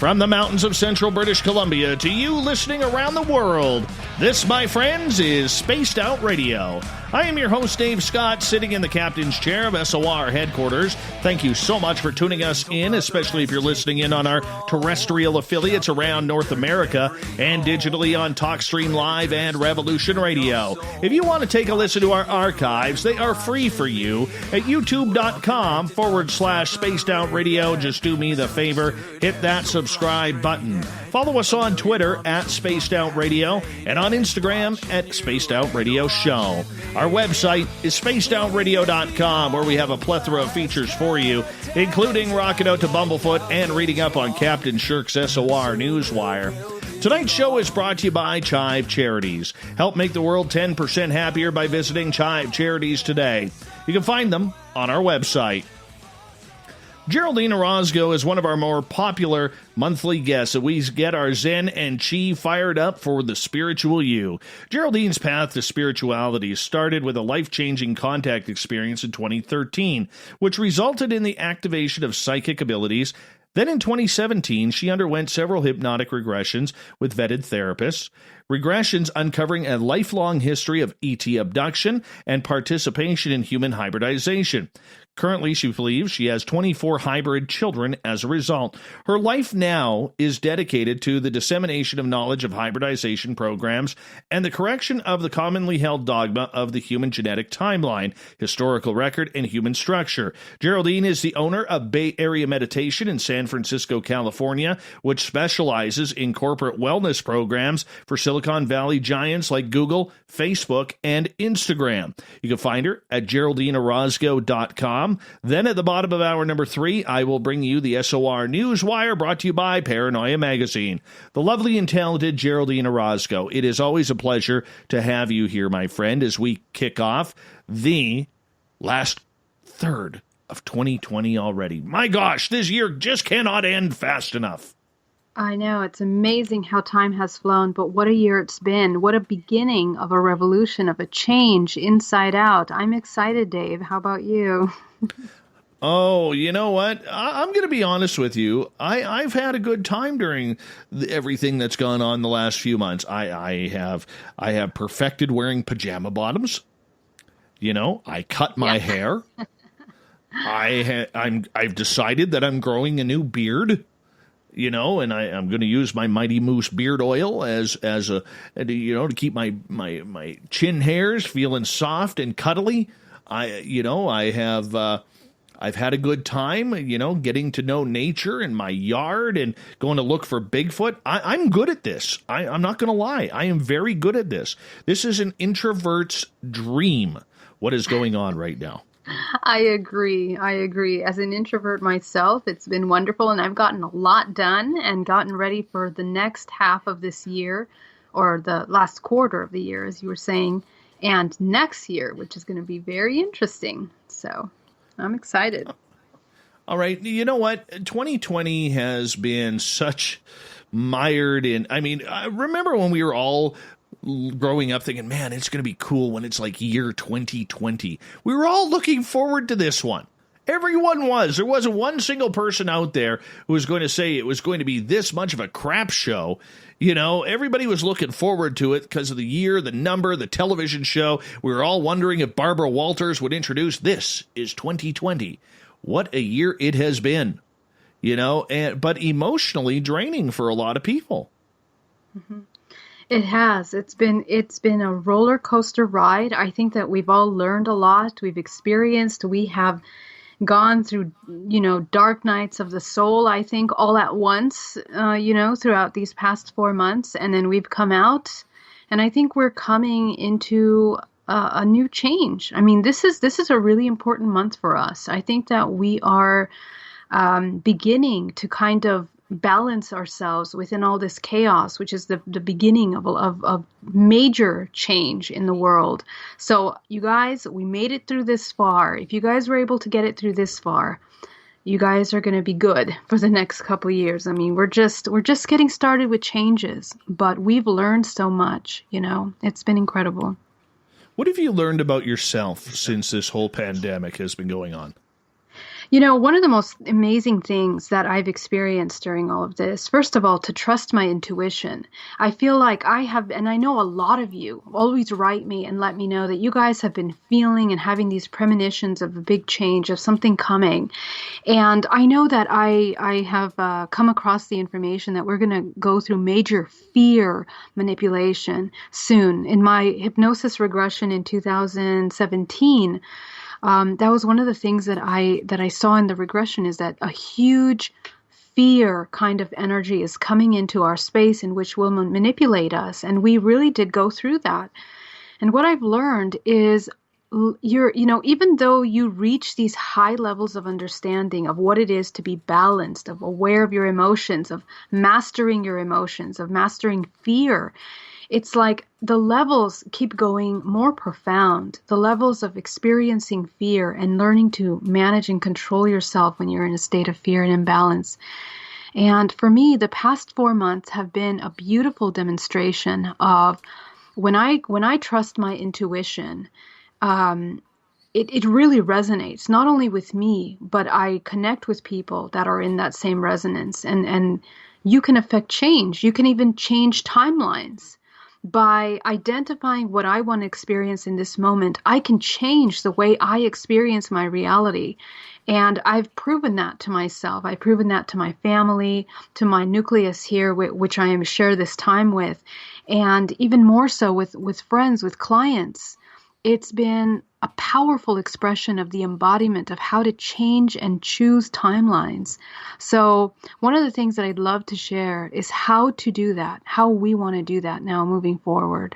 From the mountains of central British Columbia to you listening around the world, this, my friends, is Spaced Out Radio. I am your host, Dave Scott, sitting in the captain's chair of SOR headquarters. Thank you so much for tuning us in, especially if you're listening in on our terrestrial affiliates around North America and digitally on TalkStream Live and Revolution Radio. If you want to take a listen to our archives, they are free for you at youtube.com/Spaced Out Radio. Just do me the favor, hit that subscribe button. Follow us on Twitter at Spaced Out Radio and on Instagram at Spaced Out Radio Show. Our website is spacedoutradio.com, where we have a plethora of features for you, including rocking out to Bumblefoot and reading up on Captain Shirk's SOR Newswire. Tonight's show is brought to you by Chive Charities. Help make the world 10% happier by visiting Chive Charities today. You can find them on our website. Geraldine Orozco is one of our more popular monthly guests, and we get our Zen and Chi fired up for the spiritual you. Geraldine's path to spirituality started with a life-changing contact experience in 2013, which resulted in the activation of psychic abilities. Then in 2017, she underwent several hypnotic regressions with vetted therapists. Regressions uncovering a lifelong history of ET abduction and participation in human hybridization. Currently, she believes she has 24 hybrid children as a result. Her life now is dedicated to the dissemination of knowledge of hybridization programs and the correction of the commonly held dogma of the human genetic timeline, historical record, and human structure. Geraldine is the owner of Bay Area Meditation in San Francisco, California, which specializes in corporate wellness programs for Silicon Valley giants like Google, Facebook, and Instagram. You can find her at GeraldineOrozco.com. Then at the bottom of hour number 3, I will bring you the SOR Newswire, brought to you by Paranoia Magazine. The lovely and talented Geraldine Orozco. It is always a pleasure to have you here, my friend, as we kick off the last third of 2020 already. My gosh, this year just cannot end fast enough. I know, it's amazing how time has flown, but what a year it's been. What a beginning of a revolution, of a change inside out. I'm excited, Dave. How about you? Oh, you know what? I'm going to be honest with you. I've had a good time during everything that's gone on the last few months. I have perfected wearing pajama bottoms. You know, I cut my hair. I've decided that I'm growing a new beard. You know, and I'm going to use my Mighty Moose beard oil as a, you know, to keep my chin hairs feeling soft and cuddly. I've had a good time, you know, getting to know nature in my yard and going to look for Bigfoot. I'm good at this. I'm not going to lie. I am very good at this. This is an introvert's dream, what is going on right now. I agree. As an introvert myself, it's been wonderful, and I've gotten a lot done and gotten ready for the next half of this year, or the last quarter of the year, as you were saying, and next year, which is going to be very interesting. So I'm excited. All right. You know what? 2020 has been such mired in, I mean, I remember when we were all growing up thinking, man, it's going to be cool when it's like year 2020. We were all looking forward to this one. Everyone was. There wasn't one single person out there who was going to say it was going to be this much of a crap show. You know, everybody was looking forward to it because of the year, the number, the television show. We were all wondering if Barbara Walters would introduce This is 2020. What a year it has been, you know, but emotionally draining for a lot of people. Mm-hmm. It has. It's been a roller coaster ride. I think that we've all learned a lot. We've experienced. We have gone through, you know, dark nights of the soul, I think, all at once, you know, throughout these past 4 months. And then we've come out, and I think we're coming into a new change. I mean, this is a really important month for us. I think that we are beginning to kind of balance ourselves within all this chaos, which is the beginning of major change in the world. So you guys, we made it through this far. If you guys were able to get it through this far, you guys are going to be good for the next couple of years. I mean, we're just getting started with changes, but we've learned so much, you know. It's been incredible. What have you learned about yourself since this whole pandemic has been going on? One of the most amazing things that I've experienced during all of this, first of all, to trust my intuition. I feel like I have, and I know a lot of you always write me and let me know that you guys have been feeling and having these premonitions of a big change, of something coming. And I know that I have come across the information that we're going to go through major fear manipulation soon. In my hypnosis regression in 2017, that was one of the things that I saw in the regression, is that a huge fear kind of energy is coming into our space in which will manipulate us. And we really did go through that. And what I've learned is even though you reach these high levels of understanding of what it is to be balanced, of aware of your emotions, of mastering your emotions, of mastering fear, it's like the levels keep going more profound, the levels of experiencing fear and learning to manage and control yourself when you're in a state of fear and imbalance. And for me, the past 4 months have been a beautiful demonstration of when I trust my intuition, it really resonates, not only with me, but I connect with people that are in that same resonance. And you can affect change. You can even change timelines. By identifying what I want to experience in this moment, I can change the way I experience my reality. And I've proven that to myself. I've proven that to my family, to my nucleus here, which I am share this time with, and even more so with friends, with clients. It's been a powerful expression of the embodiment of how to change and choose timelines. So one of the things that I'd love to share is how to do that, how we want to do that now moving forward.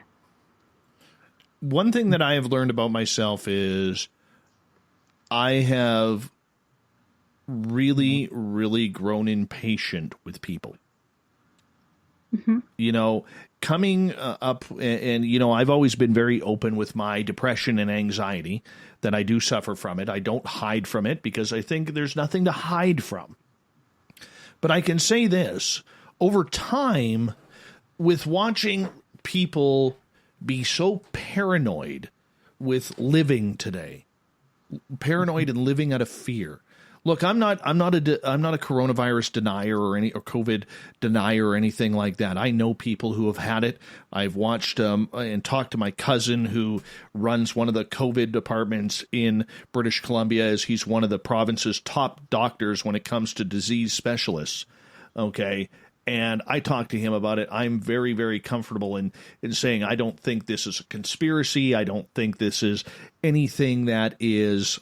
One thing that I have learned about myself is I have really, really grown impatient with people. Mm-hmm. Coming up, and I've always been very open with my depression and anxiety, that I do suffer from it. I don't hide from it because I think there's nothing to hide from. But I can say this, over time, with watching people be so paranoid with living today, paranoid and living out of fear. Look, I'm not a coronavirus denier or COVID denier or anything like that. I know people who have had it. I've watched and talked to my cousin who runs one of the COVID departments in British Columbia, as he's one of the province's top doctors when it comes to disease specialists. Okay. And I talked to him about it. I'm very, very comfortable in saying I don't think this is a conspiracy. I don't think this is anything that is,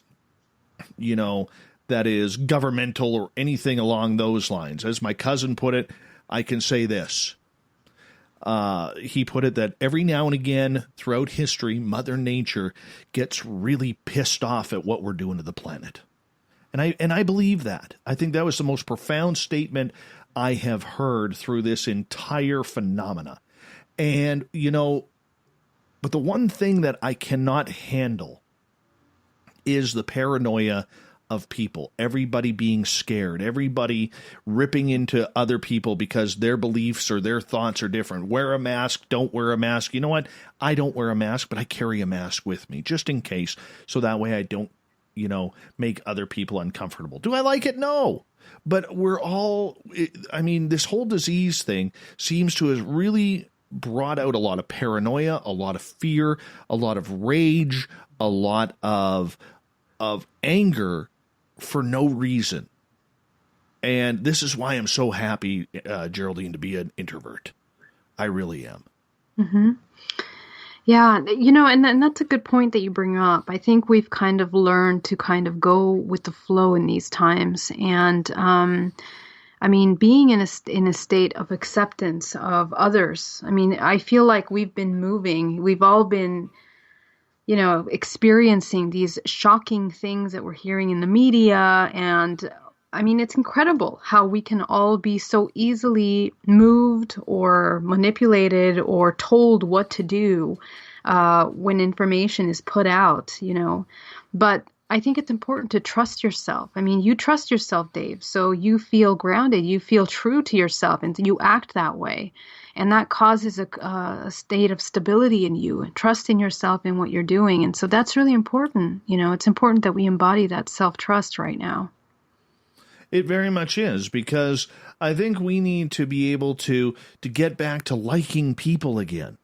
that is governmental or anything along those lines. As my cousin put it, I can say this. He put it that every now and again throughout history, Mother Nature gets really pissed off at what we're doing to the planet. And I believe that. I think that was the most profound statement I have heard through this entire phenomena. And, but the one thing that I cannot handle is the paranoia of people, everybody being scared, everybody ripping into other people because their beliefs or their thoughts are different. Wear a mask, don't wear a mask. You know what? I don't wear a mask, but I carry a mask with me just in case. So that way I don't, make other people uncomfortable. Do I like it? No. But we're all, this whole disease thing seems to have really brought out a lot of paranoia, a lot of fear, a lot of rage, a lot of anger for no reason. And this is why I'm so happy, Geraldine, to be an introvert. I really am. Mm-hmm. Yeah, and that's a good point that you bring up. I think we've kind of learned to kind of go with the flow in these times. And being in a state of acceptance of others. I feel like we've been moving. We've all been experiencing these shocking things that we're hearing in the media. And it's incredible how we can all be so easily moved or manipulated or told what to do when information is put out, But I think it's important to trust yourself. You trust yourself, Dave, so you feel grounded, you feel true to yourself, and you act that way. And that causes a state of stability in you, trust in yourself and what you're doing. And so that's really important. It's important that we embody that self-trust right now. It very much is, because I think we need to be able to get back to liking people again.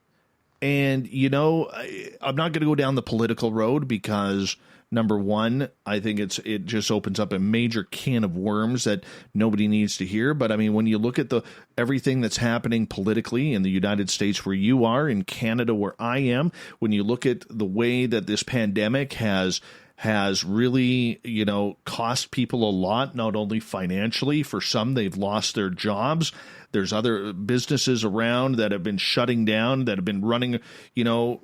And, I'm not going to go down the political road because, number one, I think it just opens up a major can of worms that nobody needs to hear. But I mean, when you look at everything that's happening politically in the United States where you are, in Canada where I am, when you look at the way that this pandemic has really, cost people a lot, not only financially. For some, they've lost their jobs. There's other businesses around that have been shutting down, that have been running,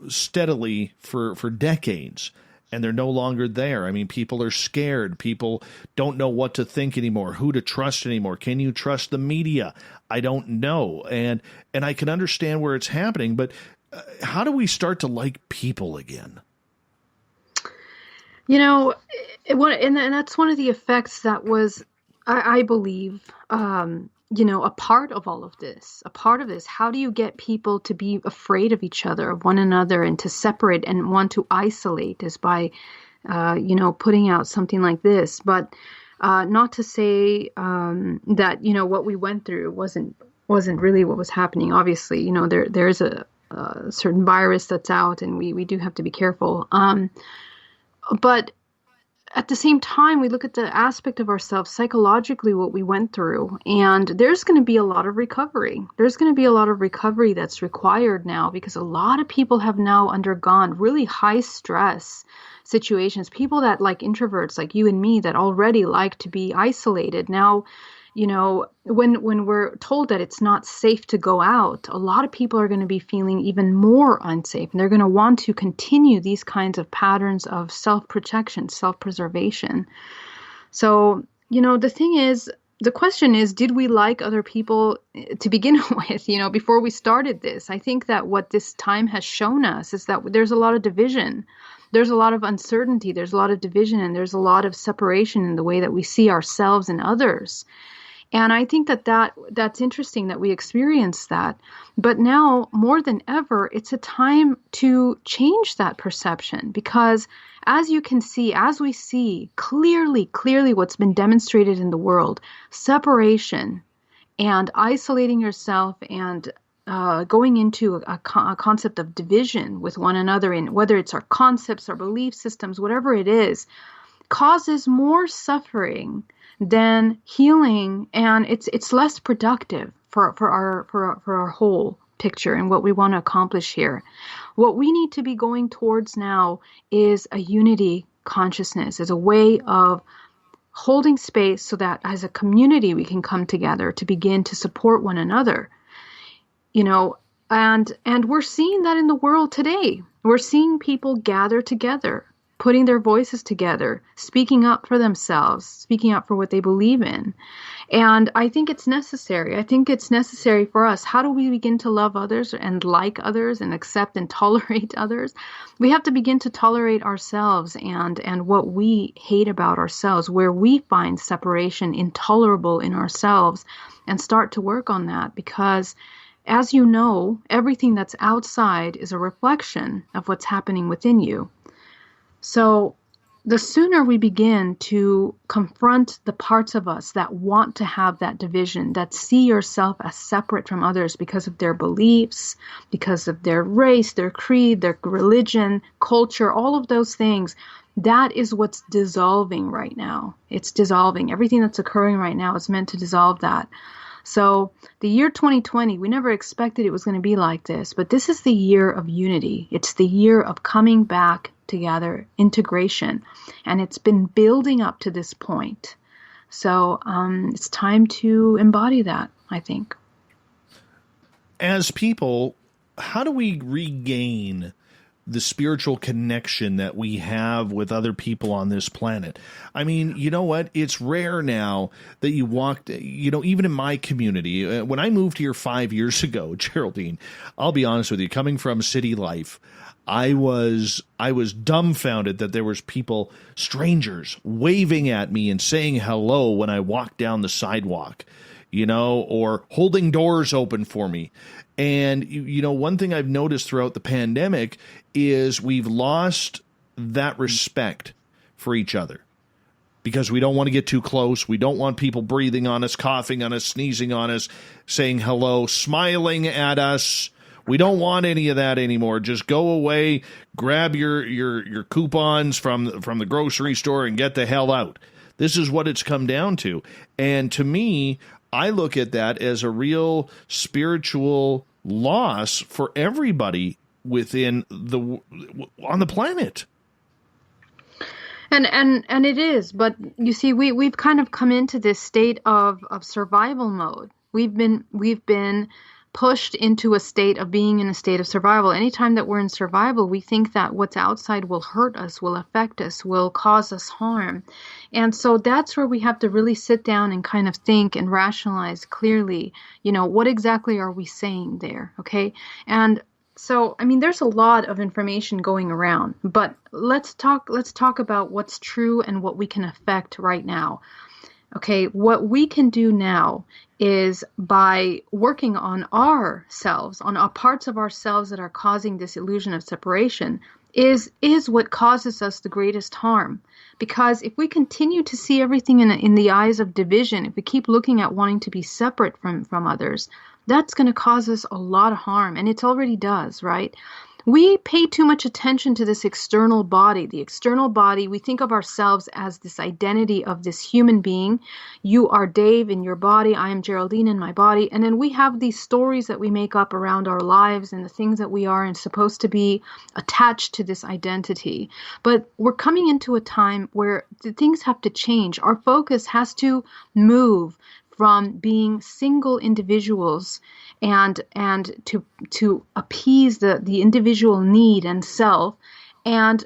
steadily for decades, and they're no longer there. I mean, people are scared. People don't know what to think anymore, who to trust anymore. Can you trust the media? I don't know. And I can understand where it's happening, but how do we start to like people again? And that's one of the effects that was, I believe, a part of all of this. A part of this. How do you get people to be afraid of each other, of one another, and to separate and want to isolate is by, putting out something like this. But not to say that, what we went through wasn't really what was happening. Obviously, there's a certain virus that's out, and we do have to be careful. But at the same time, we look at the aspect of ourselves psychologically, what we went through, and there's going to be a lot of recovery. There's going to be a lot of recovery that's required now, because a lot of people have now undergone really high stress situations. People that, like introverts, like you and me, that already like to be isolated. Now, when we're told that it's not safe to go out, a lot of people are going to be feeling even more unsafe, and they're going to want to continue these kinds of patterns of self-protection, self-preservation. So, the question is, did we like other people to begin with, before we started this? I think that what this time has shown us is that there's a lot of division. There's a lot of uncertainty. There's a lot of division, and there's a lot of separation in the way that we see ourselves and others. And I think that's interesting that we experience that. But now, more than ever, it's a time to change that perception, because as you can see, as we see clearly what's been demonstrated in the world, separation and isolating yourself and going into a concept of division with one another, in whether it's our concepts, our belief systems, whatever it is, causes more suffering than healing, and it's less productive for our whole picture and what we want to accomplish here. What we need to be going towards now is a unity consciousness, as a way of holding space so that as a community we can come together to begin to support one another. And we're seeing that in the world today. We're seeing people gather together, putting their voices together, speaking up for themselves, speaking up for what they believe in. And I think it's necessary. I think it's necessary for us. How do we begin to love others and like others and accept and tolerate others? We have to begin to tolerate ourselves and what we hate about ourselves, where we find separation intolerable in ourselves, and start to work on that, because as you know, everything that's outside is a reflection of what's happening within you. So the sooner we begin to confront the parts of us that want to have that division, that see yourself as separate from others because of their beliefs, because of their race, their creed, their religion, culture, all of those things, that is what's dissolving right now. It's dissolving. Everything that's occurring right now is meant to dissolve that. So the year 2020, we never expected it was going to be like this, but this is the year of unity. It's the year of coming back together, integration, and it's been building up to this point. So it's time to embody that, I think. As people, how do we regain the spiritual connection that we have with other people on this planet? I mean, you know what? It's rare now that you walked, even in my community, when I moved here 5 years ago, Geraldine, I'll be honest with you, coming from city life, I was dumbfounded that there was people, strangers, waving at me and saying hello when I walked down the sidewalk, or holding doors open for me. And, one thing I've noticed throughout the pandemic is we've lost that respect for each other. because we don't want to get too close. We don't want people breathing on us, coughing on us, sneezing on us, saying hello, smiling at us. We don't want any of that anymore. Just go away, grab your coupons from the grocery store and get the hell out. This is what it's come down to. And to me, I look at that as a real spiritual loss for everybody on the planet. And it is, but you see, we've kind of come into this state of survival mode. We've been pushed into a state of being in a state of survival. Anytime that we're in survival, we think that what's outside will hurt us, will affect us, will cause us harm. And so that's where we have to really sit down and kind of think and rationalize clearly, what exactly are we saying there, okay? And so, I mean, there's a lot of information going around, but let's talk about what's true and what we can affect right now. Okay, what we can do now is by working on ourselves, on our parts of ourselves that are causing this illusion of separation, is what causes us the greatest harm. Because if we continue to see everything in the eyes of division, if we keep looking at wanting to be separate from others, that's going to cause us a lot of harm, and it already does, right? We pay too much attention to this external body. The external body, we think of ourselves as this identity of this human being. You are Dave in your body. I am Geraldine in my body. And then we have these stories that we make up around our lives and the things that we are and supposed to be attached to this identity. But we're coming into a time where things have to change. Our focus has to move from being single individuals and to appease the individual need and self, and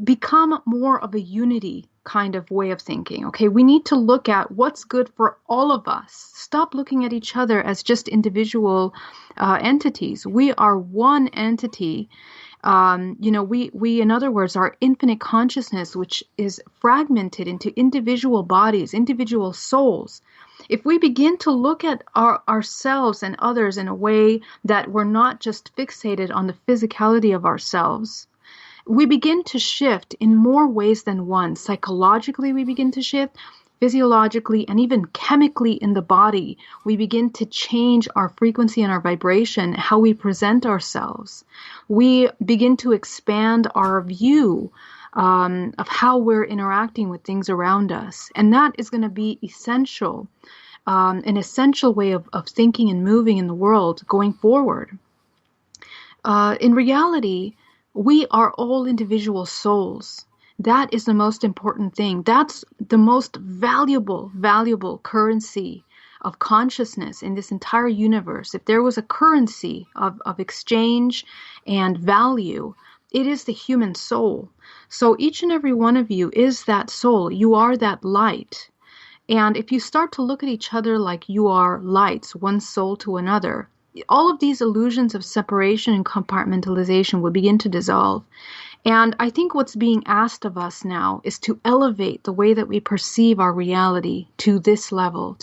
become more of a unity kind of way of thinking. Okay, we need to look at what's good for all of us. Stop looking at each other as just individual entities. We are one entity. We in other words, our infinite consciousness, which is fragmented into individual bodies, individual souls. If we begin to look at ourselves and others in a way that we're not just fixated on the physicality of ourselves, we begin to shift in more ways than one. Psychologically, we begin to shift. Physiologically and even chemically in the body, we begin to change our frequency and our vibration, how we present ourselves. We begin to expand our view of how we're interacting with things around us. And that is going to be essential, an essential way of thinking and moving in the world going forward. In reality, we are all individual souls. That is the most important thing. That's the most valuable currency of consciousness in this entire universe. If there was a currency of exchange and value, it is the human soul. So each and every one of you is that soul. You are that light. And if you start to look at each other like you are lights, one soul to another, all of these illusions of separation and compartmentalization will begin to dissolve. And I think what's being asked of us now is to elevate the way that we perceive our reality to this level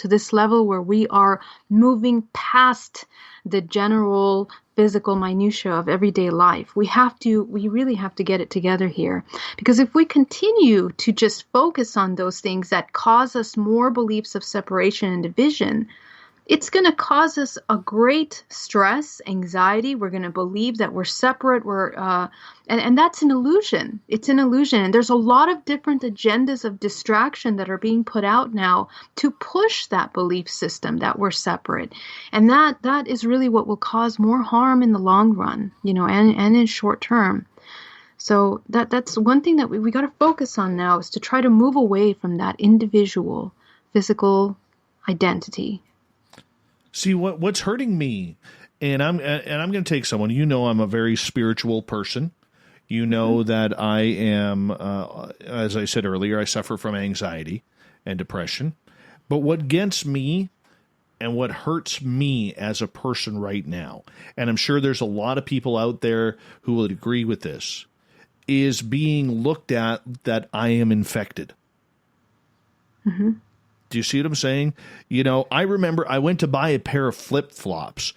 where we are moving past the general physical minutia of everyday life. We really have to get it together here. Because if we continue to just focus on those things that cause us more beliefs of separation and division, it's going to cause us a great stress, anxiety. We're going to believe that we're separate. And that's an illusion. It's an illusion. And there's a lot of different agendas of distraction that are being put out now to push that belief system that we're separate. And that is really what will cause more harm in the long run, and in short term. So that's one thing that we got to focus on now, is to try to move away from that individual physical identity. See, what's hurting me, and I'm going to take someone. I'm a very spiritual person. That I am, as I said earlier, I suffer from anxiety and depression. But what gets me and what hurts me as a person right now, and I'm sure there's a lot of people out there who would agree with this, is being looked at that I am infected. Mm-hmm. Do you see what I'm saying? I remember I went to buy a pair of flip-flops.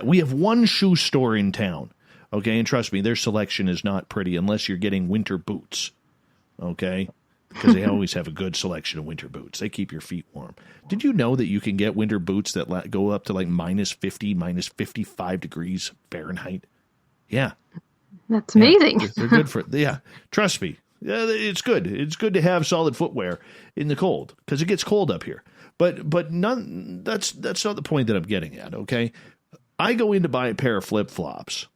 We have one shoe store in town, okay? And trust me, their selection is not pretty unless you're getting winter boots, okay? because they always have a good selection of winter boots. They keep your feet warm. Did you know that you can get winter boots that go up to like minus 50, minus 55 degrees Fahrenheit? Yeah. That's amazing. Yeah, they're good for, yeah, trust me. Yeah, it's good. It's good to have solid footwear in the cold because it gets cold up here. But none. That's not the point that I'm getting at. Okay, I go in to buy a pair of flip flops,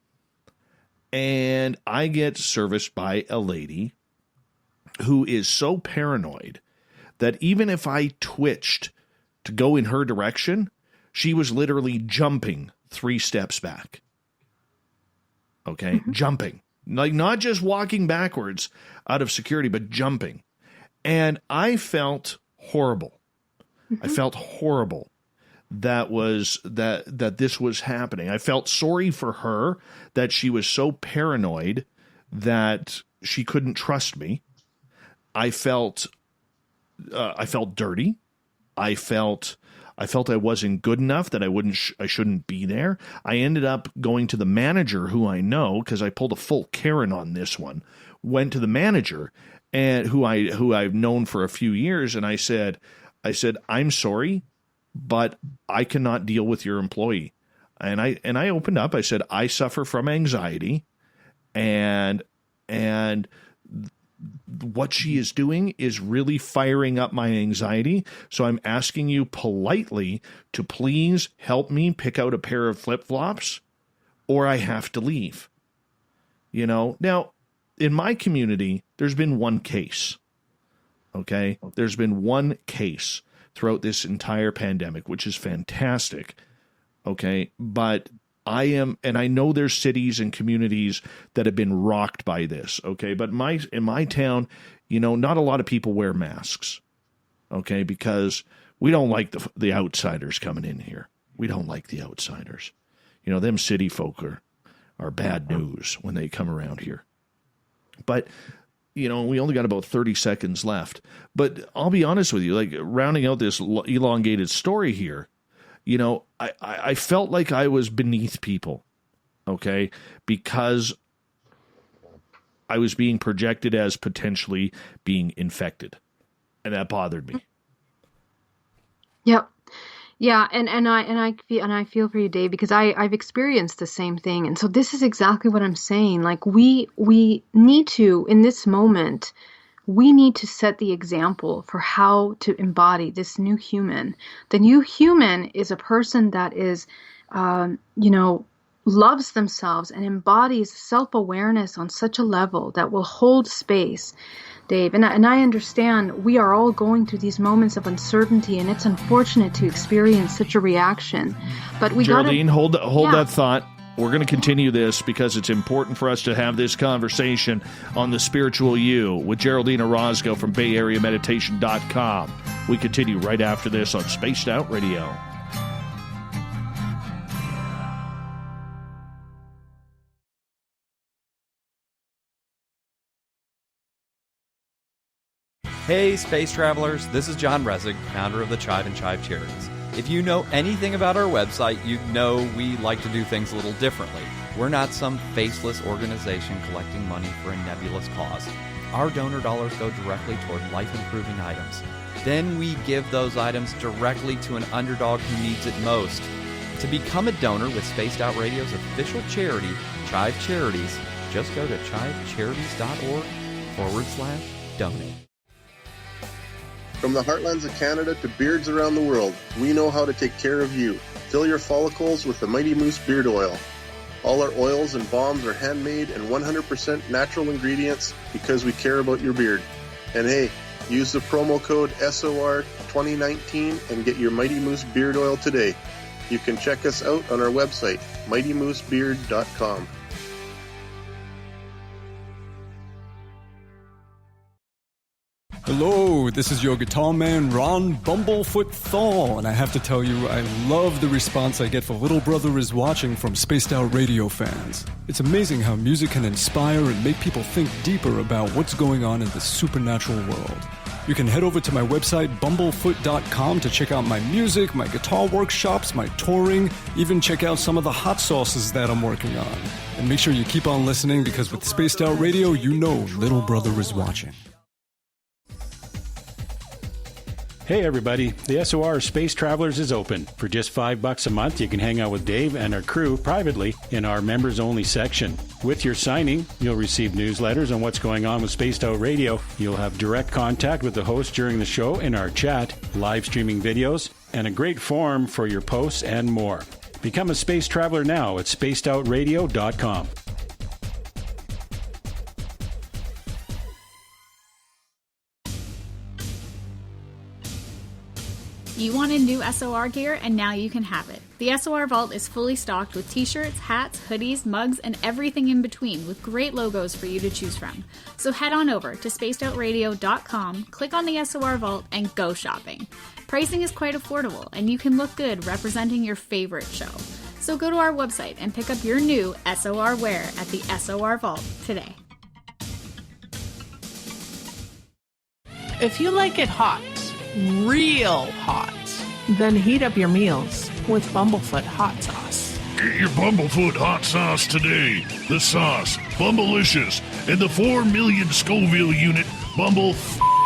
and I get serviced by a lady who is so paranoid that even if I twitched to go in her direction, she was literally jumping 3 steps back. Okay, jumping. Like, not just walking backwards out of security, but jumping. And I felt horrible. I felt horrible that this was happening. I felt sorry for her that she was so paranoid that she couldn't trust me. I felt dirty. I felt I wasn't good enough, that I shouldn't be there. I ended up going to the manager, who I know, because I pulled a full Karen on this one. Went to the manager, and who I've known for a few years, and I said, I'm sorry, but I cannot deal with your employee. And I opened up. I said, I suffer from anxiety, and what she is doing is really firing up my anxiety. So I'm asking you politely to please help me pick out a pair of flip-flops, or I have to leave. You know, now in my community, there's been one case. Okay. There's been one case throughout this entire pandemic, which is fantastic. Okay. But and I know there's cities and communities that have been rocked by this, okay? But in my town, you know, not a lot of people wear masks, okay? Because we don't like the outsiders coming in here. We don't like the outsiders. You know, them city folk are bad news when they come around here. But, you know, we only got about 30 seconds left. But I'll be honest with you, like, rounding out this elongated story here, you know, I felt like I was beneath people, okay, because I was being projected as potentially being infected, and that bothered me. Yep. Yeah, and I feel for you, Dave, because I've experienced the same thing, and so this is exactly what I'm saying. Like, we need to, in this moment, we need to set the example for how to embody this new human. The new human is a person that is, loves themselves and embodies self-awareness on such a level that will hold space, Dave. And I understand we are all going through these moments of uncertainty, and it's unfortunate to experience such a reaction. But we Geraldine, hold that thought. We're going to continue this because it's important for us to have this conversation on the Spiritual You with Geraldine Orozco from BayAreaMeditation.com. We continue right after this on Spaced Out Radio. Hey, space travelers, this is John Resig, founder of the Chive and Chive Charities. If you know anything about our website, you know we like to do things a little differently. We're not some faceless organization collecting money for a nebulous cause. Our donor dollars go directly toward life-improving items. Then we give those items directly to an underdog who needs it most. To become a donor with Spaced Out Radio's official charity, Chive Charities, just go to chivecharities.org/donate. From the heartlands of Canada to beards around the world, we know how to take care of you. Fill your follicles with the Mighty Moose Beard Oil. All our oils and balms are handmade and 100% natural ingredients because we care about your beard. And hey, use the promo code SOR2019 and get your Mighty Moose Beard Oil today. You can check us out on our website, mightymoosebeard.com. Hello, this is your guitar man, Ron Bumblefoot Thal, and I have to tell you, I love the response I get for Little Brother is Watching from Spaced Out Radio fans. It's amazing how music can inspire and make people think deeper about what's going on in the supernatural world. You can head over to my website, bumblefoot.com, to check out my music, my guitar workshops, my touring, even check out some of the hot sauces that I'm working on. And make sure you keep on listening, because with Spaced Out Radio, you know Little Brother is watching. Hey everybody, the SOR Space Travelers is open. For just $5 a month, you can hang out with Dave and our crew privately in our members-only section. With your signing, you'll receive newsletters on what's going on with Spaced Out Radio. You'll have direct contact with the host during the show in our chat, live streaming videos, and a great forum for your posts and more. Become a space traveler now at spacedoutradio.com. You wanted new SOR gear, and now you can have it. The SOR Vault is fully stocked with t-shirts, hats, hoodies, mugs, and everything in between, with great logos for you to choose from. So head on over to spacedoutradio.com, click on the SOR Vault, and go shopping. Pricing is quite affordable, and you can look good representing your favorite show. So go to our website and pick up your new SOR wear at the SOR Vault today. If you like it hot, real hot, then heat up your meals with Bumblefoot hot sauce. Get your Bumblefoot hot sauce today. The sauce, Bumblelicious, and the 4 million Scoville unit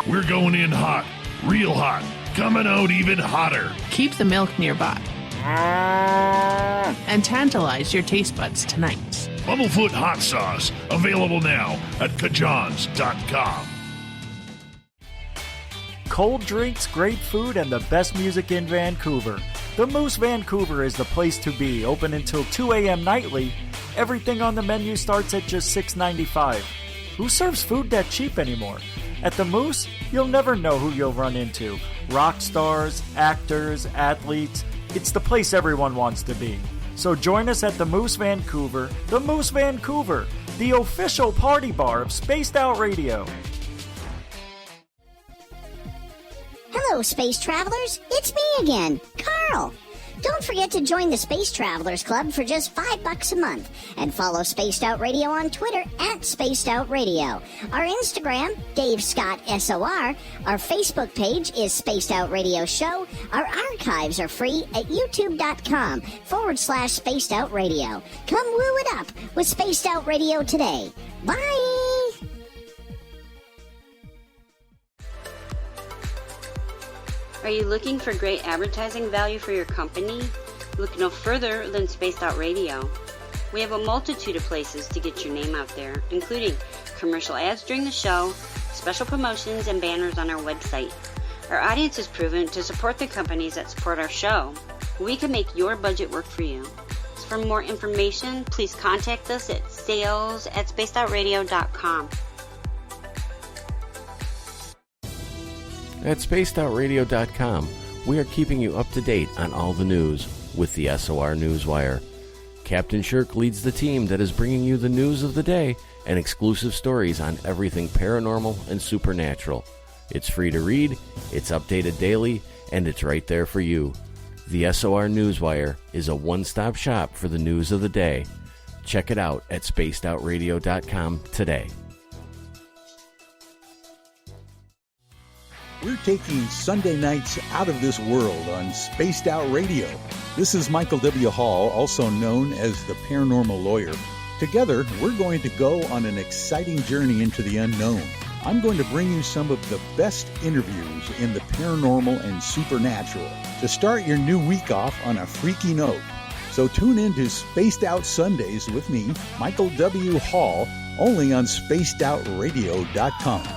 We're going in hot, real hot, coming out even hotter. Keep the milk nearby and tantalize your taste buds tonight. Bumblefoot hot sauce, available now at kajans.com. Cold drinks, great food, and the best music in Vancouver. The Moose Vancouver is the place to be, open until 2 a.m. nightly. Everything on the menu starts at just $6.95. Who serves food that cheap anymore? At the Moose, you'll never know who you'll run into. Rock stars, actors, athletes. It's the place everyone wants to be. So join us at the Moose Vancouver, the official party bar of Spaced Out Radio. Hello, Space Travelers. It's me again, Carl. Don't forget to join the Space Travelers Club for just $5 a month and follow Spaced Out Radio on Twitter at Spaced Out Radio. Our Instagram, Dave Scott SOR. Our Facebook page is Spaced Out Radio Show. Our archives are free at youtube.com/Spaced Out Radio. Come woo it up with Spaced Out Radio today. Bye! Are you looking for great advertising value for your company? Look no further than Spaced Out Radio. We have a multitude of places to get your name out there, including commercial ads during the show, special promotions, and banners on our website. Our audience is proven to support the companies that support our show. We can make your budget work for you. So for more information, please contact us at sales@spacedoutradio.com. At spacedoutradio.com, we are keeping you up to date on all the news with the SOR Newswire. Captain Shirk leads the team that is bringing you the news of the day and exclusive stories on everything paranormal and supernatural. It's free to read, it's updated daily, and it's right there for you. The SOR Newswire is a one-stop shop for the news of the day. Check it out at spacedoutradio.com today. We're taking Sunday nights out of this world on Spaced Out Radio. This is Michael W. Hall, also known as the Paranormal Lawyer. Together, we're going to go on an exciting journey into the unknown. I'm going to bring you some of the best interviews in the paranormal and supernatural to start your new week off on a freaky note. So tune in to Spaced Out Sundays with me, Michael W. Hall, only on spacedoutradio.com.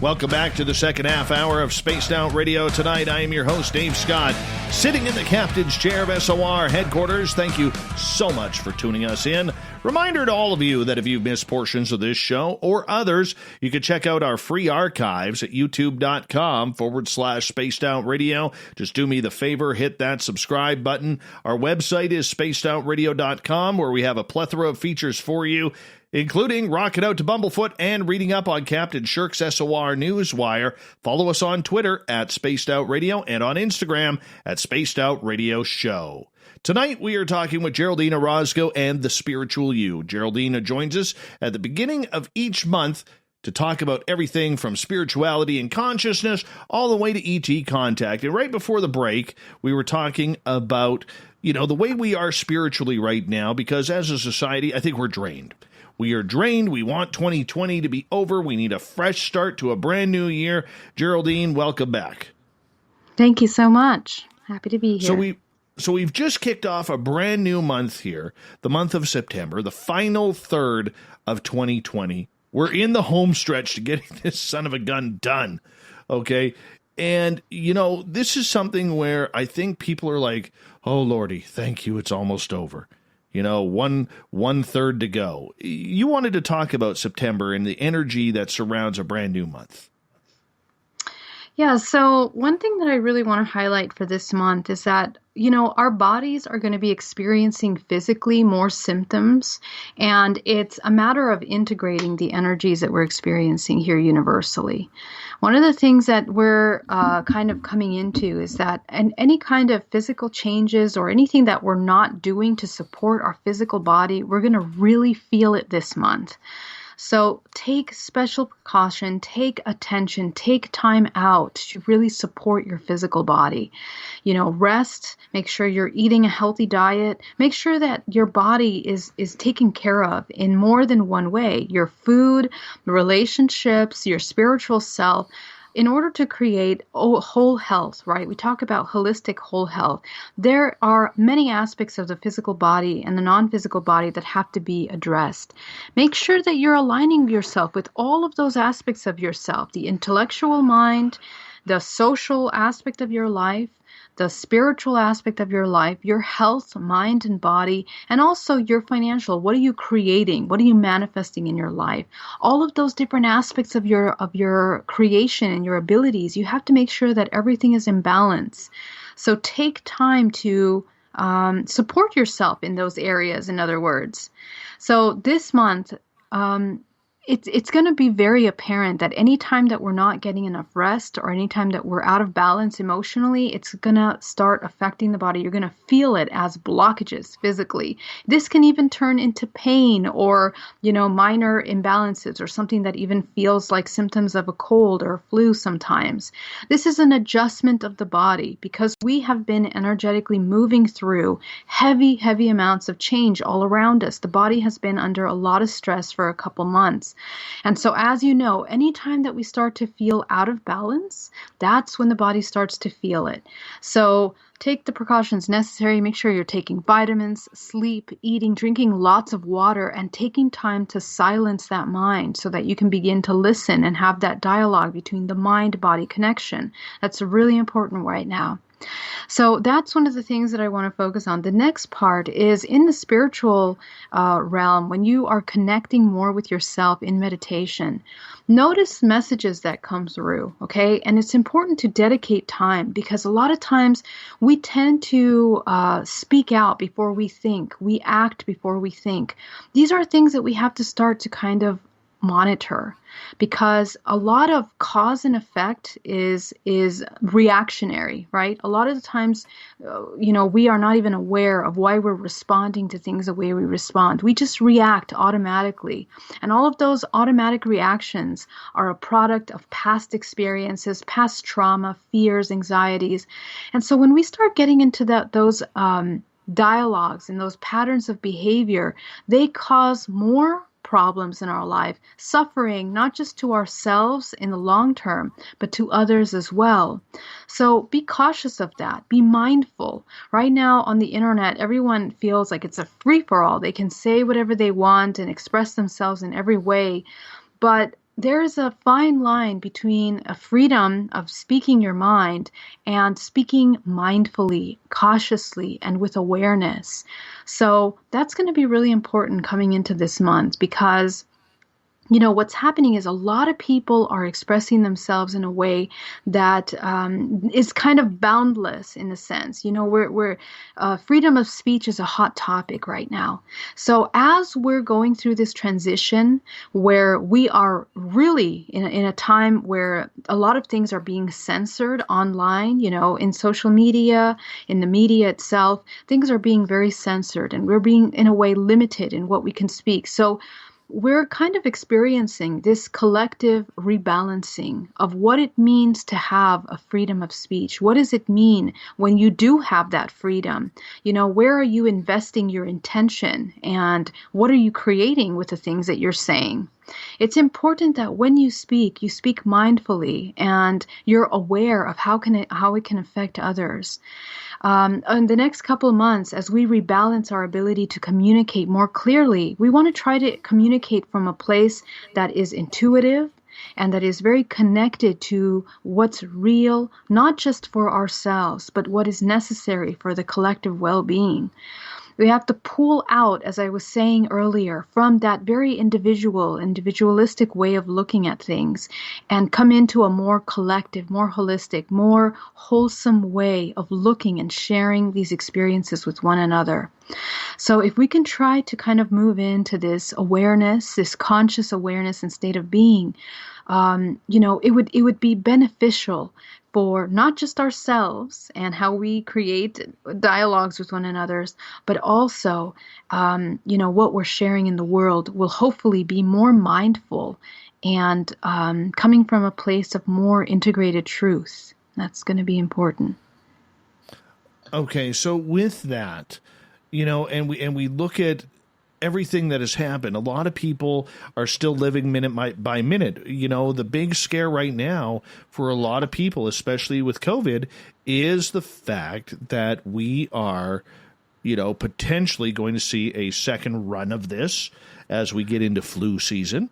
Welcome back to the second half hour of Spaced Out Radio. Tonight, I am your host, Dave Scott, sitting in the captain's chair of SOR headquarters. Thank you so much for tuning us in. Reminder to all of you that if you've missed portions of this show or others, you can check out our free archives at youtube.com/Spaced Out Radio. Just do me the favor, hit that subscribe button. Our website is spacedoutradio.com, where we have a plethora of features for you, including rocking out to Bumblefoot and reading up on Captain Shirk's SOR Newswire. Follow us on Twitter at Spaced Out Radio and on Instagram at Spaced Out Radio Show. Tonight, we are talking with Geraldine Orozco and the Spiritual You. Geraldine joins us at the beginning of each month to talk about everything from spirituality and consciousness all the way to ET contact. And right before the break, we were talking about, the way we are spiritually right now, because as a society, I think we're drained. We are drained. We want 2020 to be over. We need a fresh start to a brand new year. Geraldine, welcome back. Thank you so much. Happy to be here. So we've just kicked off a brand new month here, the month of September, the final third of 2020. We're in the home stretch to getting this son of a gun done, okay? And, this is something where I think people are like, oh, Lordy, thank you, it's almost over. One third to go. You wanted to talk about September and the energy that surrounds a brand new month. Yeah, so one thing that I really want to highlight for this month is that, our bodies are going to be experiencing physically more symptoms, and it's a matter of integrating the energies that we're experiencing here universally. One of the things that we're kind of coming into is that any kind of physical changes or anything that we're not doing to support our physical body, we're going to really feel it this month. So take special precaution, take attention, take time out to really support your physical body. Rest, make sure you're eating a healthy diet, make sure that your body is taken care of in more than one way. Your food, relationships, your spiritual self, in order to create whole health, right? We talk about holistic whole health. There are many aspects of the physical body and the non-physical body that have to be addressed. Make sure that you're aligning yourself with all of those aspects of yourself, the intellectual mind, the social aspect of your life, the spiritual aspect of your life, your health, mind and body, and also your financial. What are you creating? What are you manifesting in your life? All of those different aspects of your creation and your abilities, you have to make sure that everything is in balance. So take time to support yourself in those areas, in other words. So this month, it's going to be very apparent that any time that we're not getting enough rest or any time that we're out of balance emotionally, it's going to start affecting the body. You're going to feel it as blockages physically. This can even turn into pain or, minor imbalances or something that even feels like symptoms of a cold or a flu sometimes. This is an adjustment of the body because we have been energetically moving through heavy, heavy amounts of change all around us. The body has been under a lot of stress for a couple months. And so, as you know, anytime that we start to feel out of balance, that's when the body starts to feel it. So take the precautions necessary. Make sure you're taking vitamins, sleep, eating, drinking lots of water, and taking time to silence that mind so that you can begin to listen and have that dialogue between the mind-body connection. That's really important right now. So that's one of the things that I want to focus on. The next part is in the spiritual realm, when you are connecting more with yourself in meditation, notice messages that come through, okay? And it's important to dedicate time because a lot of times we tend to speak out before we think. We act before we think. These are things that we have to start to kind of monitor because a lot of cause and effect is reactionary, right? A lot of the times, we are not even aware of why we're responding to things the way we respond. We just react automatically. And all of those automatic reactions are a product of past experiences, past trauma, fears, anxieties. And so when we start getting into those dialogues and those patterns of behavior, they cause more problems in our life, suffering not just to ourselves in the long term, but to others as well. So be cautious of that. Be mindful. Right now on the internet, everyone feels like it's a free-for-all. They can say whatever they want and express themselves in every way, but there is a fine line between a freedom of speaking your mind and speaking mindfully, cautiously, and with awareness. So that's going to be really important coming into this month because what's happening is a lot of people are expressing themselves in a way that is kind of boundless in a sense. We're freedom of speech is a hot topic right now. So as we're going through this transition where we are really in a time where a lot of things are being censored online, in social media, in the media itself, things are being very censored and we're being in a way limited in what we can speak. So we're kind of experiencing this collective rebalancing of what it means to have a freedom of speech. What does it mean when you do have that freedom? Where are you investing your intention, and what are you creating with the things that you're saying? It's important that when you speak mindfully, and you're aware of how it can affect others. In the next couple of months, as we rebalance our ability to communicate more clearly, we want to try to communicate from a place that is intuitive and that is very connected to what's real, not just for ourselves, but what is necessary for the collective well-being. We have to pull out, as I was saying earlier, from that very individualistic way of looking at things, and come into a more collective, more holistic, more wholesome way of looking and sharing these experiences with one another. So if we can try to kind of move into this awareness, this conscious awareness and state of being, it would be beneficial for not just ourselves and how we create dialogues with one another, but also, what we're sharing in the world will hopefully be more mindful and coming from a place of more integrated truth. That's going to be important. Okay, so with that, and we look at everything that has happened. A lot of people are still living minute by minute. The big scare right now for a lot of people, especially with COVID, is the fact that we are, potentially going to see a second run of this as we get into flu season,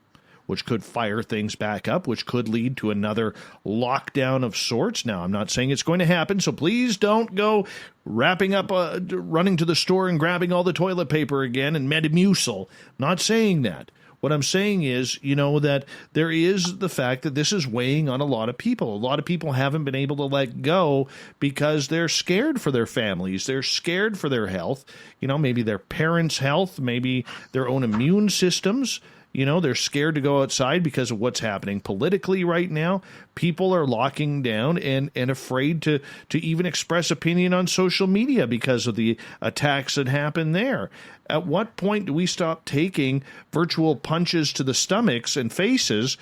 which could fire things back up, which could lead to another lockdown of sorts. Now, I'm not saying it's going to happen, so please don't go running to the store and grabbing all the toilet paper again and Metamucil. Not saying that. What I'm saying is, that there is the fact that this is weighing on a lot of people. A lot of people haven't been able to let go because they're scared for their families. They're scared for their health, maybe their parents' health, maybe their own immune systems. They're scared to go outside because of what's happening politically right now. People are locking down and afraid to even express opinion on social media because of the attacks that happen there. At what point do we stop taking virtual punches to the stomachs and faces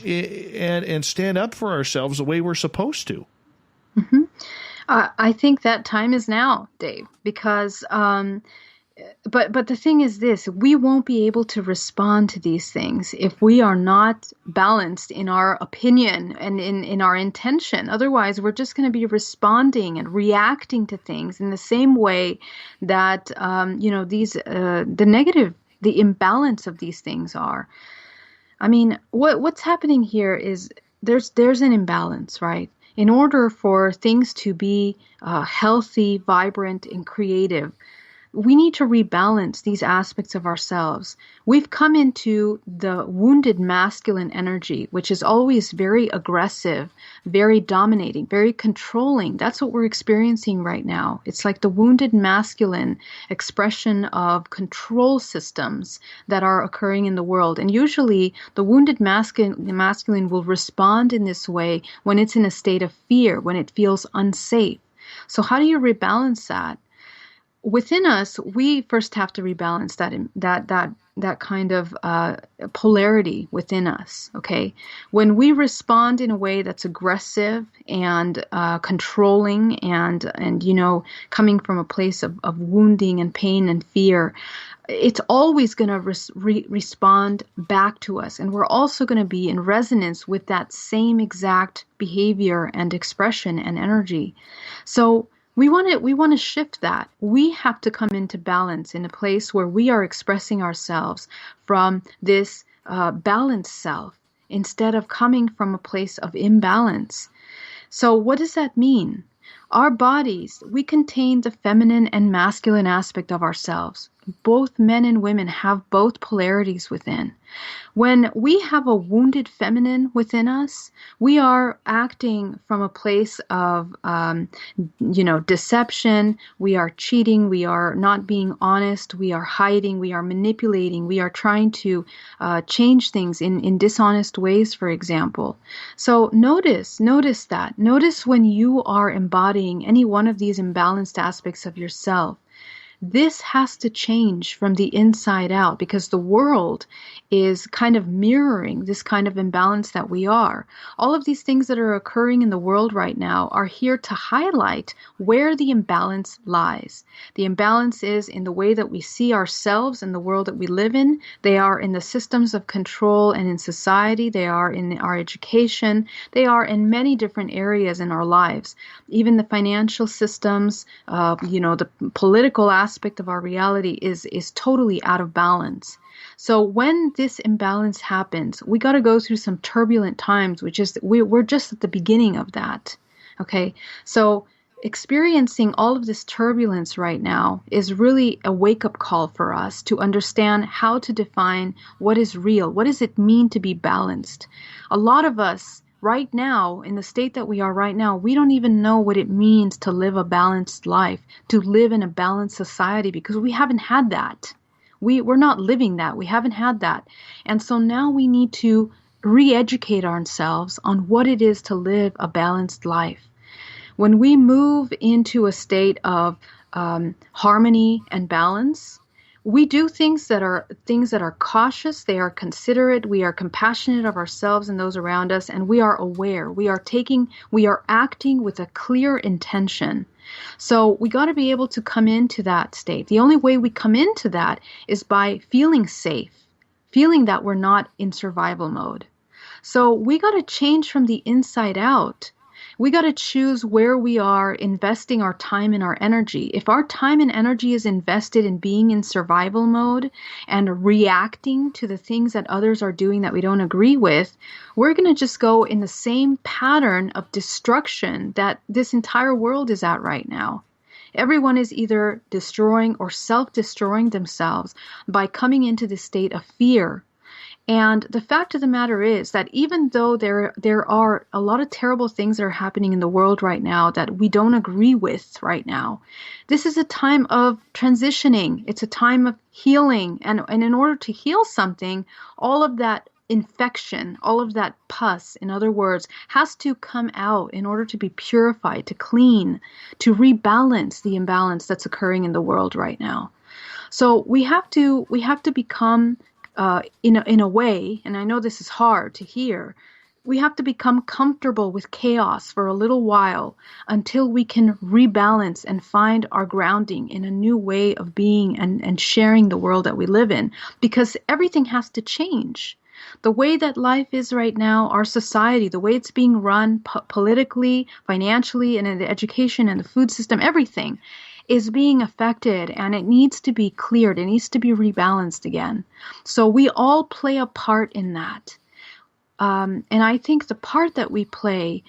and stand up for ourselves the way we're supposed to? Mm-hmm. I think that time is now, Dave, because But the thing is this, we won't be able to respond to these things if we are not balanced in our opinion and in our intention. Otherwise, we're just going to be responding and reacting to things in the same way that, the imbalance of these things are. I mean, what's happening here is there's an imbalance, right? In order for things to be healthy, vibrant, and creative, we need to rebalance these aspects of ourselves. We've come into the wounded masculine energy, which is always very aggressive, very dominating, very controlling. That's what we're experiencing right now. It's like the wounded masculine expression of control systems that are occurring in the world. And usually the wounded masculine will respond in this way when it's in a state of fear, when it feels unsafe. So how do you rebalance that? Within us, we first have to rebalance that kind of polarity within us. Okay, when we respond in a way that's aggressive and controlling and coming from a place of wounding and pain and fear, it's always going to respond back to us, and we're also going to be in resonance with that same exact behavior and expression and energy. So we want to shift that. We have to come into balance in a place where we are expressing ourselves from this balanced self instead of coming from a place of imbalance. So what does that mean? Our bodies, we contain the feminine and masculine aspect of ourselves. Both men and women have both polarities within. When we have a wounded feminine within us, we are acting from a place of, deception. We are cheating. We are not being honest. We are hiding. We are manipulating. We are trying to change things in dishonest ways, for example. So notice that. Notice when you are embodying any one of these imbalanced aspects of yourself. This has to change from the inside out, because the world is kind of mirroring this kind of imbalance that we are. All of these things that are occurring in the world right now are here to highlight where the imbalance lies. The imbalance is in the way that we see ourselves and the world that we live in. They are in the systems of control and in society. They are in our education. They are in many different areas in our lives. Even the financial systems, the political aspect of our reality is totally out of balance. So when this imbalance happens, we got to go through some turbulent times, which is we're just at the beginning of that. Okay, so experiencing all of this turbulence right now is really a wake-up call for us to understand how to define what is real. What does it mean to be balanced? A lot of us right now, in the state that we are right now, we don't even know what it means to live a balanced life, to live in a balanced society, because we haven't had that. We're not living that. We haven't had that. And so now we need to re-educate ourselves on what it is to live a balanced life. When we move into a state of harmony and balance, we do things that are cautious, they are considerate, we are compassionate of ourselves and those around us, and we are aware. We are acting with a clear intention. So we got to be able to come into that state. The only way we come into that is by feeling safe, feeling that we're not in survival mode. So we got to change from the inside out. We got to choose where we are investing our time and our energy. If our time and energy is invested in being in survival mode and reacting to the things that others are doing that we don't agree with, we're going to just go in the same pattern of destruction that this entire world is at right now. Everyone is either destroying or self-destroying themselves by coming into this state of fear. And the fact of the matter is that even though there are a lot of terrible things that are happening in the world right now that we don't agree with right now, this is a time of transitioning. It's a time of healing. And in order to heal something, all of that infection, all of that pus, in other words, has to come out in order to be purified, to clean, to rebalance the imbalance that's occurring in the world right now. So we have to become in a way, and I know this is hard to hear, we have to become comfortable with chaos for a little while until we can rebalance and find our grounding in a new way of being and sharing the world that we live in, because everything has to change. The way that life is right now, our society, the way it's being run politically, financially, and in the education and the food system, everything is being affected, and it needs to be cleared. It needs to be rebalanced again. So we all play a part in that. And I think the part that we play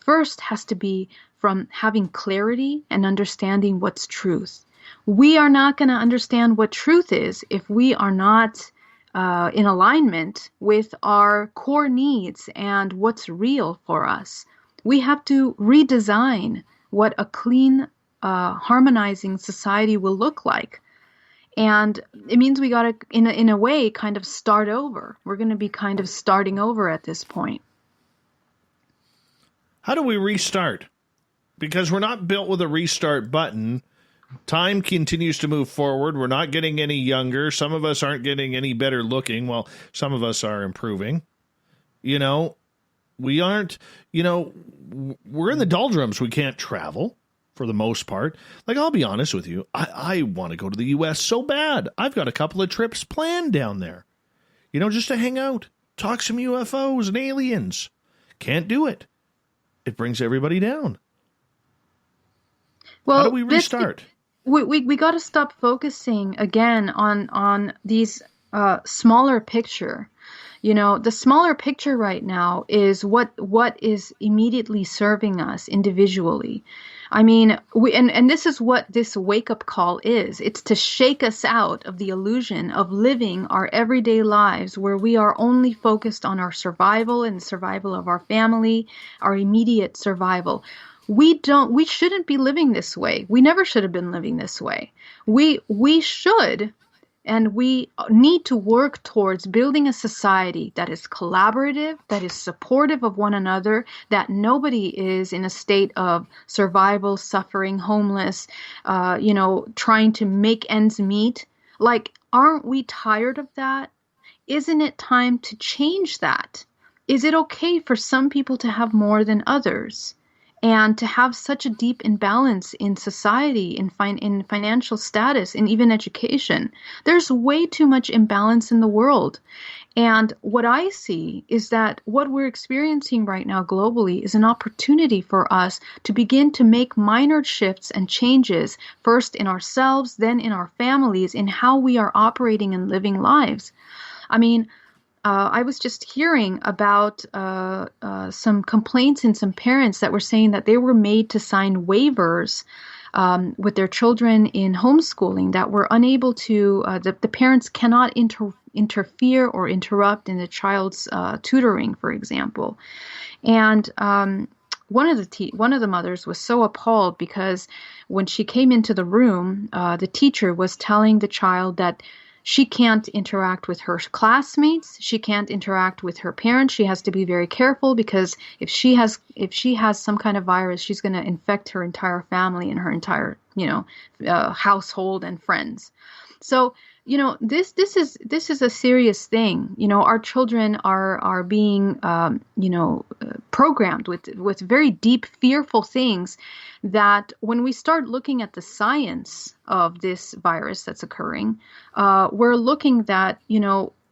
first has to be from having clarity and understanding what's truth. We are not going to understand what truth is if we are not in alignment with our core needs and what's real for us. We have to redesign what a clean, harmonizing society will look like. And it means we got to, in a way, kind of start over. We're going to be kind of starting over at this point. How do we restart? Because we're not built with a restart button. Time continues to move forward. We're not getting any younger. Some of us aren't getting any better looking. Well, some of us are improving. We aren't, we're in the doldrums. We can't travel for the most part. Like, I'll be honest with you. I want to go to the U.S. so bad. I've got a couple of trips planned down there, just to hang out, talk some UFOs and aliens. Can't do it. It brings everybody down. Well, how do we restart? We got to stop focusing again on these smaller picture. The smaller picture right now is what is immediately serving us individually. I mean, and this is what this wake-up call is. It's to shake us out of the illusion of living our everyday lives where we are only focused on our survival and the survival of our family, our immediate survival. We shouldn't be living this way. We never should have been living this way. We should And we need to work towards building a society that is collaborative, that is supportive of one another, that nobody is in a state of survival, suffering, homeless, trying to make ends meet. Like, aren't we tired of that? Isn't it time to change that? Is it okay for some people to have more than others? And to have such a deep imbalance in society, in financial status, and even education. There's way too much imbalance in the world. And what I see is that what we're experiencing right now globally is an opportunity for us to begin to make minor shifts and changes, first in ourselves, then in our families, in how we are operating and living lives. I mean, I was just hearing about some complaints in some parents that were saying that they were made to sign waivers with their children in homeschooling, that were unable to, the parents cannot interfere or interrupt in the child's tutoring, for example. And one of the mothers was so appalled because when she came into the room, the teacher was telling the child that she can't interact with her classmates. She can't interact with her parents. She has to be very careful because if she has some kind of virus, she's going to infect her entire family and her entire, household and friends. So, this is a serious thing. Our children are being, programmed with very deep, fearful things that when we start looking at the science of this virus that's occurring, we're looking that,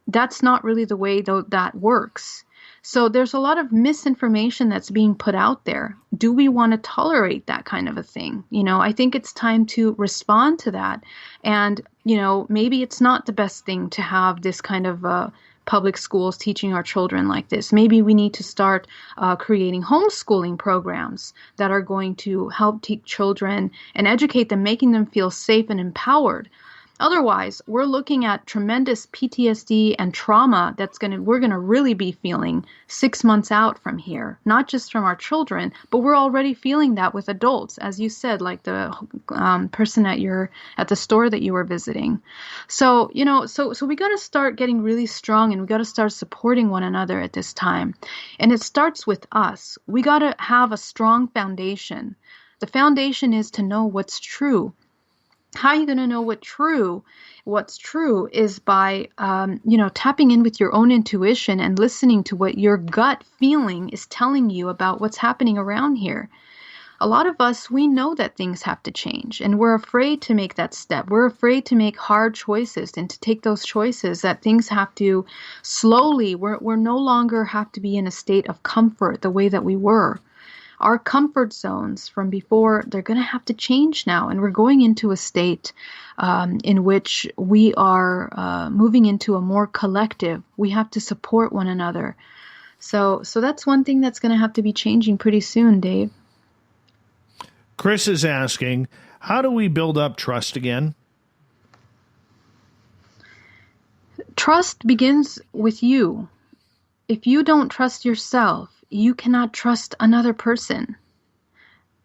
that's not really the way that works. So there's a lot of misinformation that's being put out there. Do we want to tolerate that kind of a thing? I think it's time to respond to that. And, maybe it's not the best thing to have this kind of public schools teaching our children like this. Maybe we need to start creating homeschooling programs that are going to help teach children and educate them, making them feel safe and empowered. Otherwise, we're looking at tremendous PTSD and trauma we're going to really be feeling 6 months out from here, not just from our children, but we're already feeling that with adults, as you said, like the person at the store that you were visiting. So, so we got to start getting really strong, and we got to start supporting one another at this time. And it starts with us. We got to have a strong foundation. The foundation is to know what's true. How are you going to know what's true is by, tapping in with your own intuition and listening to what your gut feeling is telling you about what's happening around here. A lot of us, we know that things have to change, and we're afraid to make that step. We're afraid to make hard choices and to take those choices, that things have to slowly, we're no longer have to be in a state of comfort the way that we were. Our comfort zones from before, they're going to have to change now. And we're going into a state in which we are moving into a more collective. We have to support one another. So that's one thing that's going to have to be changing pretty soon, Dave. Chris is asking, how do we build up trust again? Trust begins with you. If you don't trust yourself, you cannot trust another person.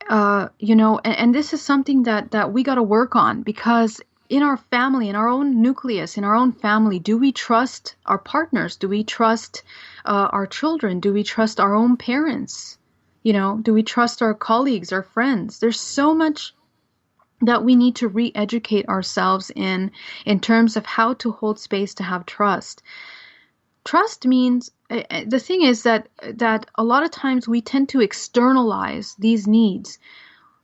And this is something that we got to work on, because in our family, in our own nucleus, in our own family, do we trust our partners? Do we trust our children? Do we trust our own parents? Do we trust our colleagues, our friends? There's so much that we need to re-educate ourselves in terms of how to hold space to have trust. Trust means, the thing is that a lot of times we tend to externalize these needs.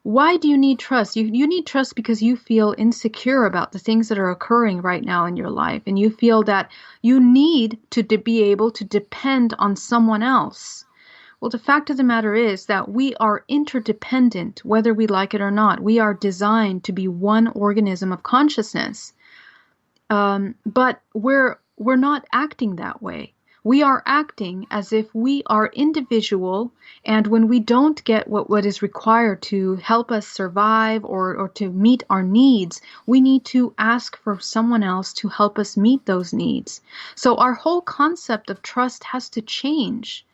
Why do you need trust? You need trust because you feel insecure about the things that are occurring right now in your life, and you feel that you need to be able to depend on someone else. Well, the fact of the matter is that we are interdependent, whether we like it or not. We are designed to be one organism of consciousness, but we're not acting that way. We are acting as if we are individual, and when we don't get what is required to help us survive or to meet our needs, we need to ask for someone else to help us meet those needs. So our whole concept of trust has to change.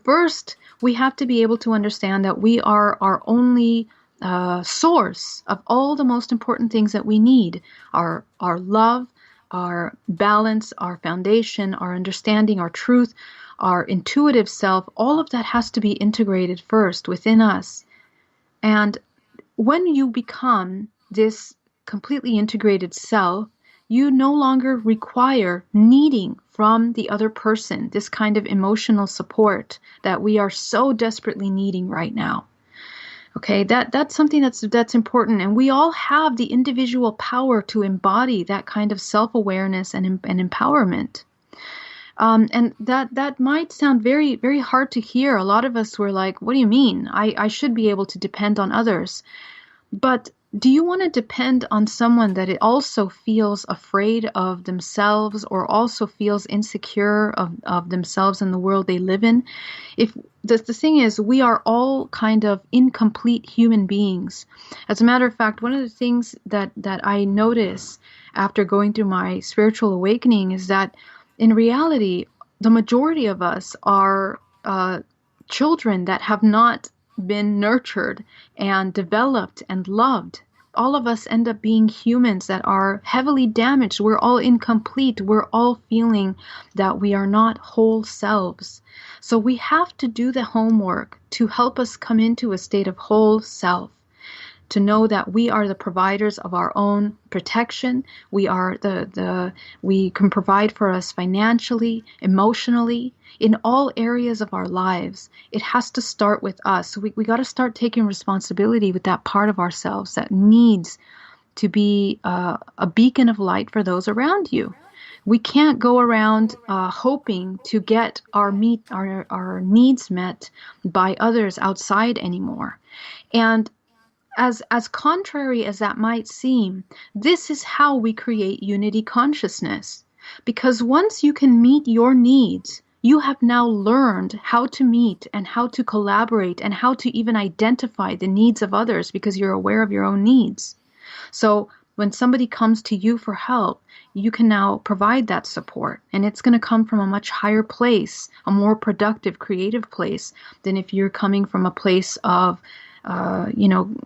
First, we have to be able to understand that we are our only source of all the most important things that we need: our love, our balance, our foundation, our understanding, our truth, our intuitive self, all of that has to be integrated first within us. And when you become this completely integrated self, you no longer require needing from the other person this kind of emotional support that we are so desperately needing right now. Okay, that's something that's important, and we all have the individual power to embody that kind of self-awareness and empowerment. And that might sound very, very hard to hear. A lot of us were like, what do you mean? I should be able to depend on others. But do you want to depend on someone that it also feels afraid of themselves or also feels insecure of themselves and the world they live in? If the thing is, we are all kind of incomplete human beings. As a matter of fact, one of the things that I notice after going through my spiritual awakening is that in reality, the majority of us are children that have not been nurtured and developed and loved. All of us end up being humans that are heavily damaged. We're all incomplete. We're all feeling that we are not whole selves. So we have to do the homework to help us come into a state of whole self, to know that we are the providers of our own protection. We are we can provide for us financially, emotionally, in all areas of our lives. It has to start with us. So we got to start taking responsibility with that part of ourselves that needs to be a beacon of light for those around you. We can't go around hoping to get our needs met by others outside anymore. And as contrary as that might seem, this is how we create unity consciousness. Because once you can meet your needs, you have now learned how to meet and how to collaborate and how to even identify the needs of others because you're aware of your own needs. So when somebody comes to you for help, you can now provide that support. And it's going to come from a much higher place, a more productive, creative place than if you're coming from a place of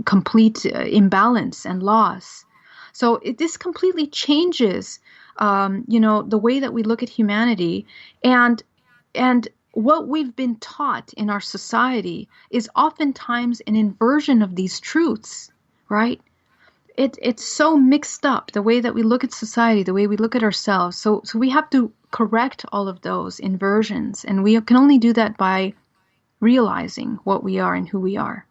complete imbalance and loss. So this completely changes, the way that we look at humanity, and what we've been taught in our society is oftentimes an inversion of these truths, right? It's so mixed up, the way that we look at society, the way we look at ourselves. So we have to correct all of those inversions, and we can only do that by realizing what we are and who we are.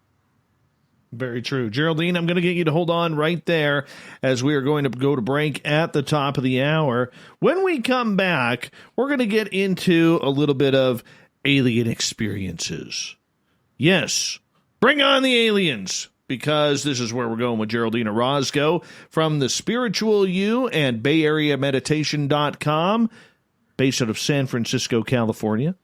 Very true. Geraldine, I'm going to get you to hold on right there as we are going to go to break at the top of the hour. When we come back, we're going to get into a little bit of alien experiences. Yes, bring on the aliens, because this is where we're going with Geraldine Orozco from the Spiritual You and BayAreaMeditation.com, based out of San Francisco, California,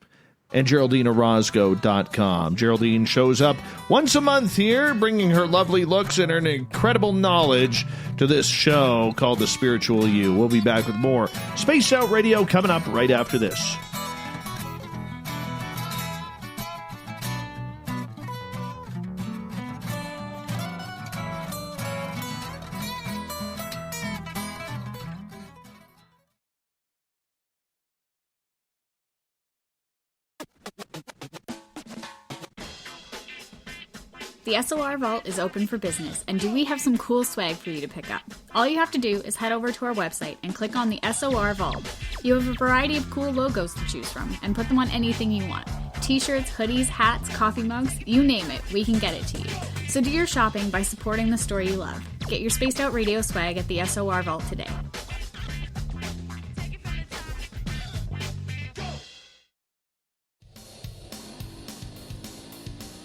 and GeraldineOrozco.com. Geraldine shows up once a month here, bringing her lovely looks and her incredible knowledge to this show called The Spiritual You. We'll be back with more Spaced Out Radio coming up right after this. The SOR Vault is open for business, and do we have some cool swag for you to pick up? All you have to do is head over to our website and click on the SOR Vault. You have a variety of cool logos to choose from, and put them on anything you want. T-shirts, hoodies, hats, coffee mugs, you name it, we can get it to you. So do your shopping by supporting the store you love. Get your Spaced Out Radio swag at the SOR Vault today.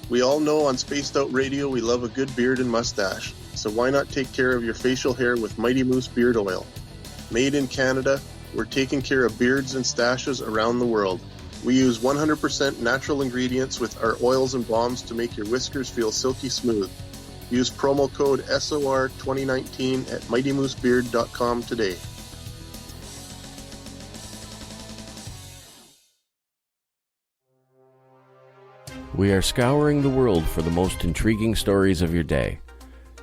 We all know on Spaced Out Radio we love a good beard and mustache, so why not take care of your facial hair with Mighty Moose Beard Oil? Made in Canada, we're taking care of beards and stashes around the world. We use 100% natural ingredients with our oils and balms to make your whiskers feel silky smooth. Use promo code SOR2019 at MightyMooseBeard.com today. We are scouring the world for the most intriguing stories of your day.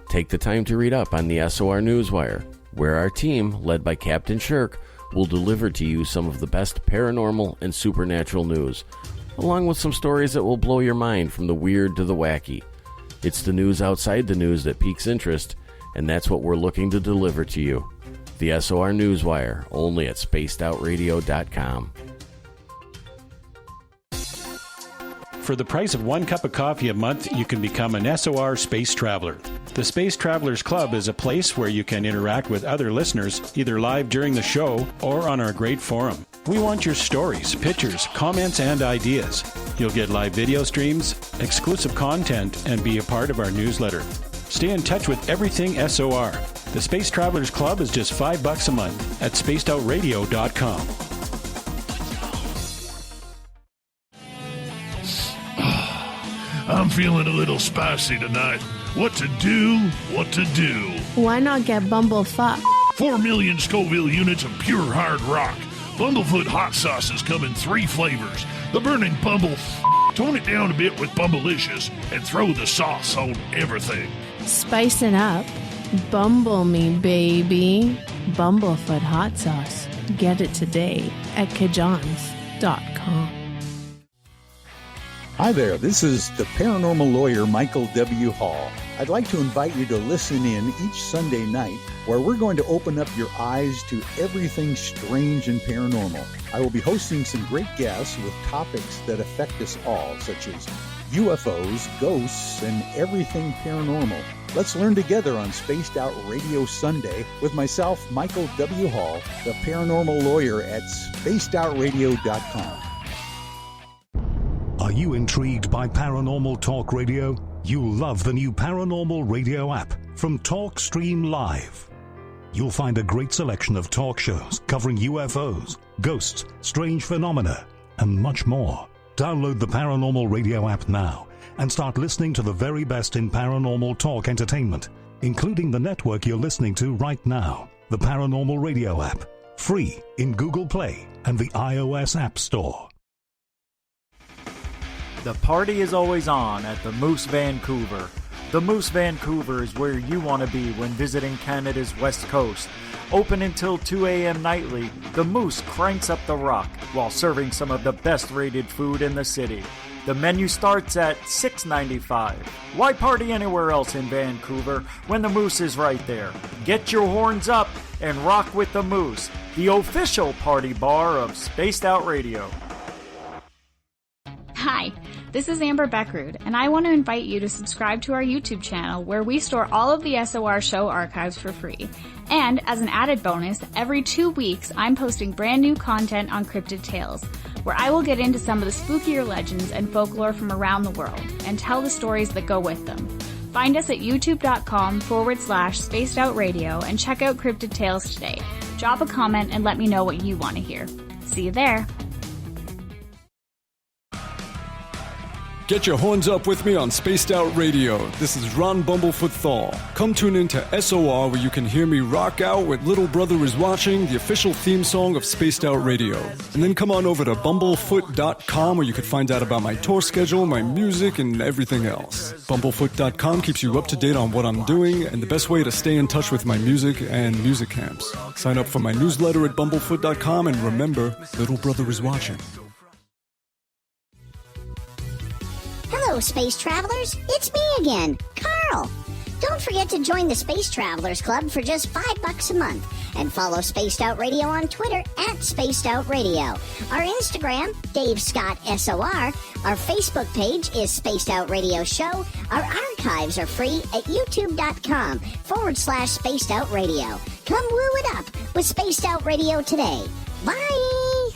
Take the time to read up on the SOR Newswire. where our team, led by Captain Shirk, will deliver to you some of the best paranormal and supernatural news, along with some stories that will blow your mind from the weird to the wacky. It's the news outside the news that piques interest, and that's what we're looking to deliver to you. The SOR Newswire, only at spacedoutradio.com. For the price of 1 cup of coffee a month, you can become an SOR Space Traveler. The Space Travelers Club is a place where you can interact with other listeners, either live during the show or on our great forum. We want your stories, pictures, comments, and ideas. You'll get live video streams, exclusive content, and be a part of our newsletter. Stay in touch with everything SOR. The Space Travelers Club is just $5 a month at spacedoutradio.com. I'm feeling a little spicy tonight. What to do? What to do? Why not get Bumblefuck? 4 million Scoville units of pure hard rock. Bumblefoot hot sauces come in 3 flavors. The burning Bumble. Tone it down a bit with Bumblicious and throw the sauce on everything. Spice it up. Bumble me, baby. Bumblefoot hot sauce. Get it today at kajans.com. Hi there, this is the paranormal lawyer Michael W. Hall. I'd like to invite you to listen in each Sunday night where we're going to open up your eyes to everything strange and paranormal. I will be hosting some great guests with topics that affect us all, such as UFOs, ghosts, and everything paranormal. Let's learn together on Spaced Out Radio Sunday with myself, Michael W. Hall, the paranormal lawyer at spacedoutradio.com. Are you intrigued by Paranormal Talk Radio? You'll love the new Paranormal Radio app from TalkStream Live. You'll find a great selection of talk shows covering UFOs, ghosts, strange phenomena, and much more. Download the Paranormal Radio app now and start listening to the very best in paranormal talk entertainment, including the network you're listening to right now, the Paranormal Radio app, free in Google Play and the iOS App Store. The party is always on at the Moose Vancouver. The Moose Vancouver is where you want to be when visiting Canada's West Coast. Open until 2 a.m. nightly, the Moose cranks up the rock while serving some of the best rated food in the city. The menu starts at $6.95. Why party anywhere else in Vancouver when the Moose is right there? Get your horns up and rock with the Moose, the official party bar of Spaced Out Radio. Hi, this is Amber Beckrud, and I want to invite you to subscribe to our YouTube channel where we store all of the SOR show archives for free. And as an added bonus, every 2 weeks I'm posting brand new content on Cryptid Tales, where I will get into some of the spookier legends and folklore from around the world and tell the stories that go with them. Find us at youtube.com/spacedoutradio and check out Cryptid Tales today. Drop a comment and let me know what you want to hear. See you there. Get your horns up with me on Spaced Out Radio. This is Ron Bumblefoot Thal. Come tune in to SOR where you can hear me rock out with Little Brother Is Watching, the official theme song of Spaced Out Radio. And then come on over to bumblefoot.com where you can find out about my tour schedule, my music, and everything else. Bumblefoot.com keeps you up to date on what I'm doing and the best way to stay in touch with my music and music camps. Sign up for my newsletter at bumblefoot.com and remember, Little Brother Is Watching. Hello, Space Travelers. It's me again, Carl. Don't forget to join the Space Travelers Club for just $5 a month and follow Spaced Out Radio on Twitter at Spaced Out Radio. Our Instagram, Dave Scott SOR. Our Facebook page is Spaced Out Radio Show. Our archives are free at youtube.com/Spaced Out Radio. Come woo it up with Spaced Out Radio today. Bye!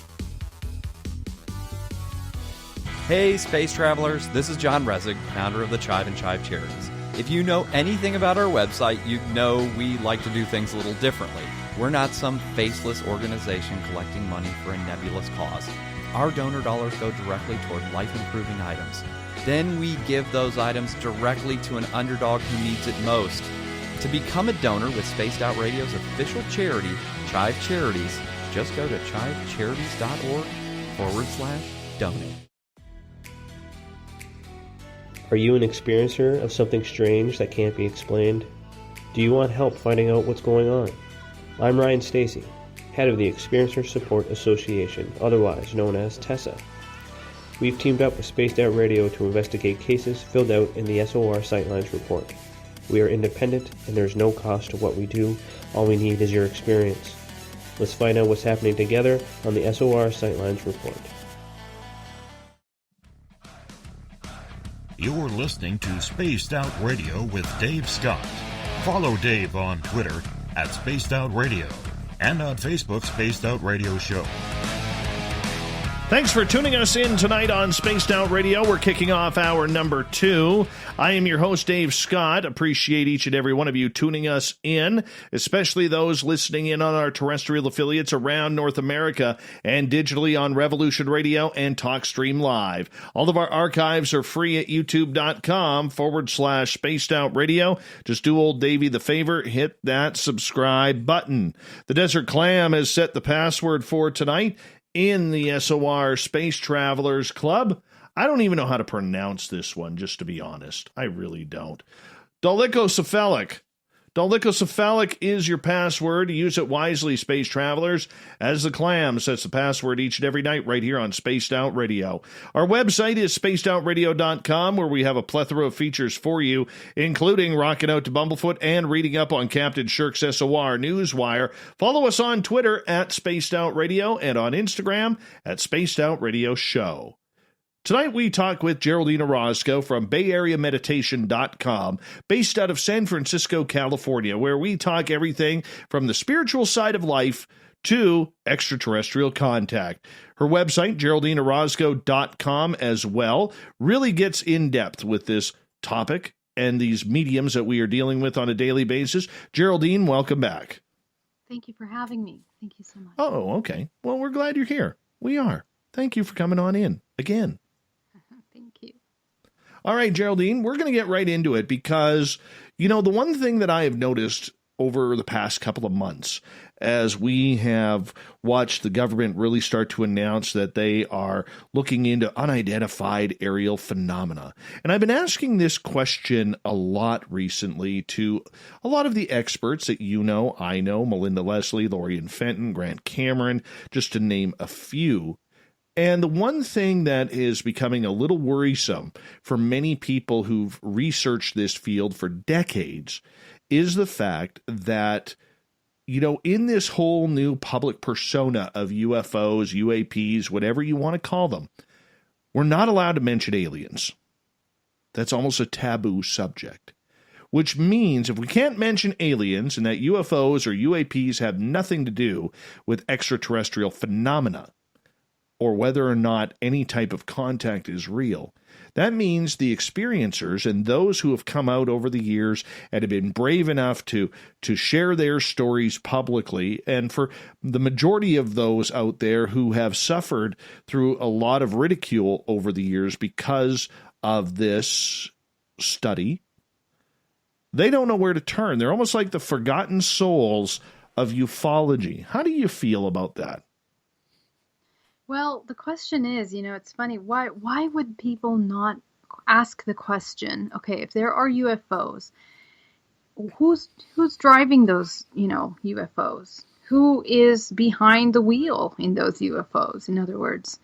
Hey, Space Travelers, this is John Resig, founder of the Chive and Chive Charities. If you know anything about our website, you know we like to do things a little differently. We're not some faceless organization collecting money for a nebulous cause. Our donor dollars go directly toward life-improving items. Then we give those items directly to an underdog who needs it most. To become a donor with Spaced Out Radio's official charity, Chive Charities, just go to chivecharities.org/donate. Are you an experiencer of something strange that can't be explained? Do you want help finding out what's going on? I'm Ryan Stacy, head of the Experiencer Support Association, otherwise known as TESSA. We've teamed up with Spaced Out Radio to investigate cases filled out in the SOR Sightlines report. We are independent and there's no cost to what we do. All we need is your experience. Let's find out what's happening together on the SOR Sightlines report. You're listening to Spaced Out Radio with Dave Scott. Follow Dave on Twitter at Spaced Out Radio and on Facebook Spaced Out Radio Show. Thanks for tuning us in tonight on Spaced Out Radio. We're kicking off hour number 2. I am your host, Dave Scott. Appreciate each and every one of you tuning us in, especially those listening in on our terrestrial affiliates around North America and digitally on Revolution Radio and TalkStream Live. All of our archives are free at youtube.com/Spaced Out Radio. Just do old Davey the favor, hit that subscribe button. The Desert Clam has set the password for tonight in the SOR Space Travelers Club. I don't even know how to pronounce this one, just to be honest. I really don't. Dolichocephalic. Dolichocephalic is your password. Use it wisely, Space Travelers, as the Clam sets the password each and every night right here on Spaced Out Radio. Our website is spacedoutradio.com, where we have a plethora of features for you, including rocking out to Bumblefoot and reading up on Captain Shirk's SOR Newswire. Follow us on Twitter at Spaced Out Radio and on Instagram at Spaced Out Radio Show. Tonight we talk with Geraldine Orozco from BayAreaMeditation.com, based out of San Francisco, California, where we talk everything from the spiritual side of life to extraterrestrial contact. Her website, GeraldineOrozco.com, as well, really gets in depth with this topic and these mediums that we are dealing with on a daily basis. Geraldine, welcome back. Thank you for having me. Thank you so much. Oh, okay. Well, we're glad you're here. We are. Thank you for coming on in again. Thank you. All right, Geraldine, we're going to get right into it because, the one thing that I have noticed over the past couple of months, as we have watched the government really start to announce that they are looking into unidentified aerial phenomena. And I've been asking this question a lot recently to a lot of the experts that I know, Melinda Leslie, Lorian Fenton, Grant Cameron, just to name a few. And the one thing that is becoming a little worrisome for many people who've researched this field for decades is the fact that, in this whole new public persona of UFOs, UAPs, whatever you want to call them, we're not allowed to mention aliens. That's almost a taboo subject, which means if we can't mention aliens and that UFOs or UAPs have nothing to do with extraterrestrial phenomena, or whether or not any type of contact is real, that means the experiencers and those who have come out over the years and have been brave enough to share their stories publicly, and for the majority of those out there who have suffered through a lot of ridicule over the years because of this study, they don't know where to turn. They're almost like the forgotten souls of ufology. How do you feel about that? Well, the question is, it's funny. Why would people not ask the question? Okay, if there are UFOs, who's driving those, UFOs? Who is behind the wheel in those UFOs? In other words,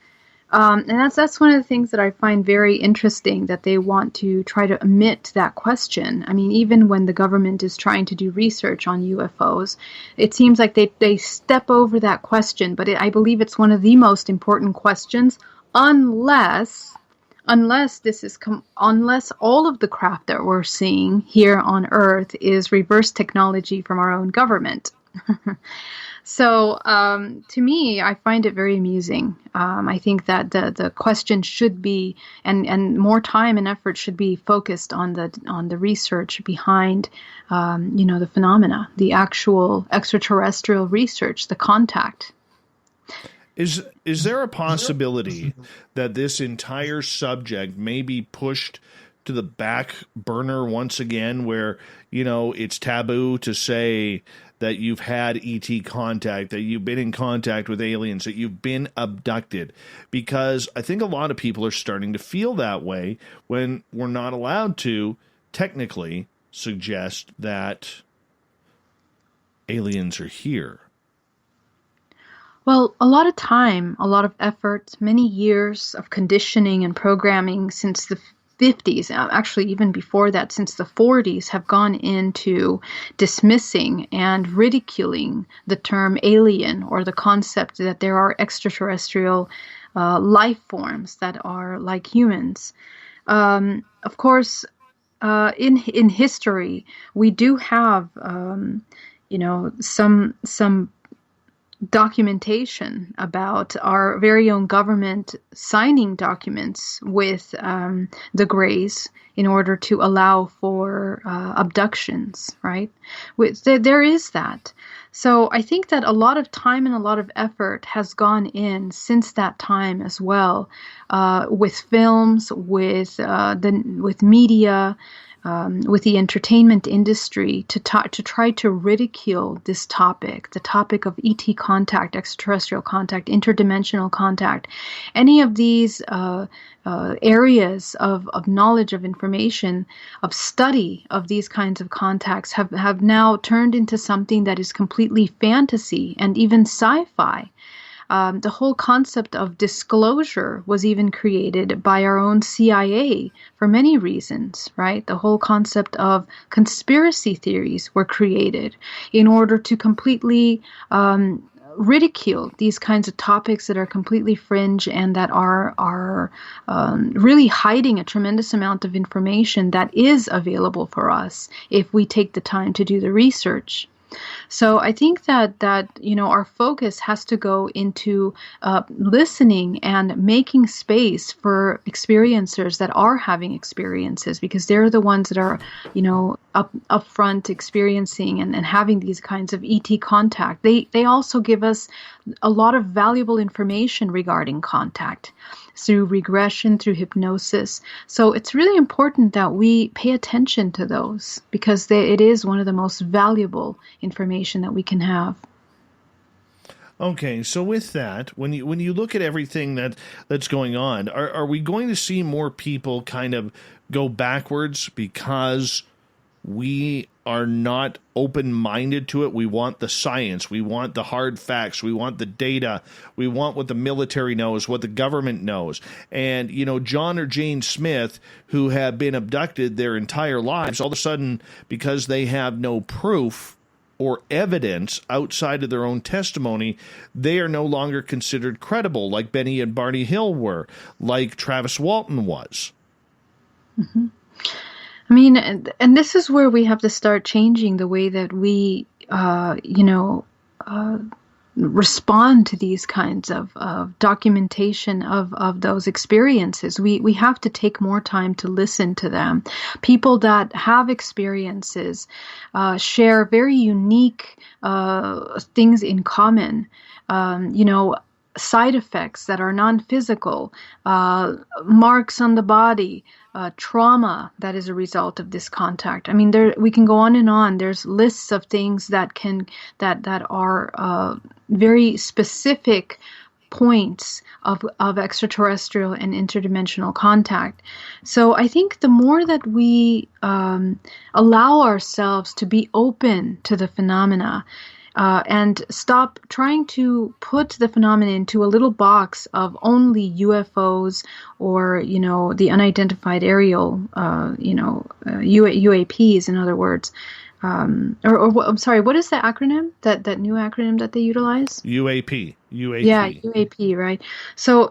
and that's one of the things that I find very interesting, that they want to try to omit that question. I mean, even when the government is trying to do research on UFOs, it seems like they step over that question. But I believe it's one of the most important questions, unless all of the crap that we're seeing here on Earth is reverse technology from our own government. So to me, I find it very amusing. I think that the question should be, and more time and effort should be focused on the research behind, the phenomena, the actual extraterrestrial research, the contact. Is there a possibility that this entire subject may be pushed to the back burner once again, where, it's taboo to say that you've had ET contact, that you've been in contact with aliens, that you've been abducted? Because I think a lot of people are starting to feel that way when we're not allowed to technically suggest that aliens are here? Well, a lot of time, a lot of effort, many years of conditioning and programming since the 50s, actually even before that, since the 40s, have gone into dismissing and ridiculing the term alien, or the concept that there are extraterrestrial life forms that are like humans. Of course, in history, we do have some documentation about our very own government signing documents with the Greys in order to allow for abductions, right? There is that. So I think that a lot of time and a lot of effort has gone in since that time as well, with films, with media, with the entertainment industry, to try to ridicule this topic, the topic of ET contact, extraterrestrial contact, interdimensional contact. Any of these areas of knowledge, of information, of study of these kinds of contacts have now turned into something that is completely fantasy and even sci-fi. The whole concept of disclosure was even created by our own CIA for many reasons, right? The whole concept of conspiracy theories were created in order to completely ridicule these kinds of topics that are completely fringe and that are really hiding a tremendous amount of information that is available for us if we take the time to do the research. So I think that our focus has to go into listening and making space for experiencers that are having experiences, because they're the ones that are, up front experiencing and having these kinds of ET contact. They also give us a lot of valuable information regarding contact through regression, through hypnosis. So it's really important that we pay attention to those, because it is one of the most valuable information that we can have. Okay, so with that, when you look at everything that's going on, are we going to see more people kind of go backwards because we are not open-minded to it? We want the science. We want the hard facts. We want the data. We want what the military knows, what the government knows. And, John or Jane Smith, who have been abducted their entire lives, all of a sudden, because they have no proof or evidence outside of their own testimony, they are no longer considered credible, like Benny and Barney Hill were, like Travis Walton was. Mm-hmm. I mean, and this is where we have to start changing the way that we, respond to these kinds of documentation of those experiences. We have to take more time to listen to them. People that have experiences share very unique things in common. Side effects that are non-physical, marks on the body, trauma that is a result of this contact. I mean, we can go on and on. There's lists of things that are very specific points of extraterrestrial and interdimensional contact. So I think the more that we allow ourselves to be open to the phenomena, and stop trying to put the phenomena into a little box of only UFOs or, the unidentified aerial, UAPs, in other words. I'm sorry, what is the acronym, that new acronym that they utilize? UAP. Yeah, UAP, right. So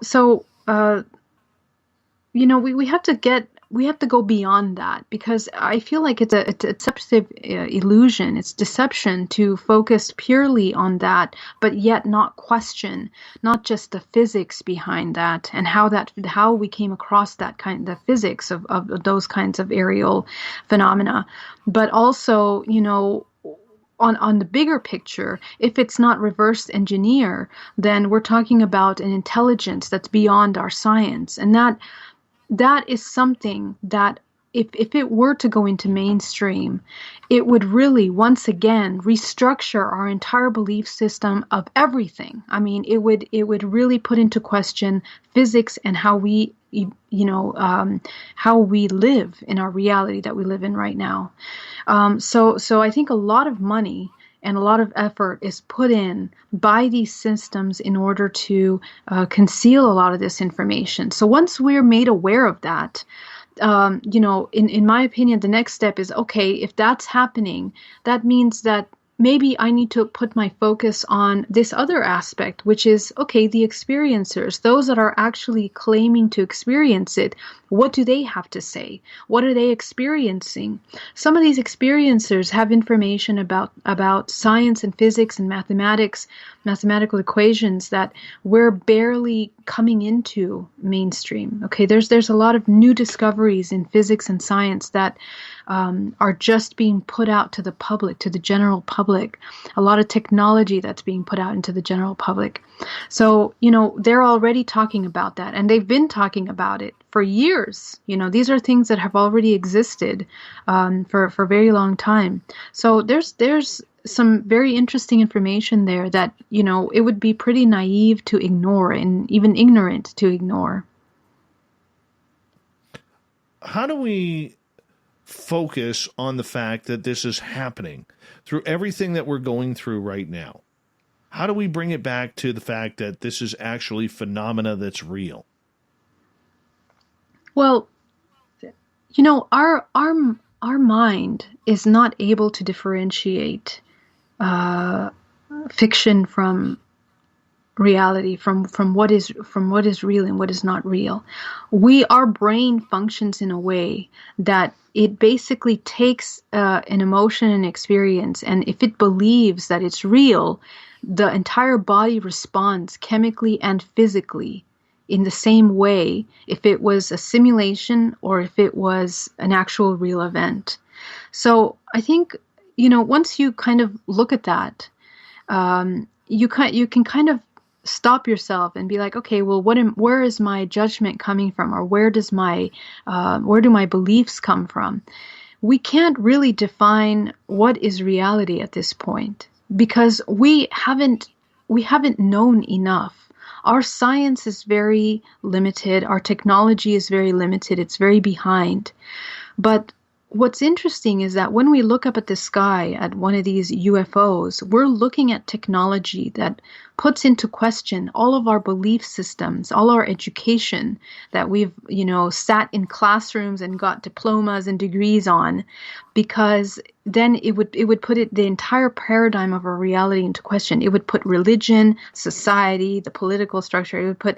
we have to go beyond that, because I feel like it's a deceptive illusion. It's deception to focus purely on that, but yet not question, not just the physics behind that and how we came across the physics of those kinds of aerial phenomena, but also, on the bigger picture, if it's not reverse engineer, then we're talking about an intelligence that's beyond our science. And that is something that if it were to go into mainstream, it would really, once again, restructure our entire belief system of everything. I mean, it would really put into question physics and how we live in our reality that we live in right now. So I think a lot of money and a lot of effort is put in by these systems in order to conceal a lot of this information. So once we're made aware of that, in my opinion, the next step is, okay, if that's happening, that means that maybe I need to put my focus on this other aspect, which is, okay, the experiencers, those that are actually claiming to experience it. What do they have to say? What are they experiencing? Some of these experiencers have information about science and physics and mathematics, mathematical equations that we're barely coming into mainstream. Okay, there's a lot of new discoveries in physics and science that are just being put out to the public, to the general public. A lot of technology that's being put out into the general public. So, they're already talking about that, and they've been talking about it for years. These are things that have already existed for a very long time. So there's some very interesting information there that, it would be pretty naive to ignore and even ignorant to ignore. How do we focus on the fact that this is happening through everything that we're going through right now? How do we bring it back to the fact that this is actually phenomena that's real? Well, our mind is not able to differentiate fiction from reality, from what is real and what is not real. Our brain functions in a way that it basically takes an emotion and experience, and if it believes that it's real, the entire body responds chemically and physically in the same way if it was a simulation or if it was an actual real event. So I think, once you kind of look at that, you can kind of stop yourself and be like, okay, well, where is my judgment coming from, or where do my beliefs come from? We can't really define what is reality at this point because we haven't known enough. Our science is very limited. Our technology is very limited. It's very behind. But what's interesting is that when we look up at the sky at one of these UFOs, we're looking at technology that puts into question all of our belief systems, all our education that we've, sat in classrooms and got diplomas and degrees on, because then it would put the entire paradigm of our reality into question. It would put religion, society, the political structure, it would put,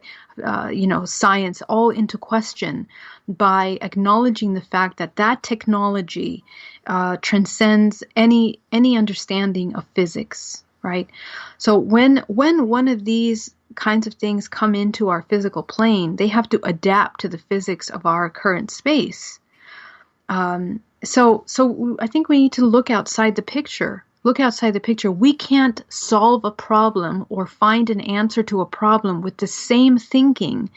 science all into question by acknowledging the fact that technology transcends any understanding of physics. Right. So when one of these kinds of things come into our physical plane, they have to adapt to the physics of our current space. So I think we need to look outside the picture. We can't solve a problem or find an answer to a problem with the same thinking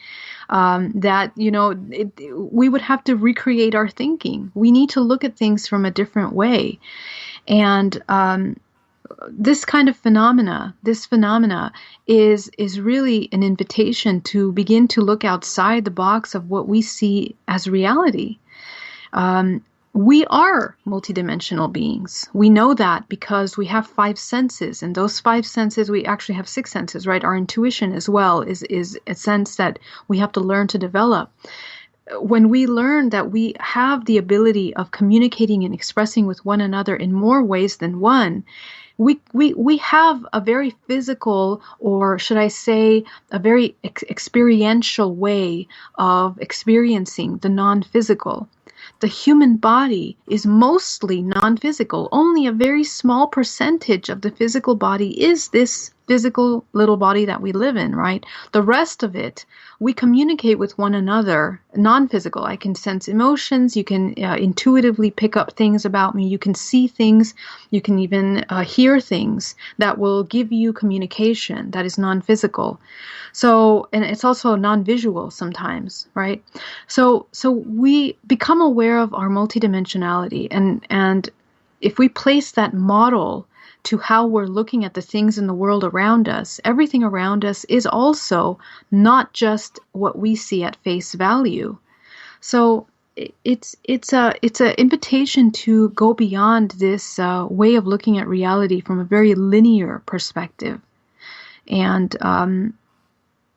we would have to recreate our thinking. We need to look at things from a different way. And this kind of phenomena is really an invitation to begin to look outside the box of what we see as reality. We are multidimensional beings. We know that because we have 5 senses, and those 5 senses, we actually have 6 senses, right? Our intuition as well is a sense that we have to learn to develop. When we learn that we have the ability of communicating and expressing with one another in more ways than one, we have a very physical, or should I say, a very experiential way of experiencing the non-physical. The human body is mostly non-physical. Only a very small percentage of the physical body is this physical little body that we live in, right? The rest of it, we communicate with one another, non-physical. I can sense emotions. You can intuitively pick up things about me. You can see things. You can even hear things that will give you communication that is non-physical. So, and it's also non-visual sometimes, right? So we become aware of our multidimensionality, and if we place that model to how we're looking at the things in the world around us, everything around us is also not just what we see at face value. So it's an invitation to go beyond this way of looking at reality from a very linear perspective. And,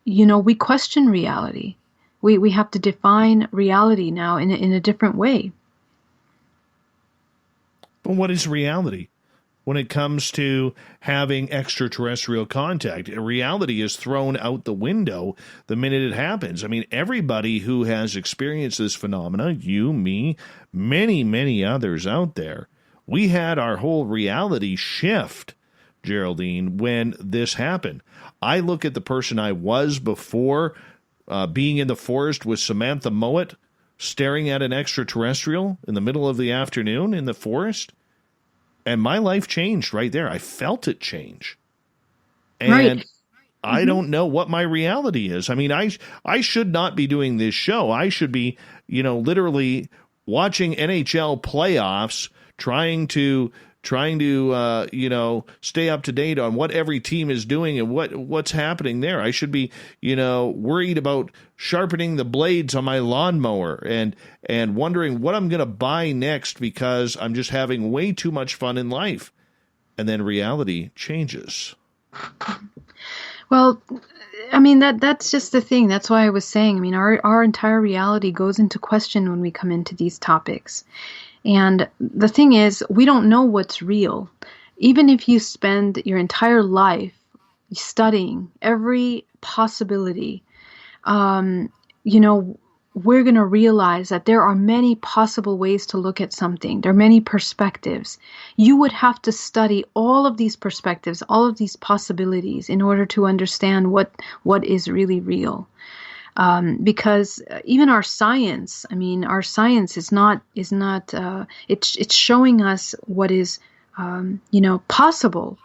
we question reality. We have to define reality now in a different way. But what is reality? When it comes to having extraterrestrial contact, reality is thrown out the window the minute it happens. I mean, everybody who has experienced this phenomena, you, me, many, many others out there, we had our whole reality shift, Geraldine, when this happened. I look at the person I was before being in the forest with Samantha Mowat, staring at an extraterrestrial in the middle of the afternoon in the forest. And my life changed right there. I felt it change. And right. I don't know what my reality is. I mean, I should not be doing this show. I should be, literally watching NHL playoffs, trying to stay up to date on what every team is doing and what's happening there. I should be, worried about sharpening the blades on my lawnmower and wondering what I'm going to buy next because I'm just having way too much fun in life. And then reality changes. Well, I mean, that's just the thing. That's why I was saying, I mean, our entire reality goes into question when we come into these topics. And the thing is, we don't know what's real. Even if you spend your entire life studying every possibility, we're going to realize that there are many possible ways to look at something. There are many perspectives. You would have to study all of these perspectives, all of these possibilities in order to understand what is really real. Because even our science is not it's showing us what is, possible,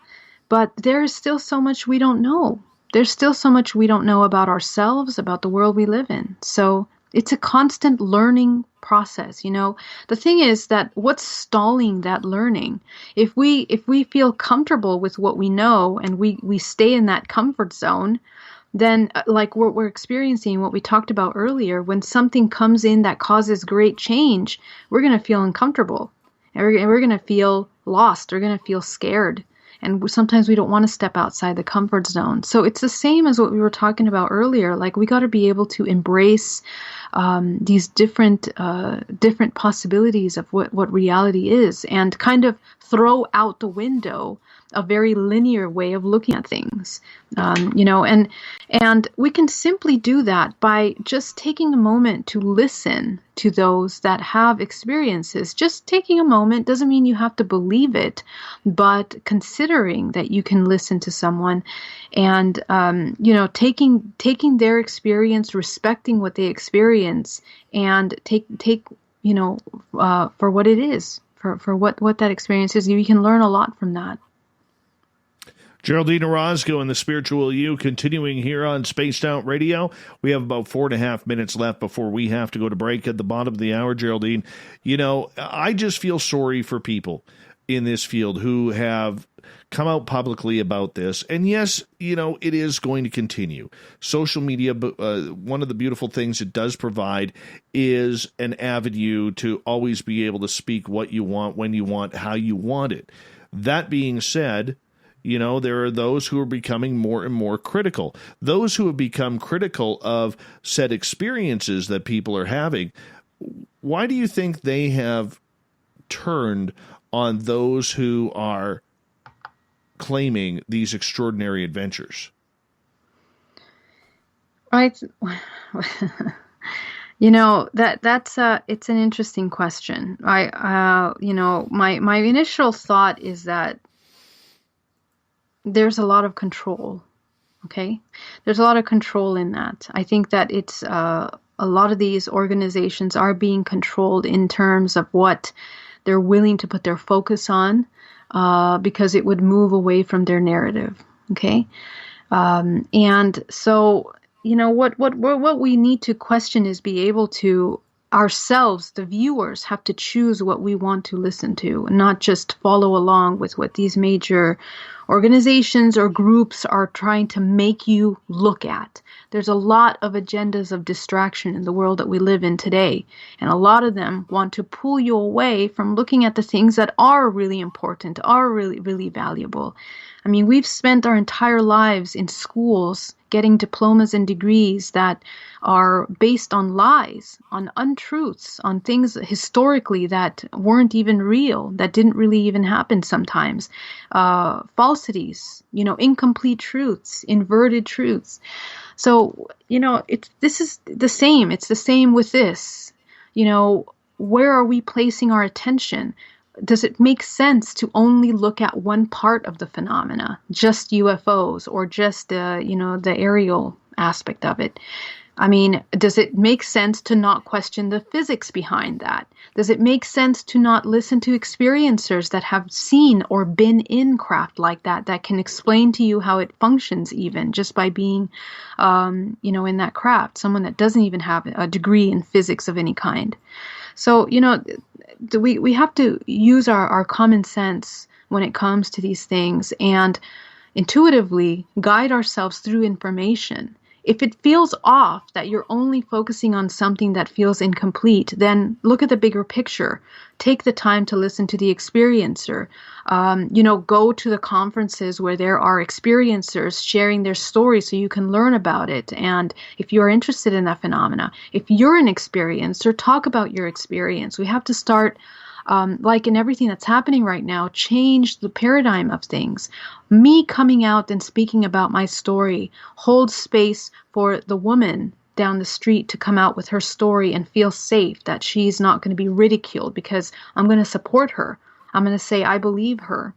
but there is still so much we don't know. There's still so much we don't know about ourselves, about the world we live in. So it's a constant learning process. The thing is that what's stalling that learning? If we feel comfortable with what we know and we stay in that comfort zone, then like what we're experiencing, what we talked about earlier, when something comes in that causes great change, we're going to feel uncomfortable. And we're going to feel lost. We're going to feel scared. And sometimes we don't want to step outside the comfort zone. So it's the same as what we were talking about earlier. Like we got to be able to embrace these different possibilities of what reality is and kind of throw out the window a very linear way of looking at things, and we can simply do that by just taking a moment to listen to those that have experiences. Just taking a moment doesn't mean you have to believe it, but considering that you can listen to someone and, taking their experience, respecting what they experience and take for what it is, for what that experience is. You can learn a lot from that. Geraldine Orozco and the Spiritual You continuing here on Spaced Out Radio. We have about 4.5 minutes left before we have to go to break at the bottom of the hour, Geraldine. I just feel sorry for people in this field who have come out publicly about this. And yes, it is going to continue. Social media, one of the beautiful things it does provide is an avenue to always be able to speak what you want, when you want, how you want it. That being said, there are those who are becoming more and more critical. Those who have become critical of said experiences that people are having, why do you think they have turned on those who are claiming these extraordinary adventures? Right. That's it's an interesting question. My initial thought is that there's a lot of control. Okay, there's a lot of control in that. I think that it's a lot of these organizations are being controlled in terms of what they're willing to put their focus on, because it would move away from their narrative. Okay, and so what we need to question is be able to ourselves, the viewers, have to choose what we want to listen to, not just follow along with what these major organizations or groups are trying to make you look at. There's a lot of agendas of distraction in the world that we live in today, and a lot of them want to pull you away from looking at the things that are really important, are really, really valuable. I mean, we've spent our entire lives in schools getting diplomas and degrees that are based on lies, on untruths, on things historically that weren't even real, that didn't really even happen sometimes. Falsities, incomplete truths, inverted truths. So, this is the same. It's the same with this. Where are we placing our attention? Does it make sense to only look at one part of the phenomena, just UFOs or just, the aerial aspect of it? I mean, does it make sense to not question the physics behind that? Does it make sense to not listen to experiencers that have seen or been in craft like that can explain to you how it functions even just by being, in that craft, someone that doesn't even have a degree in physics of any kind? So, we have to use our common sense when it comes to these things and intuitively guide ourselves through information. If it feels off that you're only focusing on something that feels incomplete, then look at the bigger picture. Take the time to listen to the experiencer. Go to the conferences where there are experiencers sharing their story so you can learn about it. And if you're interested in that phenomena, if you're an experiencer, talk about your experience. We have to start, like in everything that's happening right now, change the paradigm of things. Me coming out and speaking about my story holds space for the woman down the street to come out with her story and feel safe, that she's not going to be ridiculed, because I'm going to support her. I'm going to say, I believe her.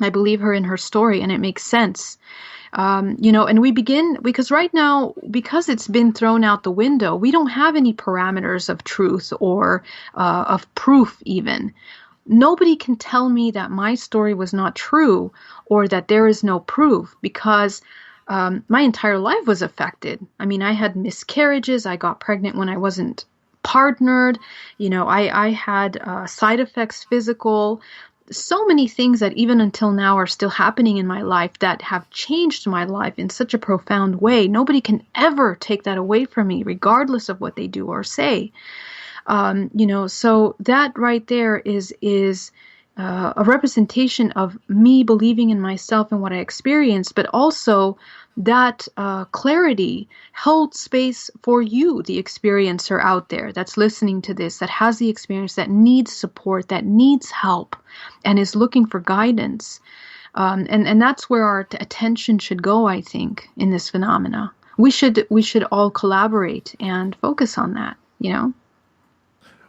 I believe her in her story, and it makes sense. And we begin, because right now, because it's been thrown out the window, we don't have any parameters of truth or of proof even. Nobody can tell me that my story was not true or that there is no proof, because my entire life was affected. I mean, I had miscarriages. I got pregnant when I wasn't partnered. I had side effects, physical, so many things that even until now are still happening in my life that have changed my life in such a profound way. Nobody can ever take that away from me, regardless of what they do or say. So that right there is a representation of me believing in myself and what I experienced, but also that clarity held space for you, the experiencer out there that's listening to this, that has the experience, that needs support, that needs help, and is looking for guidance. And that's where our attention should go, I think, in this phenomena. We should all collaborate and focus on that,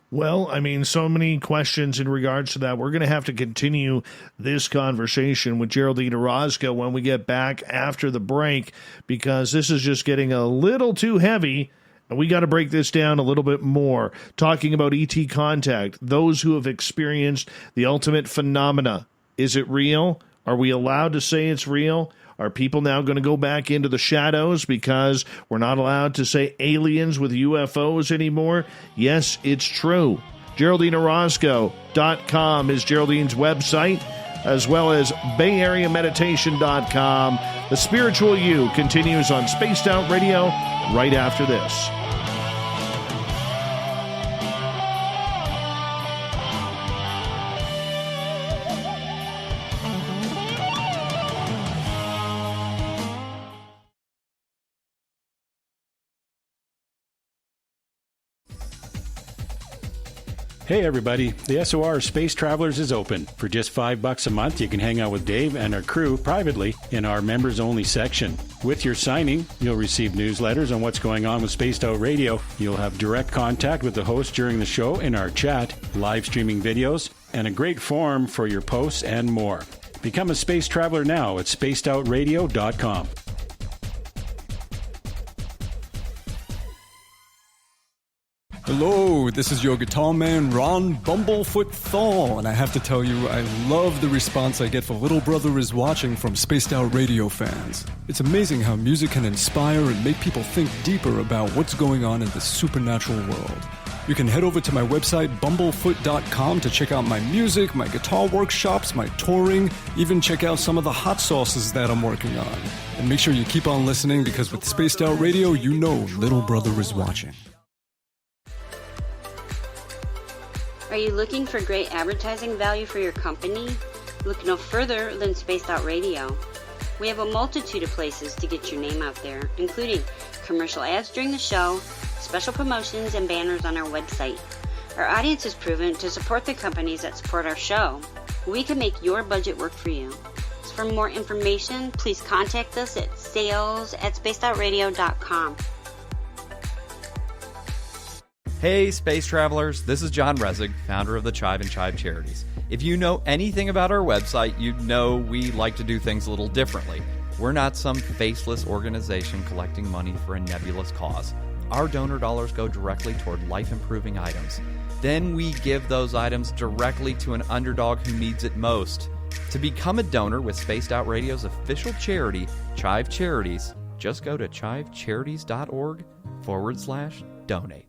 Well, I mean, so many questions in regards to that. We're going to have to continue this conversation with Geraldine Orozco when we get back after the break, because this is just getting a little too heavy, and we got to break this down a little bit more. Talking about ET contact, those who have experienced the ultimate phenomena. Is it real? Are we allowed to say it's real? Are people now going to go back into the shadows because we're not allowed to say aliens with UFOs anymore? Yes, it's true. GeraldineOrozco.com is Geraldine's website, as well as BayAreaMeditation.com. The Spiritual You continues on Spaced Out Radio right after this. Hey everybody, the SOR Space Travelers is open. For just $5 a month, you can hang out with Dave and our crew privately in our members-only section. With your signing, you'll receive newsletters on what's going on with Spaced Out Radio. You'll have direct contact with the host during the show in our chat, live streaming videos, and a great forum for your posts and more. Become a space traveler now at spacedoutradio.com. Hello, this is your guitar man, Ron Bumblefoot Thal, and I have to tell you, I love the response I get for Little Brother is Watching from Spaced Out Radio fans. It's amazing how music can inspire and make people think deeper about what's going on in the supernatural world. You can head over to my website, bumblefoot.com, to check out my music, my guitar workshops, my touring, even check out some of the hot sauces that I'm working on. And make sure you keep on listening, because with Spaced Out Radio, you know little brother is watching. Are you looking for great advertising value for your company? Look no further than Spaced Out Radio. We have a multitude of places to get your name out there, including commercial ads during the show, special promotions, and banners on our website. Our audience is proven to support the companies that support our show. We can make your budget work for you. So for more information, please contact us at sales@spacedoutradio.com. Hey, space travelers, this is John Resig, founder of the Chive and Chive Charities. If you know anything about our website, you know we like to do things a little differently. We're not some faceless organization collecting money for a nebulous cause. Our donor dollars go directly toward life-improving items. Then we give those items directly to an underdog who needs it most. To become a donor with Spaced Out Radio's official charity, Chive Charities, just go to chivecharities.org/donate.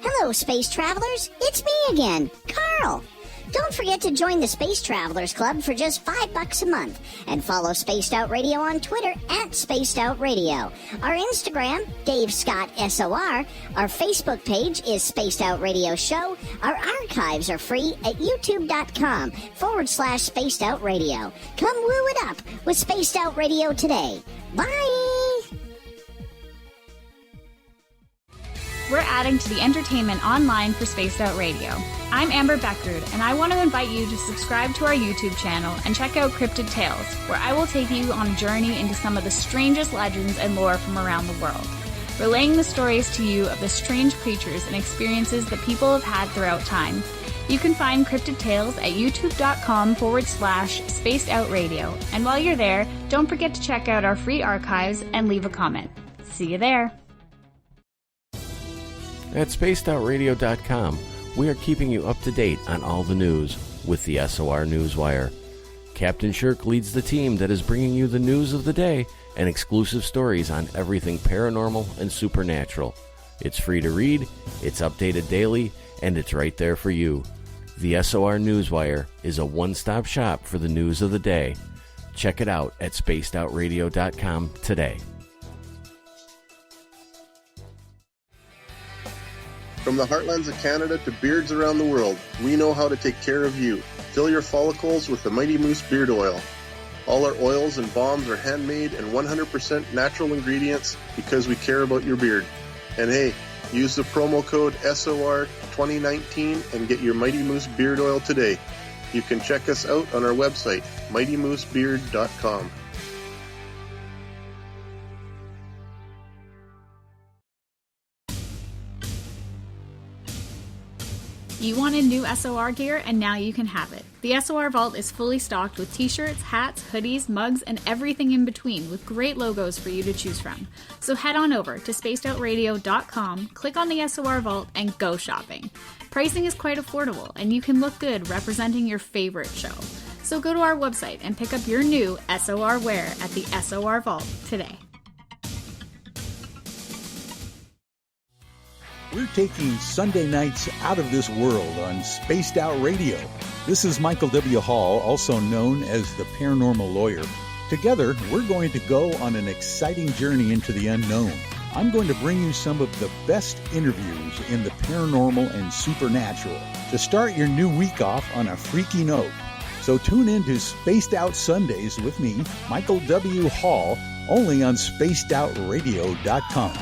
Hello, space travelers. It's me again, Carl. Don't forget to join the Space Travelers Club for just $5 a month and follow Spaced Out Radio on Twitter @Spaced Out Radio. Our Instagram, Dave Scott SOR. Our Facebook page is Spaced Out Radio Show. Our archives are free at youtube.com/Spaced Out Radio. Come woo it up with Spaced Out Radio today. Bye! We're adding to the entertainment online for Spaced Out Radio. I'm Amber Beckrud, and I want to invite you to subscribe to our YouTube channel and check out Cryptid Tales, where I will take you on a journey into some of the strangest legends and lore from around the world, relaying the stories to you of the strange creatures and experiences that people have had throughout time. You can find Cryptid Tales at youtube.com/Spaced Out Radio. And while you're there, don't forget to check out our free archives and leave a comment. See you there. At spacedoutradio.com, we are keeping you up to date on all the news with the SOR Newswire. Captain Shirk leads the team that is bringing you the news of the day and exclusive stories on everything paranormal and supernatural. It's free to read, it's updated daily, and it's right there for you. The SOR Newswire is a one-stop shop for the news of the day. Check it out at spacedoutradio.com today. From the heartlands of Canada to beards around the world, we know how to take care of you. Fill your follicles with the Mighty Moose Beard Oil. All our oils and balms are handmade and 100% natural ingredients because we care about your beard. And hey, use the promo code SOR2019 and get your Mighty Moose Beard Oil today. You can check us out on our website, mightymoosebeard.com. You wanted new SOR gear, and now you can have it. The SOR Vault is fully stocked with t-shirts, hats, hoodies, mugs, and everything in between, with great logos for you to choose from. So head on over to spacedoutradio.com, click on the SOR Vault, and go shopping. Pricing is quite affordable, and you can look good representing your favorite show. So go to our website and pick up your new SOR wear at the SOR Vault today. We're taking Sunday nights out of this world on Spaced Out Radio. This is Michael W. Hall, also known as the Paranormal Lawyer. Together, we're going to go on an exciting journey into the unknown. I'm going to bring you some of the best interviews in the paranormal and supernatural to start your new week off on a freaky note. So tune in to Spaced Out Sundays with me, Michael W. Hall, only on spacedoutradio.com.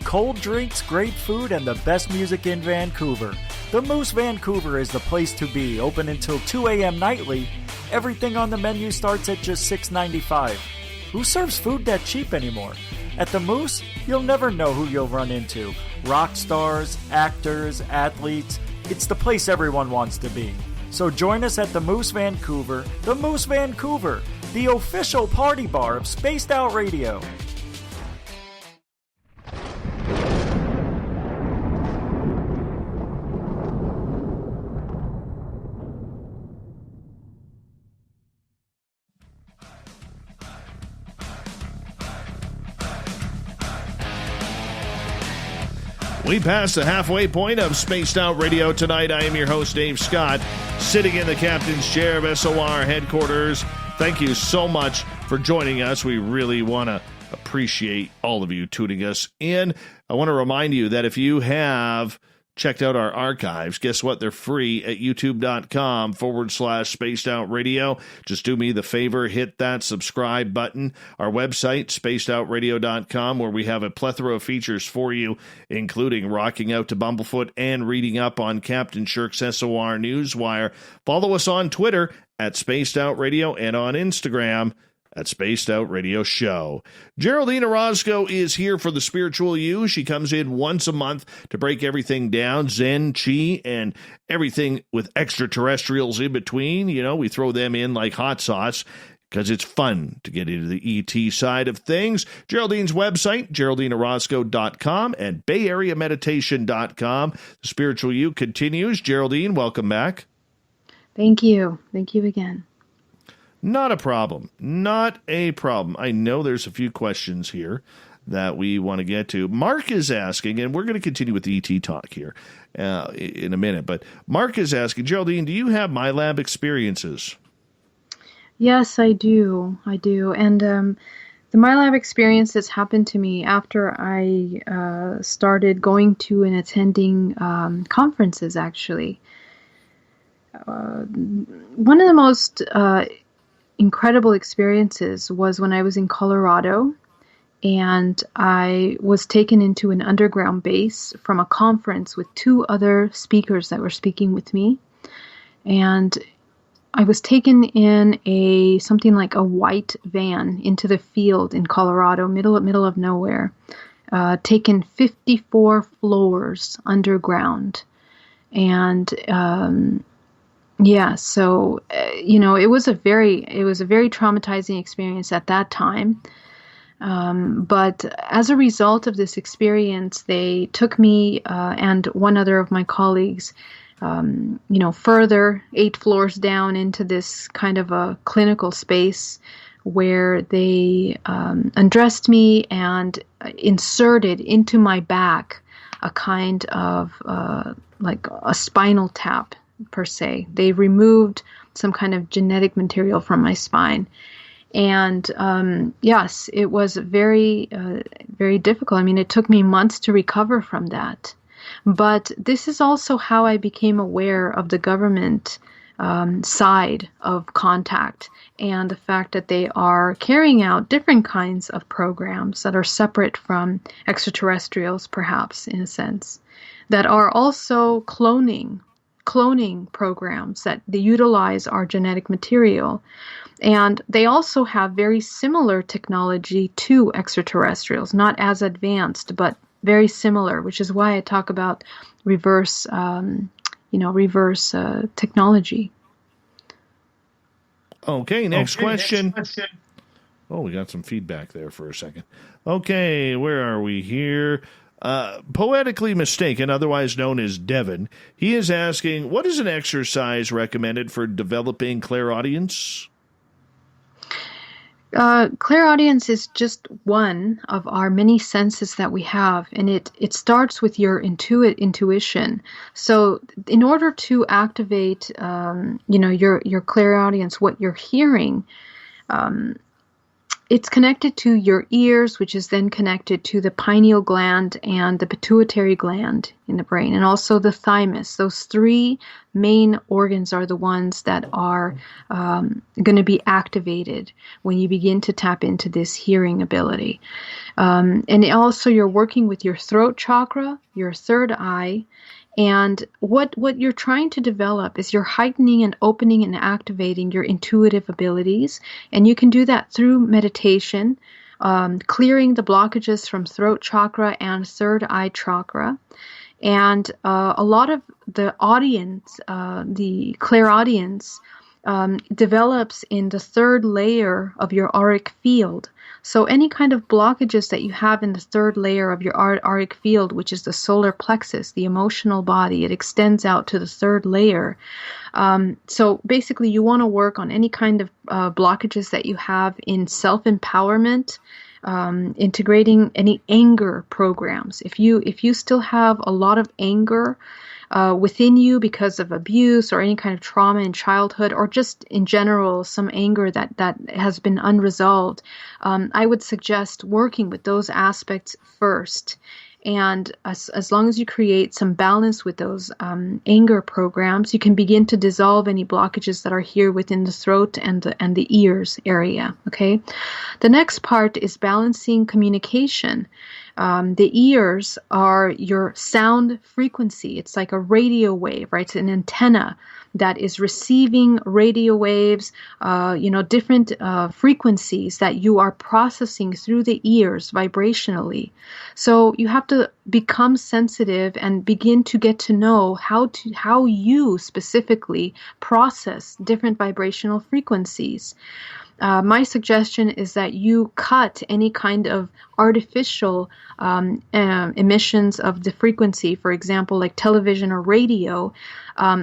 Cold drinks, great food, and the best music in Vancouver. The Moose Vancouver is the place to be, open until 2 a.m. nightly. Everything on the menu starts at just $6.95. Who serves food that cheap anymore? At the Moose, you'll never know who you'll run into. Rock stars, actors, athletes. It's the place everyone wants to be. So join us at the Moose Vancouver, the official party bar of Spaced Out Radio. We passed the halfway point of Spaced Out Radio tonight. I am your host, Dave Scott, sitting in the captain's chair of SOR headquarters. Thank you so much for joining us. We really want to appreciate all of you tuning us in. I want to remind you that if you have checked out our archives, guess what? They're free at youtube.com/Spaced Out Radio. Just do me the favor, hit that subscribe button. Our website, spacedoutradio.com, where we have a plethora of features for you, including rocking out to Bumblefoot and reading up on Captain Shirk's SOR Newswire. Follow us on Twitter at Spaced Out Radio and on Instagram at Spaced Out Radio Show. Geraldine Orozco is here for the Spiritual You. She comes in once a month to break everything down, Zen, Chi, and everything with extraterrestrials in between. You know, we throw them in like hot sauce because it's fun to get into the ET side of things. Geraldine's website, GeraldineOrozco.com and BayAreaMeditation.com. The Spiritual You continues. Geraldine, welcome back. Thank you. Thank you again. Not a problem. Not a problem. I know there's a few questions here that we want to get to. Mark is asking, and we're going to continue with the ET talk here in a minute, but Mark is asking, Geraldine, do you have MyLab experiences? Yes, I do. I do. And the MyLab experiences happened to me after I started going to and attending conferences, actually. One of the most incredible experiences was when I was in Colorado and I was taken into an underground base from a conference with two other speakers that were speaking with me. And I was taken in something like a white van into the field in Colorado, middle of nowhere, taken 54 floors underground. And yeah, so it was a very traumatizing experience at that time. But as a result of this experience, they took me and one other of my colleagues, further 8 floors down into this kind of a clinical space where they undressed me and inserted into my back a kind of like a spinal tap, per se. They removed some kind of genetic material from my spine. And yes, it was very, very difficult. I mean, it took me months to recover from that. But this is also how I became aware of the government side of contact and the fact that they are carrying out different kinds of programs that are separate from extraterrestrials, perhaps, in a sense, that are also cloning programs that they utilize our genetic material. And they also have very similar technology to extraterrestrials, not as advanced, but very similar, which is why I talk about reverse technology. Okay, next question. Oh, we got some feedback there for a second. Okay, where are we here? Poetically Mistaken, otherwise known as Devin, he is asking, what is an exercise recommended for developing clairaudience? Clairaudience is just one of our many senses that we have, and it starts with your intuition. So in order to activate, your clairaudience, what you're hearing, it's connected to your ears, which is then connected to the pineal gland and the pituitary gland in the brain, and also the thymus. Those 3 main organs are the ones that are going to be activated when you begin to tap into this hearing ability. And also you're working with your throat chakra, your third eye, and what you're trying to develop is you're heightening and opening and activating your intuitive abilities. And you can do that through meditation, clearing the blockages from throat chakra and third eye chakra. And a lot of the audience, the clairaudience, develops in the 3rd layer of your auric field. So any kind of blockages that you have in the 3rd layer of your auric field, which is the solar plexus, the emotional body, it extends out to the 3rd layer. So basically you want to work on any kind of blockages that you have in self-empowerment, integrating any anger programs. If you still have a lot of anger within you because of abuse or any kind of trauma in childhood, or just in general some anger that has been unresolved, I would suggest working with those aspects first. And as long as you create some balance with those anger programs, you can begin to dissolve any blockages that are here within the throat and the ears area. Okay. The next part is balancing communication. The ears are your sound frequency. It's like a radio wave, right? It's an antenna that is receiving radio waves, different frequencies that you are processing through the ears vibrationally. So you have to become sensitive and begin to get to know how you specifically process different vibrational frequencies. My suggestion is that you cut any kind of artificial emissions of the frequency, for example, like television or radio,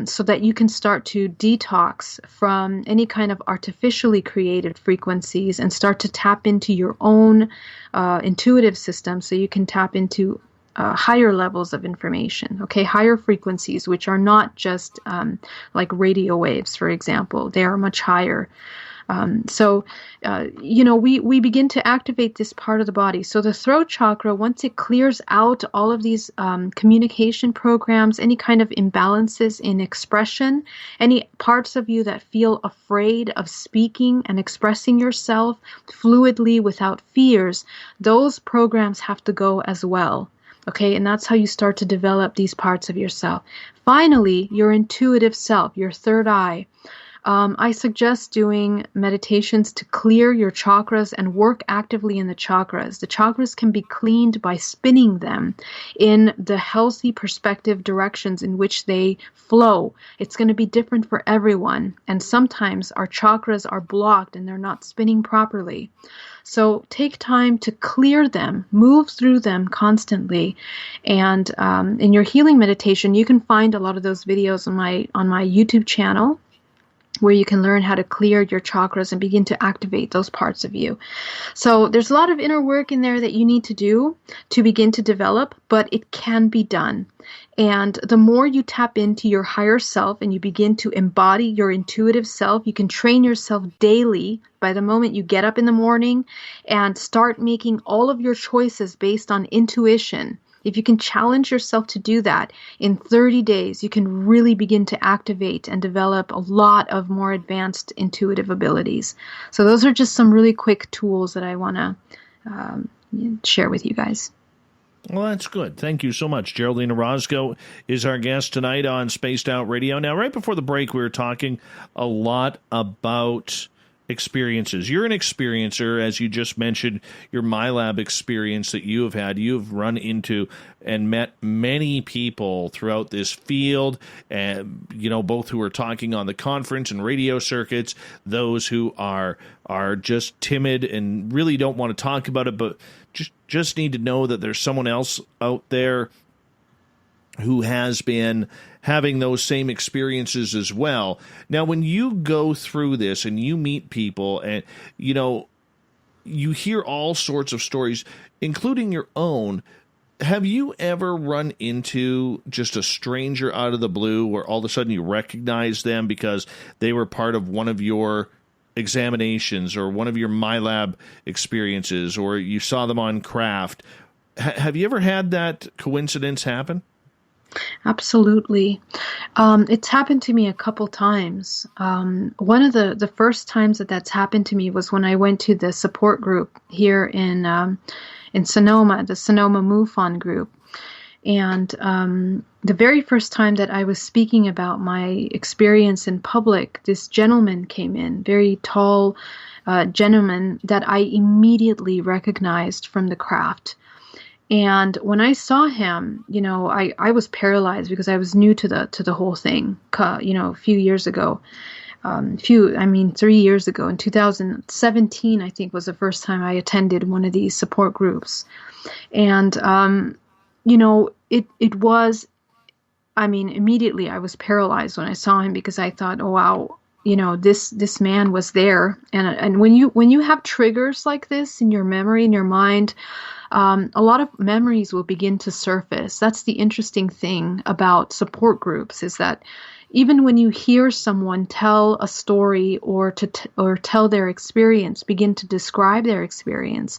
so that you can start to detox from any kind of artificially created frequencies and start to tap into your own intuitive system, so you can tap into higher levels of information, okay, higher frequencies, which are not just like radio waves, for example. They are much higher. We begin to activate this part of the body. So the throat chakra, once it clears out all of these communication programs, any kind of imbalances in expression, any parts of you that feel afraid of speaking and expressing yourself fluidly without fears, those programs have to go as well. Okay, and that's how you start to develop these parts of yourself. Finally, your intuitive self, your third eye. I suggest doing meditations to clear your chakras and work actively in the chakras. The chakras can be cleaned by spinning them in the healthy perspective directions in which they flow. It's going to be different for everyone. And sometimes our chakras are blocked and they're not spinning properly. So take time to clear them, move through them constantly. And in your healing meditation, you can find a lot of those videos on my YouTube channel, where you can learn how to clear your chakras and begin to activate those parts of you. So there's a lot of inner work in there that you need to do to begin to develop, but it can be done. And the more you tap into your higher self and you begin to embody your intuitive self, you can train yourself daily by the moment you get up in the morning and start making all of your choices based on intuition. If you can challenge yourself to do that, in 30 days, you can really begin to activate and develop a lot of more advanced intuitive abilities. So those are just some really quick tools that I want to share with you guys. Well, that's good. Thank you so much. Geraldine Orozco is our guest tonight on Spaced Out Radio. Now, right before the break, we were talking a lot about experiences. You're an experiencer, as you just mentioned, your MyLab experience that you have had. You've run into and met many people throughout this field, and both who are talking on the conference and radio circuits, those who are just timid and really don't want to talk about it, but just need to know that there's someone else out there who has been having those same experiences as well. Now, when you go through this and you meet people and, you hear all sorts of stories, including your own, have you ever run into just a stranger out of the blue where all of a sudden you recognize them because they were part of one of your examinations or one of your MyLab experiences, or you saw them on craft? Have you ever had that coincidence happen? Absolutely. It's happened to me a couple times. One of the first times that's happened to me was when I went to the support group here in Sonoma, the Sonoma MUFON group. And the very first time that I was speaking about my experience in public, this gentleman came in, very tall gentleman that I immediately recognized from the craft. And when I saw him, I was paralyzed because I was new to the whole thing, a few years ago. 3 years ago, in 2017, I think was the first time I attended one of these support groups. And, it was, immediately I was paralyzed when I saw him because I thought, oh, wow, this man was there. And when you have triggers like this in your memory, in your mind, a lot of memories will begin to surface. That's the interesting thing about support groups, is that even when you hear someone tell a story or tell their experience, begin to describe their experience,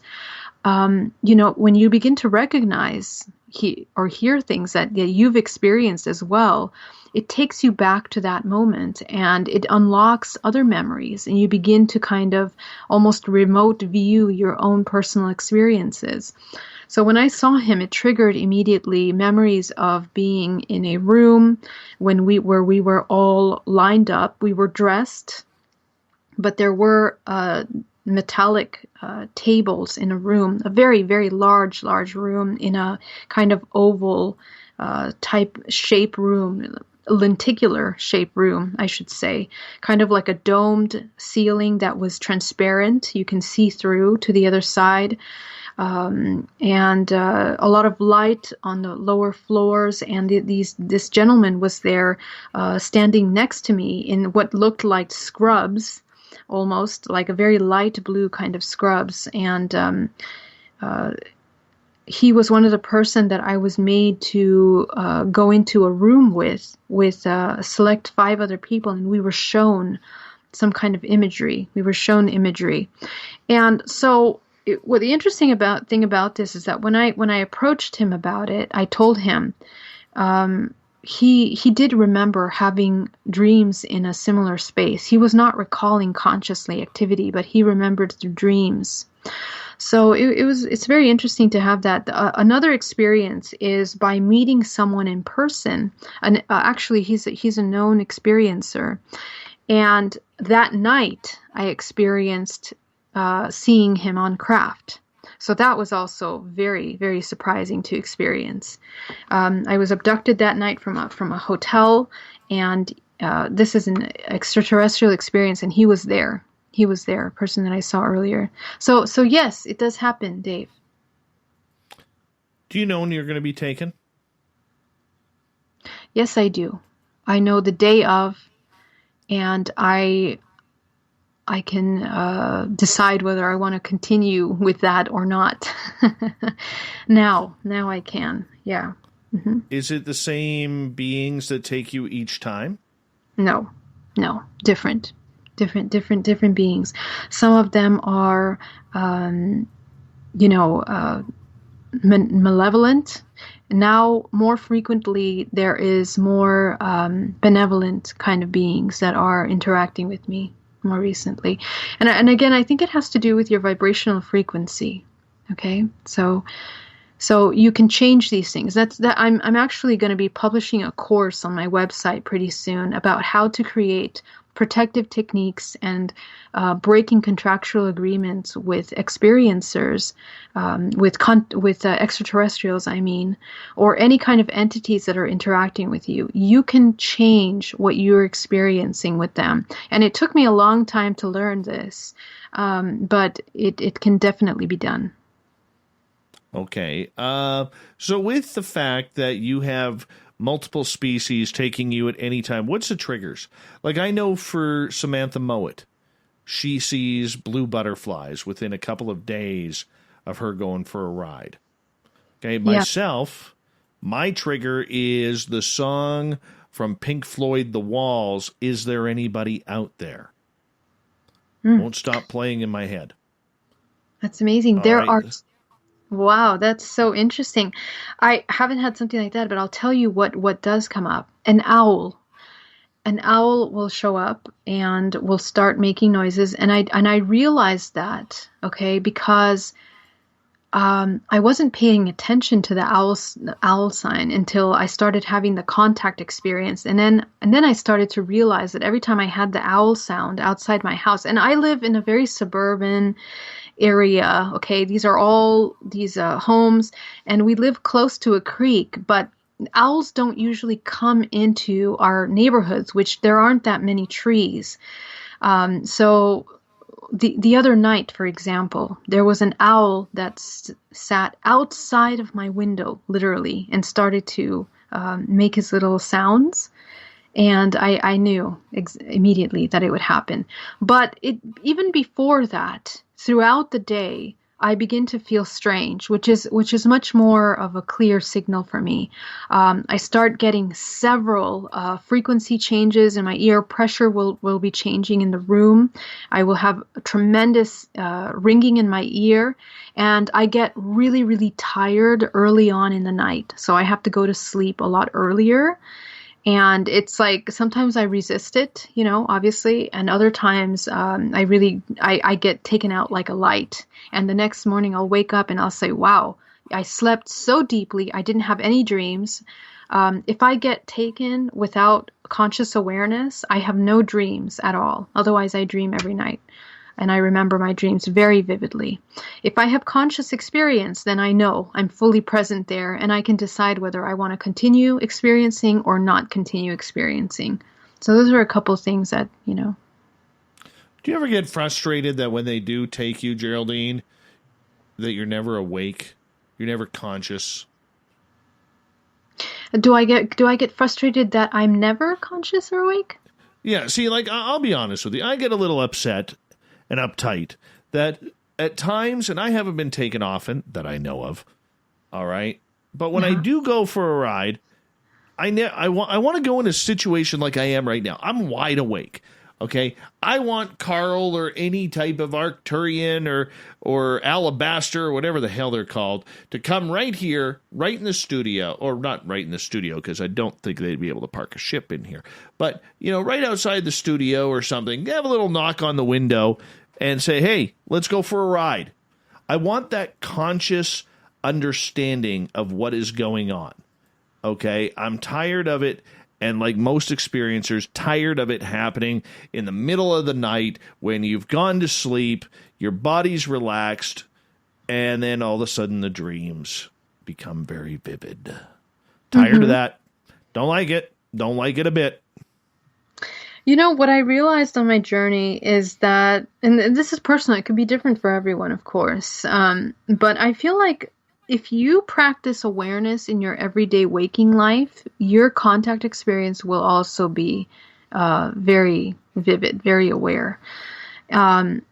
when you begin to recognize or hear things that you've experienced as well, it takes you back to that moment and it unlocks other memories, and you begin to kind of almost remote view your own personal experiences. So when I saw him, it triggered immediately memories of being in a room where we were all lined up. We were dressed, but there were metallic tables in a room, a very, very large room in a kind of oval type shape room, lenticular shape room, I should say, kind of like a domed ceiling that was transparent. You can see through to the other side. And a lot of light on the lower floors, and this gentleman was there standing next to me in what looked like scrubs, almost like a very light blue kind of scrubs, and he was one of the person that I was made to go into a room with select 5 other people, and we were shown some kind of imagery. We were shown imagery, and so. The interesting thing about this is that when I approached him about it, I told him he did remember having dreams in a similar space. He was not recalling consciously activity, but he remembered through dreams. So it's very interesting to have that. Another experience is by meeting someone in person, and actually he's a known experiencer, and that night I experienced seeing him on craft. So that was also very, very surprising to experience. I was abducted that night from a hotel, and this is an extraterrestrial experience, and he was there. He was there, a person that I saw earlier. So yes, it does happen, Dave. Do you know when you're going to be taken? Yes, I do. I know the day of, and I can decide whether I want to continue with that or not. Now I can. Yeah. Mm-hmm. Is it the same beings that take you each time? No, different beings. Some of them are, malevolent. Now, more frequently, there is more benevolent kind of beings that are interacting with me more recently. And again, I think it has to do with your vibrational frequency. Okay, so you can change these things. I'm actually going to be publishing a course on my website pretty soon about how to create protective techniques and breaking contractual agreements with experiencers, with extraterrestrials, or any kind of entities that are interacting with you. You can change what you're experiencing with them. And it took me a long time to learn this, but it can definitely be done. Okay. So with the fact that you have multiple species taking you at any time, what's the triggers? Like, I know for Samantha Mowat, she sees blue butterflies within a couple of days of her going for a ride. Okay, myself, my trigger is the song from Pink Floyd, The Walls, Is There Anybody Out There? Won't stop playing in my head. That's amazing. Wow, that's so interesting. I haven't had something like that, but I'll tell you what does come up. An owl. An owl will show up and will start making noises, and I realized that, okay, because I wasn't paying attention to the owl sign until I started having the contact experience, and then I started to realize that every time I had the owl sound outside my house, and I live in a very suburban area, okay, these are all these homes, and we live close to a creek, but owls don't usually come into our neighborhoods, which there aren't that many trees. So the other night, for example, there was an owl that sat outside of my window, literally, and started to make his little sounds. And I knew immediately that it would happen. But even before that, throughout the day, I begin to feel strange, which is much more of a clear signal for me. I start getting several frequency changes in my ear. Pressure will be changing in the room. I will have a tremendous ringing in my ear, and I get really, really tired early on in the night. So I have to go to sleep a lot earlier. And it's like sometimes I resist it, obviously, and other times I get taken out like a light. And the next morning I'll wake up and I'll say, wow, I slept so deeply. I didn't have any dreams. If I get taken without conscious awareness, I have no dreams at all. Otherwise, I dream every night. And I remember my dreams very vividly. If I have conscious experience, then I know I'm fully present there, and I can decide whether I want to continue experiencing or not continue experiencing. So those are a couple things that, Do you ever get frustrated that when they do take you, Geraldine, that you're never awake? You're never conscious? Do I get frustrated that I'm never conscious or awake? Yeah, see, like, I'll be honest with you. I get a little upset and uptight that at times, and I haven't been taken often that I know of, all right? But when I do go for a ride, I want to go in a situation like I am right now. I'm wide awake, okay? I want Carl or any type of Arcturian or Alabaster or whatever the hell they're called to come right here, right in the studio, or not right in the studio because I don't think they'd be able to park a ship in here. But, right outside the studio or something, have a little knock on the window and say, hey, let's go for a ride. I want that conscious understanding of what is going on, okay? I'm tired of it, and like most experiencers, tired of it happening in the middle of the night when you've gone to sleep, your body's relaxed, and then all of a sudden the dreams become very vivid. Tired of that. Don't like it. Don't like it a bit. What I realized on my journey is that, and this is personal, it could be different for everyone, of course, but I feel like if you practice awareness in your everyday waking life, your contact experience will also be very vivid, very aware. And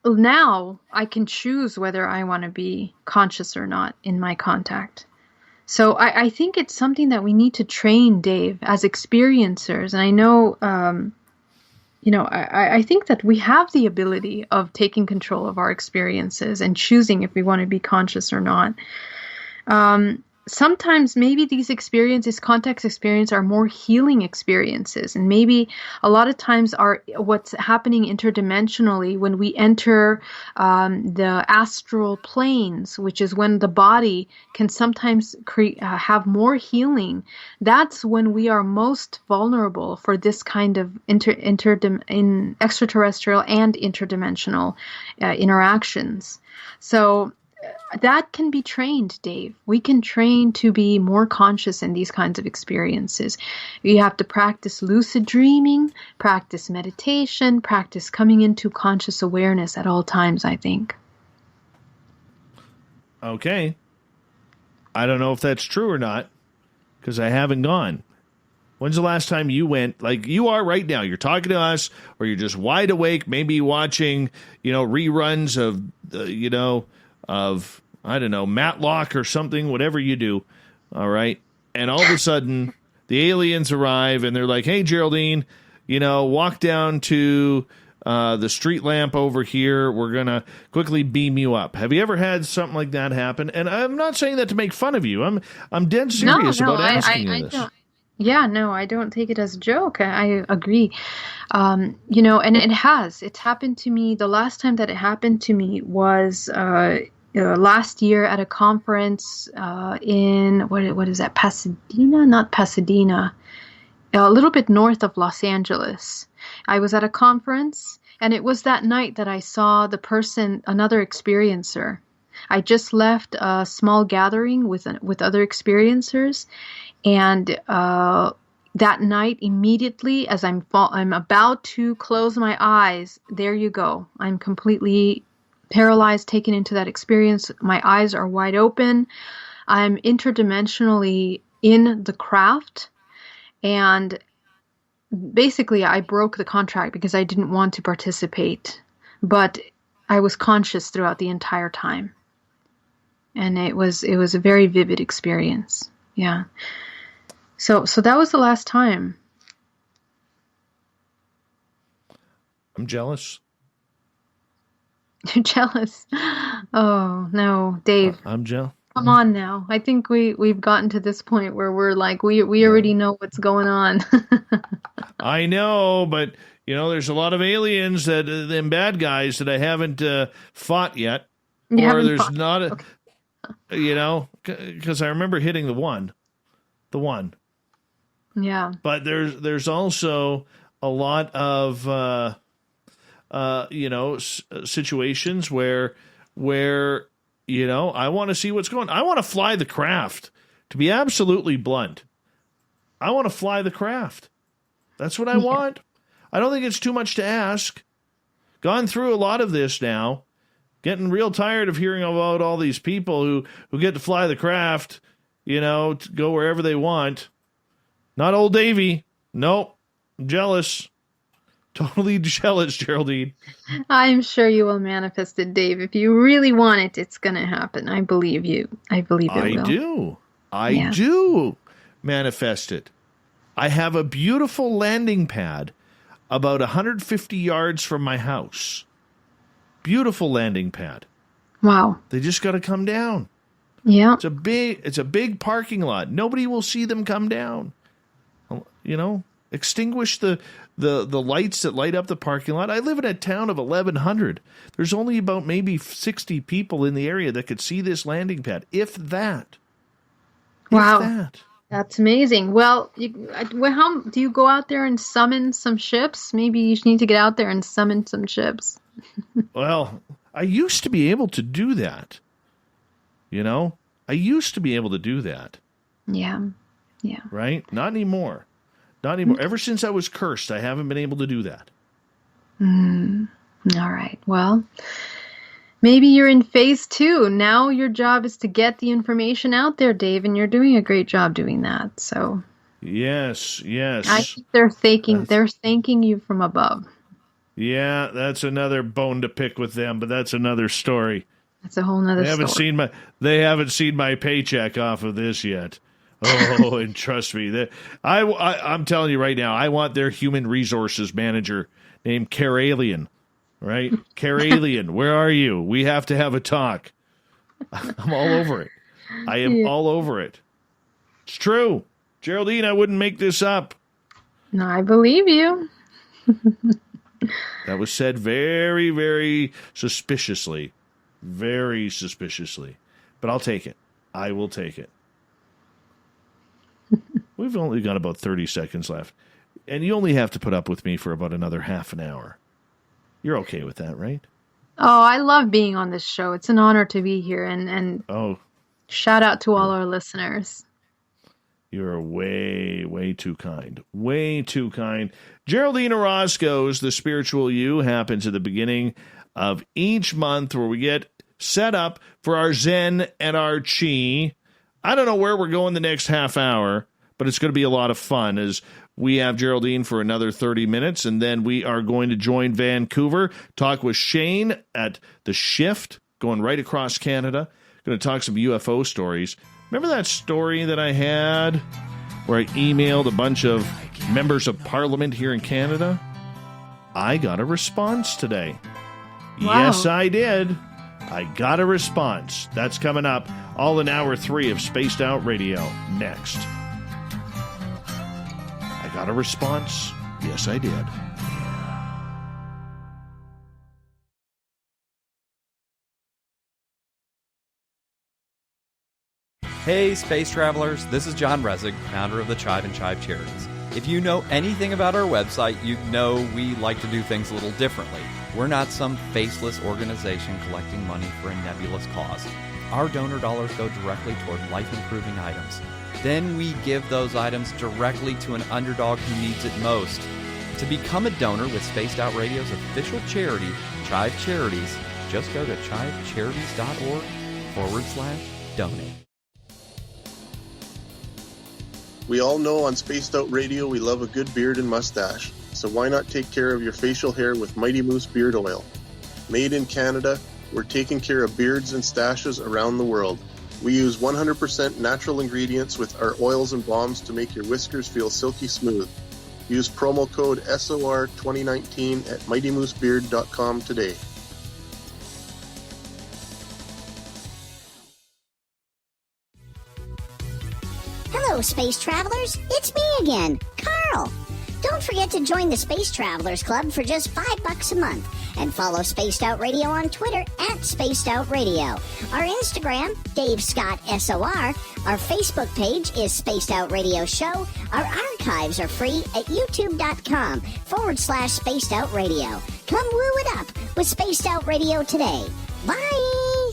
now I can choose whether I want to be conscious or not in my contact. So I think it's something that we need to train, Dave, as experiencers. And I know, I think that we have the ability of taking control of our experiences and choosing if we want to be conscious or not. Sometimes maybe these experiences, context experience, are more healing experiences. And maybe a lot of times are what's happening interdimensionally when we enter the astral planes, which is when the body can sometimes have more healing. That's when we are most vulnerable for this kind of extraterrestrial and interdimensional interactions. So that can be trained, Dave. We can train to be more conscious in these kinds of experiences. You have to practice lucid dreaming, practice meditation, practice coming into conscious awareness at all times, I think. Okay. I don't know if that's true or not, because I haven't gone. When's the last time you went, like you are right now? You're talking to us, or you're just wide awake, maybe watching, reruns of, of, I don't know, Matlock or something, whatever you do, all right? And all of a sudden, the aliens arrive, and they're like, hey, Geraldine, walk down to the street lamp over here. We're going to quickly beam you up. Have you ever had something like that happen? And I'm not saying that to make fun of you. I'm dead serious about asking you this. Yeah, no, I don't take it as a joke. I agree. And it's happened to me. The last time that it happened to me was last year at a conference in, what is that, Pasadena? Not Pasadena. A little bit north of Los Angeles. I was at a conference, and it was that night that I saw another experiencer. I just left a small gathering with other experiencers, and that night, immediately as I'm about to close my eyes, there you go. I'm completely paralyzed, taken into that experience. My eyes are wide open. I'm interdimensionally in the craft, And basically, I broke the contract because I didn't want to participate. But I was conscious throughout the entire time. And it was a very vivid experience. Yeah. So that was the last time. I'm jealous. You're jealous. Oh, no, Dave. I'm jealous. Come on now. I think we've gotten to this point where we're like, we already know what's going on. I know, but, there's a lot of aliens, them bad guys that I haven't fought yet. Or there's not because I remember hitting the one. Yeah. But there's also a lot of situations where I want to see what's going on. I want to fly the craft. To be absolutely blunt, I want to fly the craft. That's what I want. I don't think it's too much to ask. Gone through a lot of this now. Getting real tired of hearing about all these people who get to fly the craft, to go wherever they want. Not old Davy. Nope. I'm jealous. Totally jealous, Geraldine. I'm sure you will manifest it, Dave. If you really want it, it's going to happen. I believe you. I believe it will. I do manifest it. I have a beautiful landing pad about 150 yards from my house. Beautiful landing pad. Wow. They just got to come down. Yeah. It's a big parking lot. Nobody will see them come down. Extinguish the lights that light up the parking lot. I live in a town of 1,100. There's only about maybe 60 people in the area that could see this landing pad, if that. Wow. If that. That's amazing. Well, how do you go out there and summon some ships? Maybe you need to get out there and summon some ships. Well, I used to be able to do that. I used to be able to do that. Yeah. Yeah. Right? Not anymore. Not anymore. Ever since I was cursed, I haven't been able to do that. All right. Well, maybe you're in phase 2. Now your job is to get the information out there, Dave, and you're doing a great job doing that. So. Yes. I think they're thanking you from above. Yeah, that's another bone to pick with them, but that's another story. That's a whole nother story. They haven't seen my paycheck off of this yet. Oh, and trust me, I'm telling you right now, I want their human resources manager named Caralien, right? Caralien, where are you? We have to have a talk. I'm all over it. I am all over it. It's true. Geraldine, I wouldn't make this up. No, I believe you. That was said very, very suspiciously. Very suspiciously. But I'll take it. I will take it. We've only got about 30 seconds left. And you only have to put up with me for about another half an hour. You're okay with that, right? Oh, I love being on this show. It's an honor to be here. And shout out to all our listeners. You're way, way too kind. Way too kind. Geraldine Orozco's The Spiritual You happens at the beginning of each month where we get set up for our Zen and our Chi. I don't know where we're going the next half hour, but it's going to be a lot of fun as we have Geraldine for another 30 minutes, and then we are going to join Vancouver, talk with Shane at The Shift, going right across Canada. Going to talk some UFO stories. Remember that story that I had where I emailed a bunch of members of Parliament here in Canada? I got a response today. Wow. Yes, I did. I got a response. That's coming up all in hour 3 of Spaced Out Radio next. I got a response. Yes, I did. Hey, space travelers, this is John Resig, founder of the Chive and Chive Charities. If you know anything about our website, you know we like to do things a little differently. We're not some faceless organization collecting money for a nebulous cause. Our donor dollars go directly toward life-improving items. Then we give those items directly to an underdog who needs it most. To become a donor with Spaced Out Radio's official charity, Chive Charities, just go to chivecharities.org/donate. We all know on Spaced Out Radio we love a good beard and mustache, so why not take care of your facial hair with Mighty Moose Beard Oil? Made in Canada, we're taking care of beards and stashes around the world. We use 100% natural ingredients with our oils and balms to make your whiskers feel silky smooth. Use promo code SOR2019 at mightymoosebeard.com today. Hello, space travelers. It's me again, Carl. Don't forget to join the Space Travelers Club for just $5 a month. And follow Spaced Out Radio on Twitter at Spaced Out Radio. Our Instagram, Dave Scott SOR. Our Facebook page is Spaced Out Radio Show. Our archives are free at youtube.com/Spaced Out Radio. Come woo it up with Spaced Out Radio today. Bye!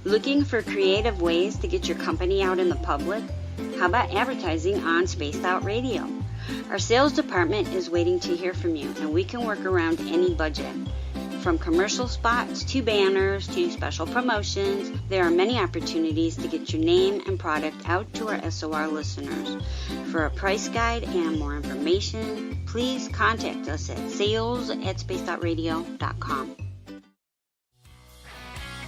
Looking for creative ways to get your company out in the public? How about advertising on Spaced Out Radio? Our sales department is waiting to hear from you, and we can work around any budget. From commercial spots to banners to special promotions, there are many opportunities to get your name and product out to our SOR listeners. For a price guide and more information, please contact us at sales@spacedoutradio.com.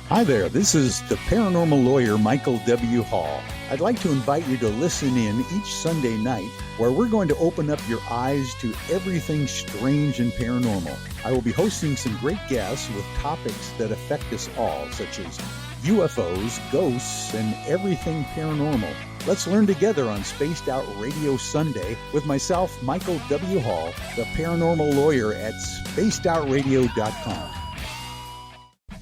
Hi there, this is the paranormal lawyer Michael W. Hall. I'd like to invite you to listen in each Sunday night where we're going to open up your eyes to everything strange and paranormal. I will be hosting some great guests with topics that affect us all, such as UFOs, ghosts, and everything paranormal. Let's learn together on Spaced Out Radio Sunday with myself, Michael W. Hall, the paranormal lawyer at spacedoutradio.com.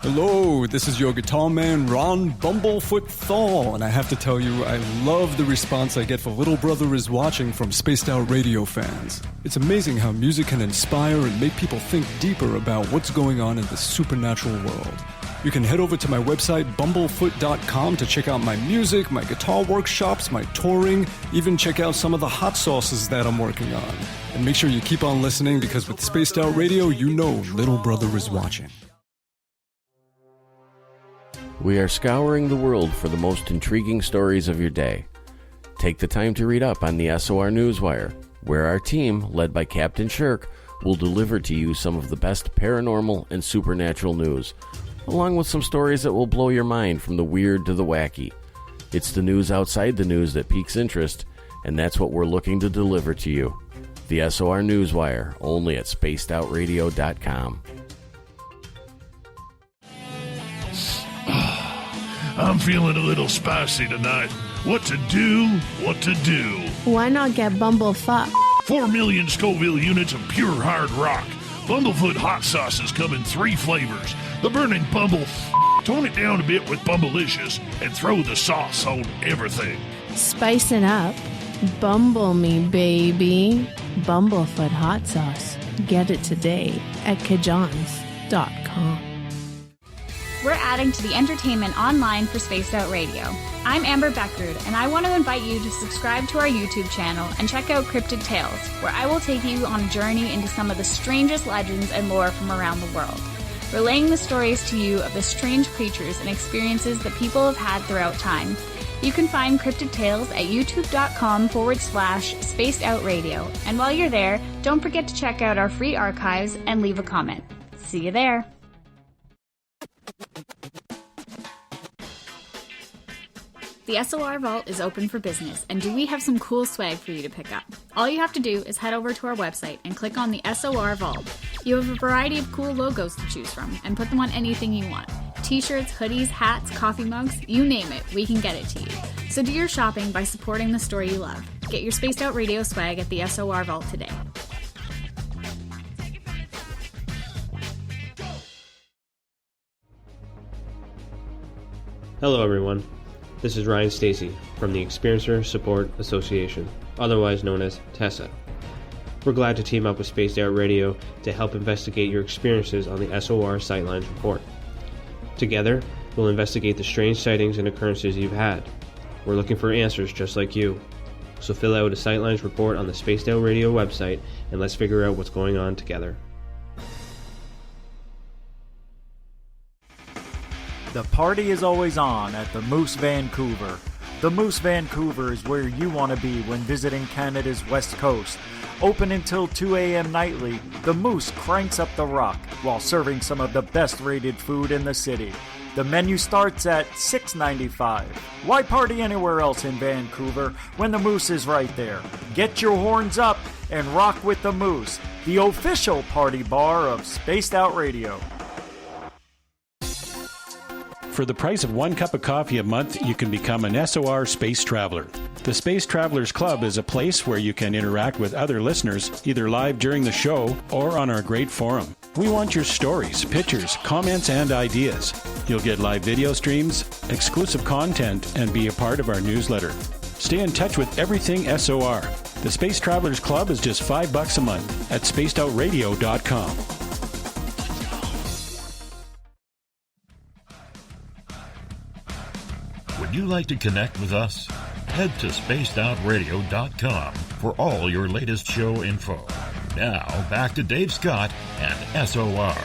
Hello, this is your guitar man, Ron Bumblefoot Thal, and I have to tell you, I love the response I get for Little Brother is Watching from Spaced Out Radio fans. It's amazing how music can inspire and make people think deeper about what's going on in the supernatural world. You can head over to my website, bumblefoot.com, to check out my music, my guitar workshops, my touring, even check out some of the hot sauces that I'm working on. And make sure you keep on listening, because with Spaced Out Radio, you know Little Brother is watching. We are scouring the world for the most intriguing stories of your day. Take the time to read up on the SOR Newswire, where our team, led by Captain Shirk, will deliver to you some of the best paranormal and supernatural news, along with some stories that will blow your mind from the weird to the wacky. It's the news outside the news that piques interest, and that's what we're looking to deliver to you. The SOR Newswire, only at spacedoutradio.com. I'm feeling a little spicy tonight. What to do? What to do? Why not get Bumblefuck? 4 million Scoville units of pure hard rock. Bumblefoot hot sauces come in 3 flavors. The burning Bumble. Tone it down a bit with Bumblicious and throw the sauce on everything. Spice it up. Bumble me, baby. Bumblefoot hot sauce. Get it today at kajans.com. We're adding to the entertainment online for Spaced Out Radio. I'm Amber Beckrud, and I want to invite you to subscribe to our YouTube channel and check out Cryptid Tales, where I will take you on a journey into some of the strangest legends and lore from around the world, relaying the stories to you of the strange creatures and experiences that people have had throughout time. You can find Cryptid Tales at youtube.com/Spaced Out Radio. And while you're there, don't forget to check out our free archives and leave a comment. See you there. The SOR Vault is open for business, and do we have some cool swag for you to pick up? All you have to do is head over to our website and click on the SOR Vault. You have a variety of cool logos to choose from, and put them on anything you want. T-shirts, hoodies, hats, coffee mugs, you name it, we can get it to you. So do your shopping by supporting the store you love. Get your Spaced Out Radio swag at the SOR Vault today. Hello everyone, this is Ryan Stacy from the Experiencer Support Association, otherwise known as TESSA. We're glad to team up with Spaced Out Radio to help investigate your experiences on the SOR Sightlines Report. Together, we'll investigate the strange sightings and occurrences you've had. We're looking for answers just like you. So fill out a Sightlines Report on the Spaced Out Radio website and let's figure out what's going on together. The party is always on at the Moose Vancouver. The Moose Vancouver is where you want to be when visiting Canada's West Coast. Open until 2 a.m. nightly, the Moose cranks up the rock while serving some of the best rated food in the city. The menu starts at $6.95. Why party anywhere else in Vancouver when the Moose is right there? Get your horns up and rock with the Moose, the official party bar of Spaced Out Radio. For the price of 1 cup of coffee a month, you can become an SOR Space Traveler. The Space Travelers Club is a place where you can interact with other listeners, either live during the show or on our great forum. We want your stories, pictures, comments, and ideas. You'll get live video streams, exclusive content, and be a part of our newsletter. Stay in touch with everything SOR. The Space Travelers Club is just $5 a month at spacedoutradio.com. Would you like to connect with us? Head to spacedoutradio.com for all your latest show info. Now, back to Dave Scott and SOR.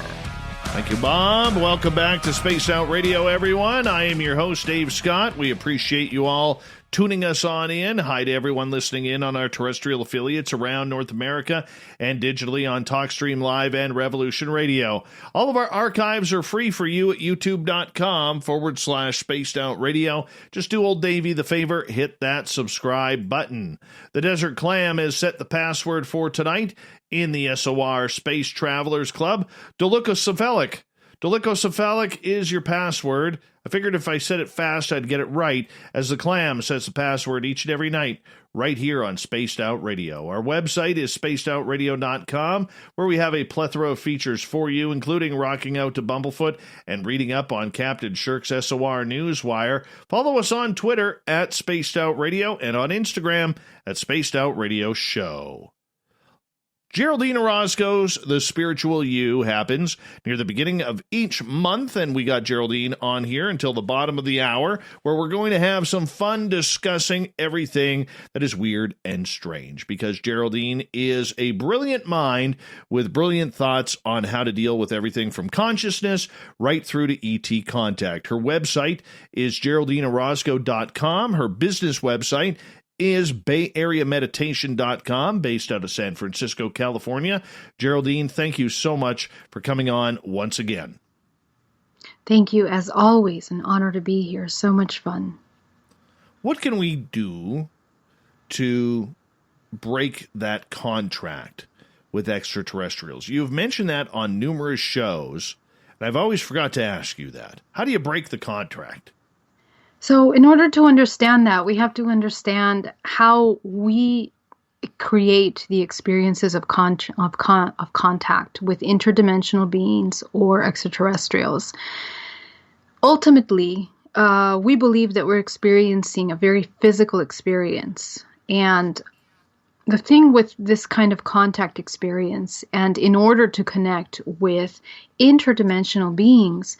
Thank you, Bob. Welcome back to Spaced Out Radio, everyone. I am your host, Dave Scott. We appreciate you all tuning us on in. Hi to everyone listening in on our terrestrial affiliates around North America and digitally on TalkStream Live and Revolution Radio. All of our archives are free for you at youtube.com/Spaced Out Radio. Just do old Davey the favor, hit that subscribe button. The Desert Clam has set the password for tonight in the SOR Space Travelers Club. Dolichocephalic. Dolichocephalic is your password. I figured if I said it fast, I'd get it right, as the Clam sets the password each and every night right here on Spaced Out Radio. Our website is spacedoutradio.com, where we have a plethora of features for you, including rocking out to Bumblefoot and reading up on Captain Shirk's SOR Newswire. Follow us on Twitter at Spaced Out Radio and on Instagram at Spaced Out Radio Show. Geraldine Orozco's The Spiritual You happens near the beginning of each month, and we got Geraldine on here until the bottom of the hour, where we're going to have some fun discussing everything that is weird and strange, because Geraldine is a brilliant mind with brilliant thoughts on how to deal with everything from consciousness right through to ET contact. Her website is GeraldineOrozco.com. Her business website is BayAreaMeditation.com, based out of San Francisco, California. Geraldine, thank you so much for coming on once again. Thank you, as always. An honor to be here. So much fun. What can we do to break that contract with extraterrestrials? You've mentioned that on numerous shows, and I've always forgot to ask you that. How do you break the contract? So in order to understand that, we have to understand how we create the experiences of contact with interdimensional beings or extraterrestrials. Ultimately, we believe that we're experiencing a very physical experience. And the thing with this kind of contact experience, and in order to connect with interdimensional beings,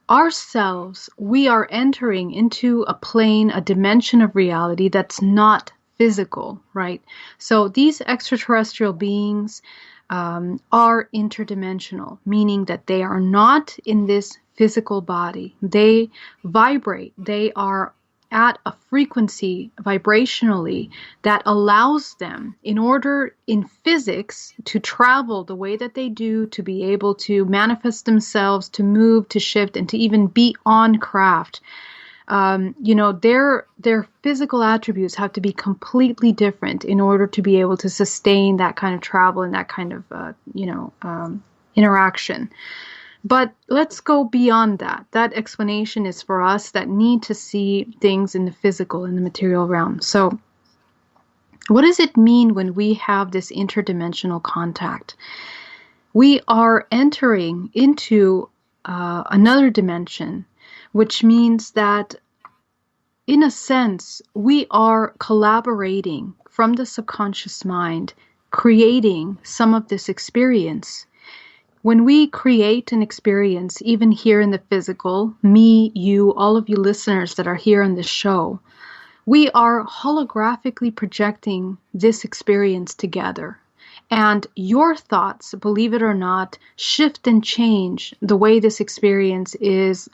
ourselves, we are entering into a plane, a dimension of reality that's not physical, right? So these extraterrestrial beings are interdimensional, meaning that they are not in this physical body. They vibrate. They are at a frequency vibrationally that allows them, in order in physics, to travel the way that they do, to be able to manifest themselves, to move, to shift, and to even be on craft. Their physical attributes have to be completely different in order to be able to sustain that kind of travel and that kind of interaction. But let's go beyond that. That explanation is for us that need to see things in the physical, in the material realm. So what does it mean when we have this interdimensional contact? We are entering into another dimension, which means that, in a sense, we are collaborating from the subconscious mind, creating some of this experience. When we create an experience, even here in the physical, me, you, all of you listeners that are here on this show, we are holographically projecting this experience together. And your thoughts, believe it or not, shift and change the way this experience is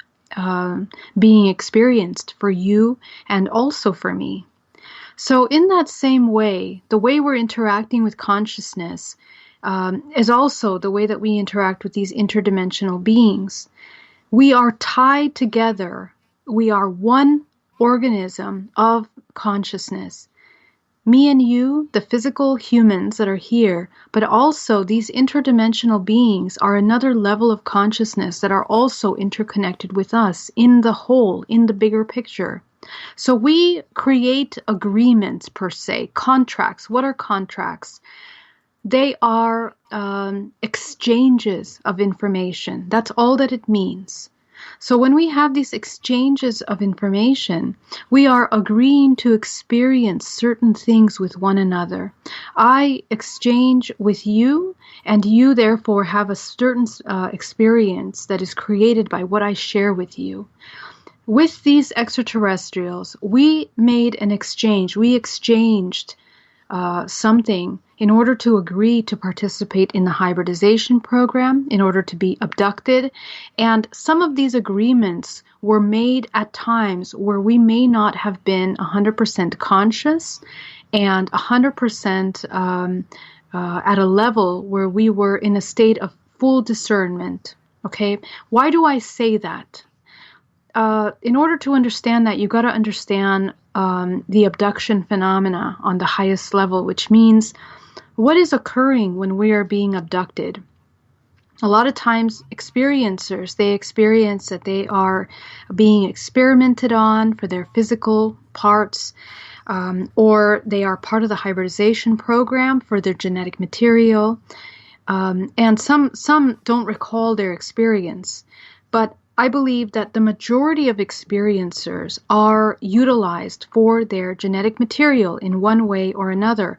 being experienced for you and also for me. So in that same way, the way we're interacting with consciousness is also the way that we interact with these interdimensional beings. We are tied together. We are one organism of consciousness. Me and you, the physical humans that are here, but also these interdimensional beings are another level of consciousness that are also interconnected with us in the whole, in the bigger picture. So we create agreements per se, contracts. What are contracts? They are exchanges of information. That's all that it means. So when we have these exchanges of information, we are agreeing to experience certain things with one another. I exchange with you, and you therefore have a certain experience that is created by what I share with you. With these extraterrestrials, we made an exchange. We exchanged something in order to agree to participate in the hybridization program, in order to be abducted. And some of these agreements were made at times where we may not have been 100% conscious and 100% at a level where we were in a state of full discernment. Okay? Why do I say that? In order to understand that, you got to understand the abduction phenomena on the highest level, which means what is occurring when we are being abducted. A lot of times experiencers, they experience that they are being experimented on for their physical parts, or they are part of the hybridization program for their genetic material, and some don't recall their experience. But I believe that the majority of experiencers are utilized for their genetic material in one way or another.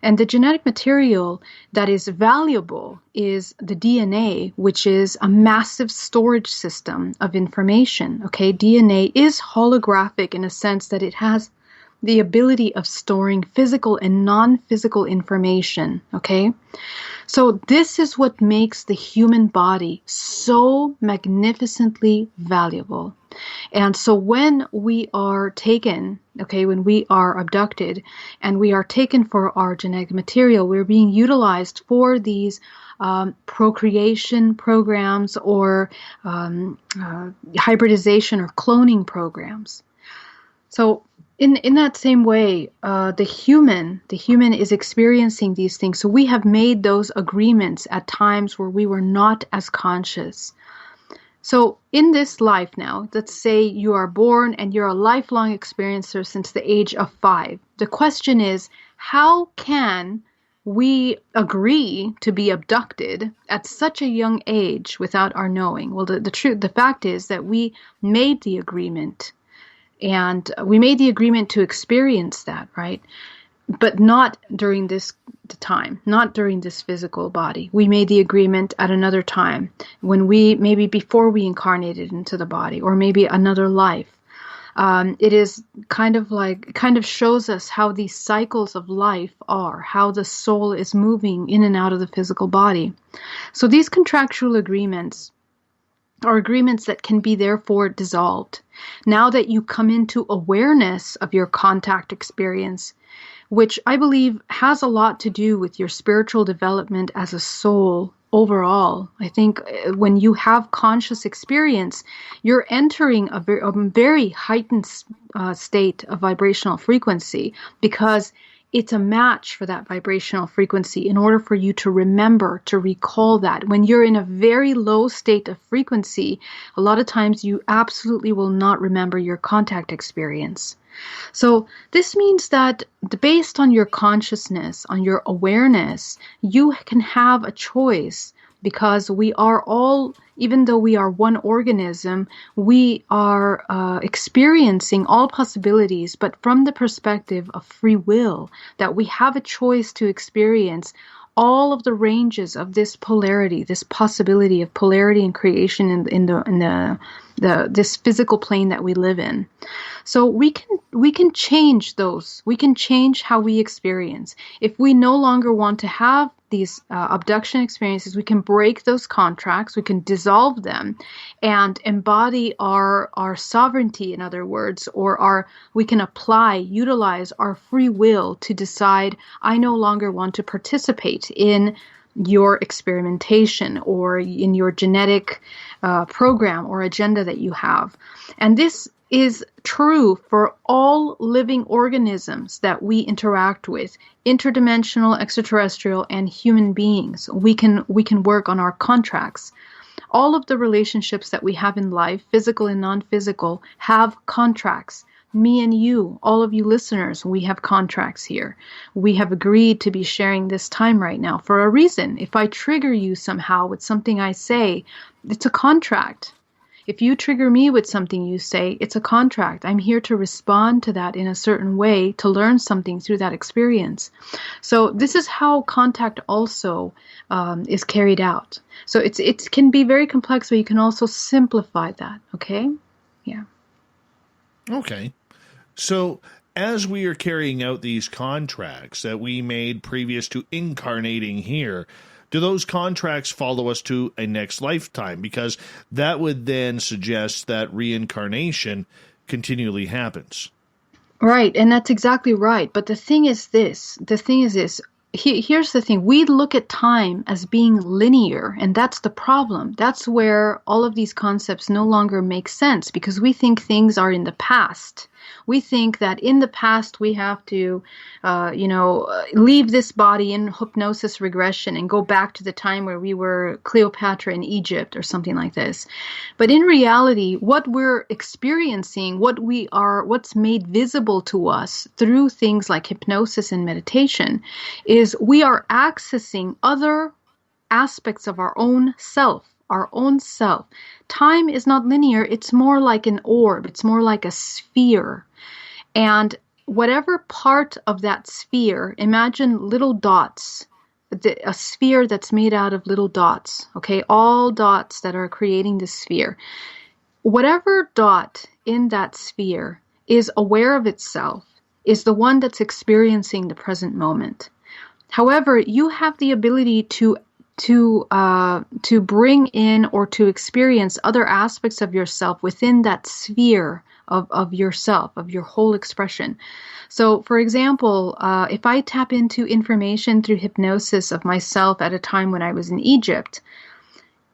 And the genetic material that is valuable is the DNA, which is a massive storage system of information. Okay, DNA is holographic in a sense that it has the ability of storing physical and non-physical information. Okay, so this is what makes the human body so magnificently valuable. And so when we are taken, okay, when we are abducted and we are taken for our genetic material, we're being utilized for these procreation programs or hybridization or cloning programs. So in that same way, the human is experiencing these things. So we have made those agreements at times where we were not as conscious. So in this life now, let's say you are born and you're a lifelong experiencer since the age of 5. The question is, how can we agree to be abducted at such a young age without our knowing? Well, the fact is that we made the agreement. And we made the agreement to experience that, right? But not during this time, not during this physical body. We made the agreement at another time, when maybe before we incarnated into the body, or maybe another life. It is kind of shows us how these cycles of life are, how the soul is moving in and out of the physical body. So these contractual agreements are agreements that can be therefore dissolved. Now that you come into awareness of your contact experience, which I believe has a lot to do with your spiritual development as a soul overall. I think when you have conscious experience, you're entering a very heightened state of vibrational frequency, because it's a match for that vibrational frequency in order for you to remember, to recall that. When you're in a very low state of frequency, a lot of times you absolutely will not remember your contact experience. So this means that based on your consciousness, on your awareness, you can have a choice, because we are all, even though we are one organism, we are experiencing all possibilities, but from the perspective of free will, that we have a choice to experience all of the ranges of this polarity, this possibility of polarity and creation in this physical plane that we live in. So we can change those. We can change how we experience. If we no longer want to have abduction experiences, we can break those contracts, we can dissolve them, and embody our sovereignty, in other words, or we can utilize our free will to decide, I no longer want to participate in your experimentation or in your genetic program or agenda that you have. And this is true for all living organisms that we interact with, interdimensional, extraterrestrial, and human beings. We can work on our contracts. All of the relationships that we have in life, physical and non-physical, have contracts. Me and you, all of you listeners, we have contracts here. We have agreed to be sharing this time right now for a reason. If I trigger you somehow with something I say, it's a contract. If you trigger me with something you say, it's a contract. I'm here to respond to that in a certain way, to learn something through that experience. So this is how contact also is carried out. So it can be very complex, but you can also simplify that. Okay? Yeah. Okay. So as we are carrying out these contracts that we made previous to incarnating here, do those contracts follow us to a next lifetime? Because that would then suggest that reincarnation continually happens. Right, and that's exactly right. But the thing is this. Here's the thing. We look at time as being linear, and that's the problem. That's where all of these concepts no longer make sense, because we think things are in the past. We think that in the past we have to, leave this body in hypnosis regression and go back to the time where we were Cleopatra in Egypt or something like this. But in reality, what we're experiencing, what's made visible to us through things like hypnosis and meditation, is we are accessing other aspects of our own self. Our own self. Time is not linear. It's more like an orb. It's more like a sphere. And whatever part of that sphere, imagine little dots, a sphere that's made out of little dots, okay? All dots that are creating the sphere. Whatever dot in that sphere is aware of itself is the one that's experiencing the present moment. However, you have the ability to bring in or to experience other aspects of yourself within that sphere of yourself, of your whole expression. So, for example, if I tap into information through hypnosis of myself at a time when I was in Egypt,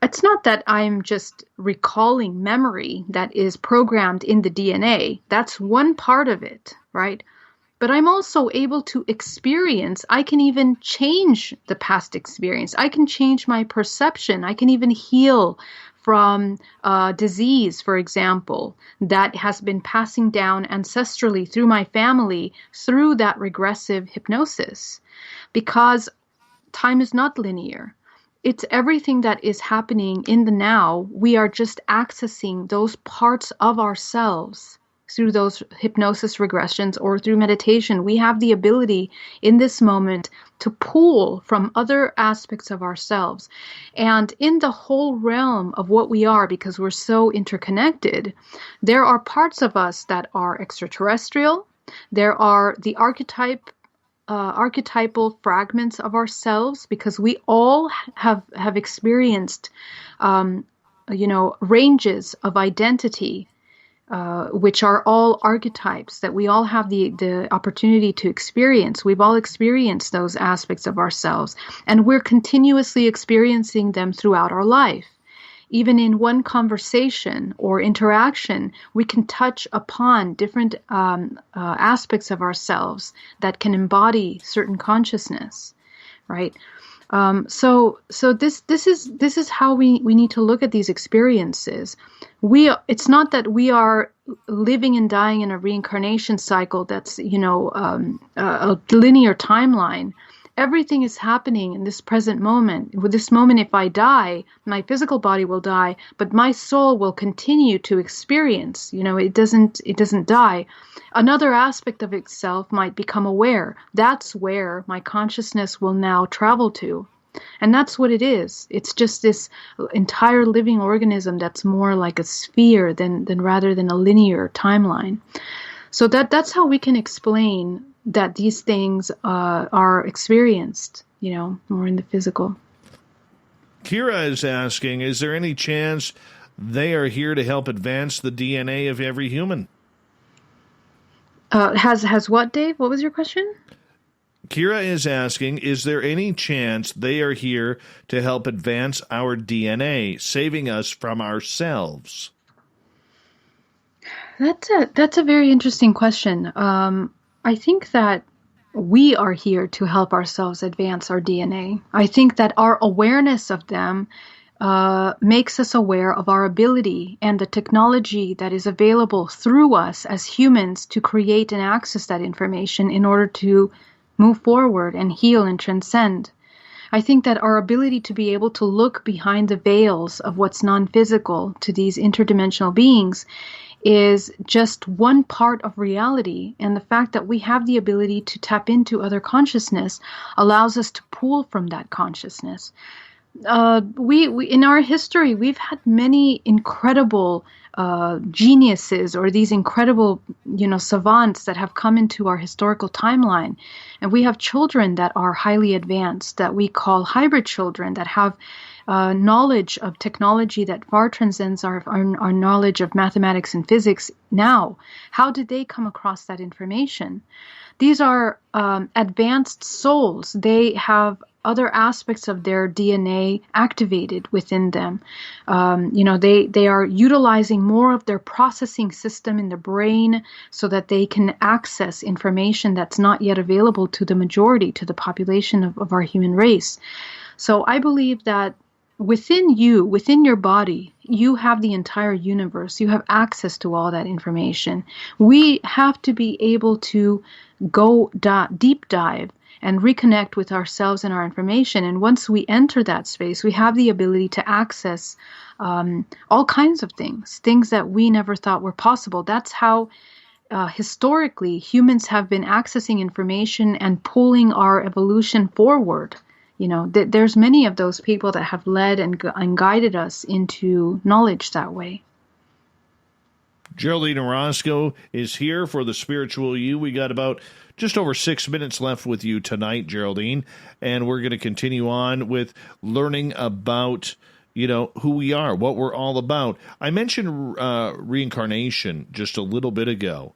it's not that I'm just recalling memory that is programmed in the DNA. That's one part of it, right? But I'm also able to experience, I can even change the past experience. I can change my perception. I can even heal from disease, for example, that has been passing down ancestrally through my family through that regressive hypnosis. Because time is not linear. It's everything that is happening in the now. We are just accessing those parts of ourselves through those hypnosis regressions or through meditation. We have the ability in this moment to pull from other aspects of ourselves. And in the whole realm of what we are, because we're so interconnected, there are parts of us that are extraterrestrial. There are the archetypal fragments of ourselves, because we all have experienced, ranges of identity, which are all archetypes that we all have the opportunity to experience. We've all experienced those aspects of ourselves, and we're continuously experiencing them throughout our life. Even in one conversation or interaction, we can touch upon different aspects of ourselves that can embody certain consciousness, right? So this is how we need to look at these experiences. It's not that we are living and dying in a reincarnation cycle that's a linear timeline. Everything is happening in this present moment. With this moment, if I die, my physical body will die, but my soul will continue to experience. It doesn't die. Another aspect of itself might become aware. That's where my consciousness will now travel to. And that's what it is. It's just this entire living organism that's more like a sphere than rather than a linear timeline. So that's how we can explain that these things are experienced more in the physical. Kira is asking, is there any chance they are here to help advance the DNA of every human? Has what, Dave? What was your question? Kira is asking, is there any chance they are here to help advance our DNA, saving us from ourselves? That's a very interesting question. I think that we are here to help ourselves advance our DNA. I think that our awareness of them makes us aware of our ability and the technology that is available through us as humans to create and access that information in order to move forward and heal and transcend. I think that our ability to be able to look behind the veils of what's non-physical to these interdimensional beings is just one part of reality, and the fact that we have the ability to tap into other consciousness allows us to pull from that consciousness. We in our history, we've had many incredible geniuses, or these incredible, savants that have come into our historical timeline. And we have children that are highly advanced, that we call hybrid children, that have knowledge of technology that far transcends our knowledge of mathematics and physics now. How did they come across that information? These are advanced souls. They have other aspects of their DNA activated within them. They are utilizing more of their processing system in the brain so that they can access information that's not yet available to the majority, to the population of our human race. So I believe that within you, within your body, you have the entire universe. You have access to all that information. We have to be able to go deep dive and reconnect with ourselves and our information. And once we enter that space, we have the ability to access all kinds of things that we never thought were possible. That's how historically humans have been accessing information and pulling our evolution forward. There's many of those people that have led and guided us into knowledge that way. Geraldine Orozco is here for the Spiritual You. We got about just over 6 minutes left with you tonight, Geraldine, and we're going to continue on with learning about, who we are, what we're all about. I mentioned reincarnation just a little bit ago.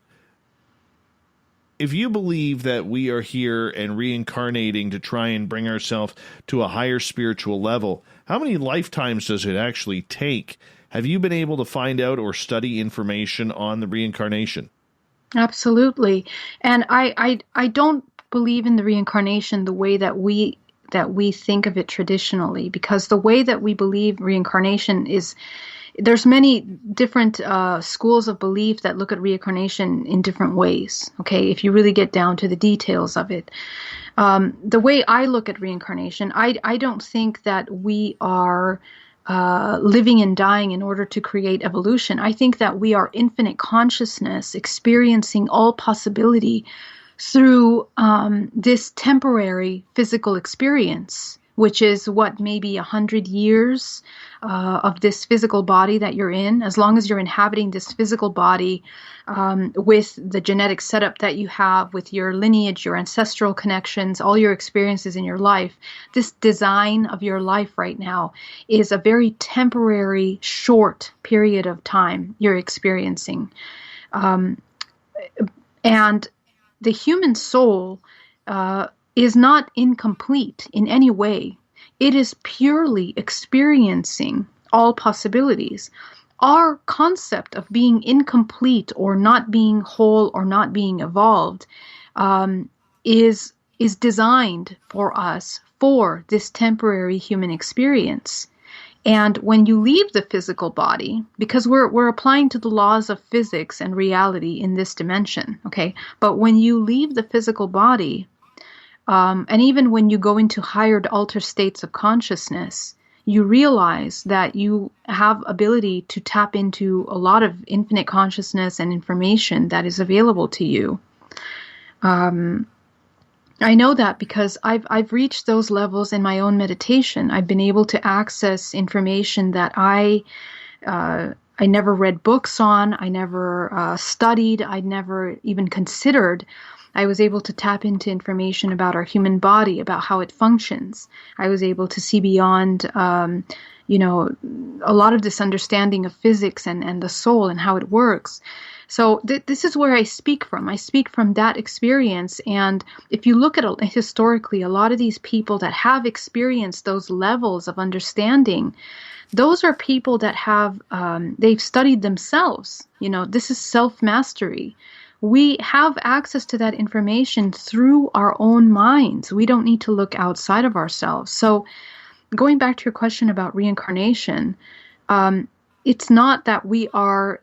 If you believe that we are here and reincarnating to try and bring ourselves to a higher spiritual level, how many lifetimes does it actually take? Have you been able to find out or study information on the reincarnation? Absolutely. And I don't believe in the reincarnation the way that we think of it traditionally, because the way that we believe reincarnation is, there's many different schools of belief that look at reincarnation in different ways, okay, if you really get down to the details of it. The way I look at reincarnation, I don't think that we are living and dying in order to create evolution. I think that we are infinite consciousness experiencing all possibility through this temporary physical experience, which is what, maybe 100 years of this physical body that you're in. As long as you're inhabiting this physical body with the genetic setup that you have, with your lineage, your ancestral connections, all your experiences in your life, this design of your life right now is a very temporary, short period of time you're experiencing. And the human soul is not incomplete in any way. It is purely experiencing all possibilities. Our concept of being incomplete or not being whole or not being evolved is designed for us for this temporary human experience. And when you leave the physical body, because we're applying to the laws of physics and reality in this dimension, okay? But when you leave the physical body, and even when you go into higher to altered states of consciousness, you realize that you have ability to tap into a lot of infinite consciousness and information that is available to you. I know that because I've reached those levels in my own meditation. I've been able to access information that I never read books on, I never studied, I never even considered. I was able to tap into information about our human body, about how it functions. I was able to see beyond, a lot of this understanding of physics and the soul and how it works. So this is where I speak from. I speak from that experience. And if you look at historically, a lot of these people that have experienced those levels of understanding, those are people that have, they've studied themselves. This is self-mastery. We have access to that information through our own minds. We don't need to look outside of ourselves. So going back to your question about reincarnation, it's not that we are,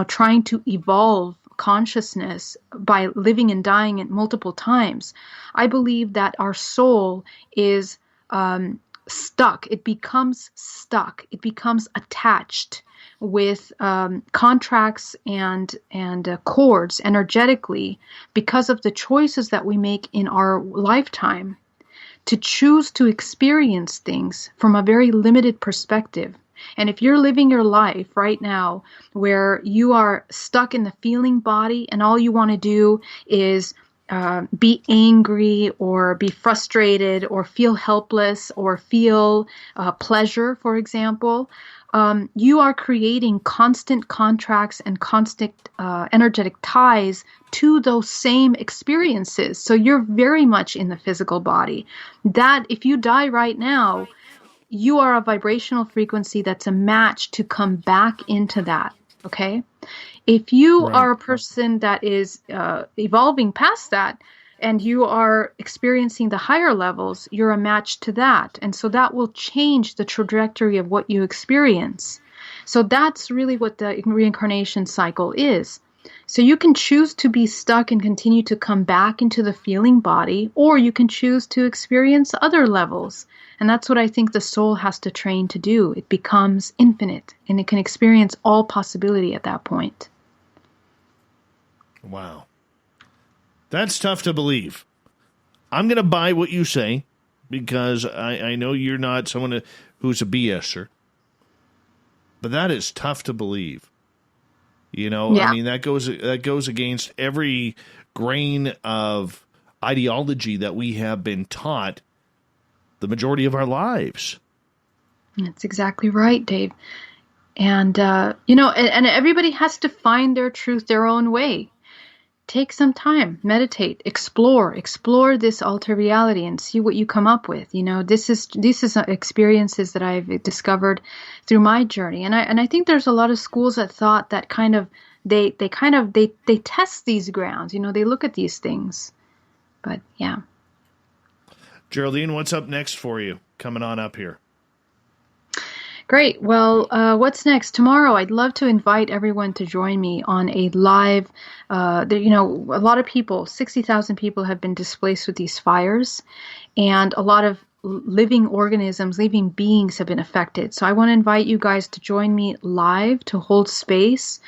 trying to evolve consciousness by living and dying it multiple times. I believe that our soul is stuck. It becomes stuck. It becomes attached with contracts and cords energetically because of the choices that we make in our lifetime to choose to experience things from a very limited perspective. And if you're living your life right now where you are stuck in the feeling body and all you want to do is be angry or be frustrated or feel helpless or feel pleasure, for example, you are creating constant contracts and constant energetic ties to those same experiences. So you're very much in the physical body. That if you die right now, you are a vibrational frequency that's a match to come back into that, okay? If you are a person that is evolving past that and you are experiencing the higher levels, you're a match to that. And so that will change the trajectory of what you experience. So that's really what the reincarnation cycle is. So you can choose to be stuck and continue to come back into the feeling body, or you can choose to experience other levels. And that's what I think the soul has to train to do. It becomes infinite, and it can experience all possibility at that point. Wow. That's tough to believe. I'm going to buy what you say because I know you're not someone who's a BSer. But that is tough to believe. Yeah. I mean, that goes against every grain of ideology that we have been taught the majority of our lives. That's exactly right, Dave. And, and everybody has to find their truth their own way. Take some time, meditate, explore this alter reality and see what you come up with. This is experiences that I've discovered through my journey. And I think there's a lot of schools that thought that they test these grounds, they look at these things. But yeah. Geraldine, what's up next for you coming on up here? Great. Well, what's next? Tomorrow, I'd love to invite everyone to join me on a live, a lot of people, 60,000 people have been displaced with these fires, and a lot of living organisms, living beings have been affected. So I want to invite you guys to join me live to hold space,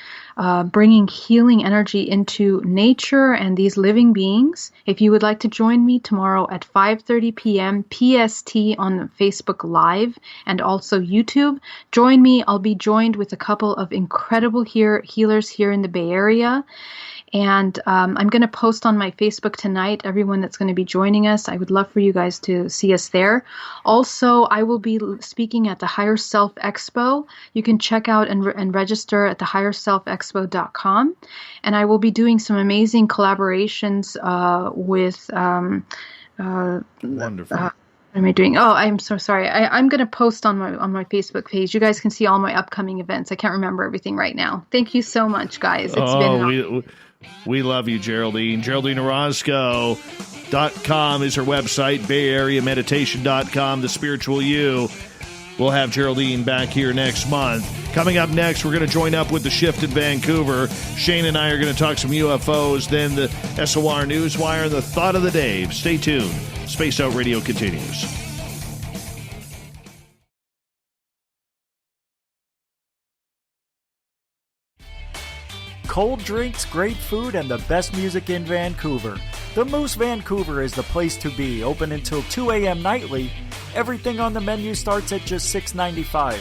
bringing healing energy into nature and these living beings. If you would like to join me tomorrow at 5:30 p.m. PST on Facebook Live and also YouTube, join me. I'll be joined with a couple of incredible healers here in the Bay Area. And I'm going to post on my Facebook tonight, everyone that's going to be joining us. I would love for you guys to see us there. Also, I will be speaking at the Higher Self Expo. You can check out and register at thehigherselfexpo.com. And I will be doing some amazing collaborations with... Wonderful. What am I doing? Oh, I'm so sorry. I'm going to post on my Facebook page. You guys can see all my upcoming events. I can't remember everything right now. Thank you so much, guys. It's been we love you, Geraldine. Geraldine Orozco.com is her website. BayAreaMeditation.com. The Spiritual You. We'll have Geraldine back here next month. Coming up next, we're going to join up with the Shift in Vancouver. Shane and I are going to talk some UFOs, then the SOR Newswire, and the Thought of the Day. Stay tuned. Spaced Out Radio continues. Cold drinks, great food, and the best music in Vancouver. The Moose Vancouver is the place to be, open until 2 a.m. nightly. Everything on the menu starts at just $6.95.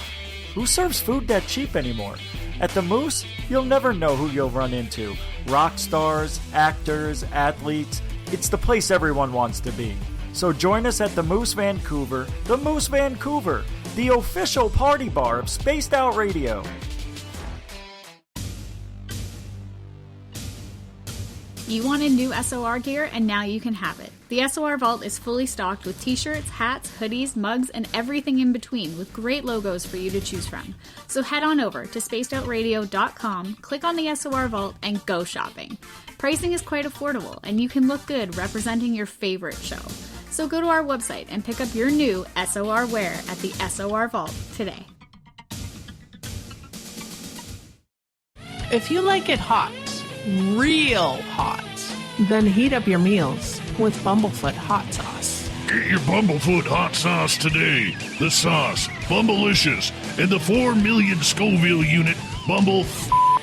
Who serves food that cheap anymore? At the Moose, you'll never know who you'll run into. rock stars, actors, athletes. It's the place everyone wants to be. So join us at the Moose Vancouver, the official party bar of Spaced Out Radio. You wanted new SOR gear, and now you can have it. The SOR Vault is fully stocked with t-shirts, hats, hoodies, mugs, and everything in between with great logos for you to choose from. So head on over to spacedoutradio.com, click on the SOR Vault, and go shopping. Pricing is quite affordable, and you can look good representing your favorite show. So go to our website and pick up your new SOR wear at the SOR Vault today. If you like it hot, real hot, then heat up your meals with Bumblefoot hot sauce. Get your Bumblefoot hot sauce today. The sauce, Bumblicious, and the 4 million Scoville unit Bumble.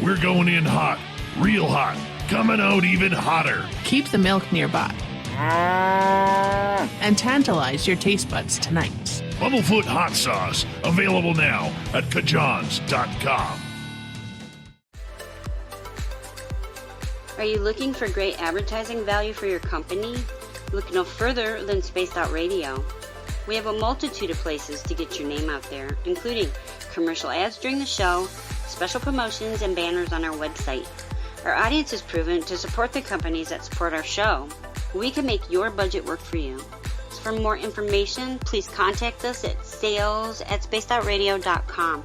We're going in hot, real hot, coming out even hotter. Keep the milk nearby and tantalize your taste buds tonight. Bumblefoot hot sauce, available now at kajans.com. Are you looking for great advertising value for your company? Look no further than Spaced Out Radio. We have a multitude of places to get your name out there, including commercial ads during the show, special promotions, and banners on our website. Our audience is proven to support the companies that support our show. We can make your budget work for you. So for more information, please contact us at sales@spacedoutradio.com.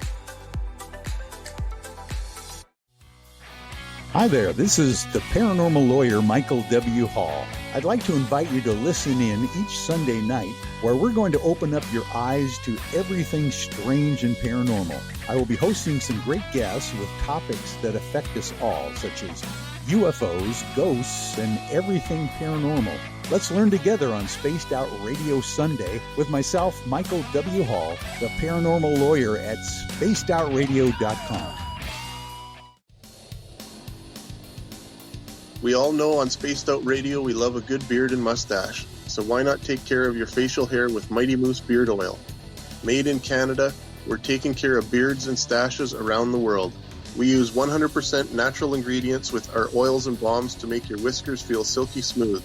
Hi there, this is the paranormal lawyer Michael W. Hall. I'd like to invite you to listen in each Sunday night where we're going to open up your eyes to everything strange and paranormal. I will be hosting some great guests with topics that affect us all, such as UFOs, ghosts, and everything paranormal. Let's learn together on Spaced Out Radio Sunday with myself, Michael W. Hall, the paranormal lawyer at spacedoutradio.com. We all know on Spaced Out Radio we love a good beard and mustache, so why not take care of your facial hair with Mighty Moose Beard Oil? Made in Canada, we're taking care of beards and stashes around the world. We use 100% natural ingredients with our oils and balms to make your whiskers feel silky smooth.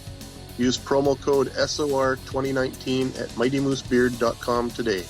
Use promo code SOR2019 at mightymoosebeard.com today.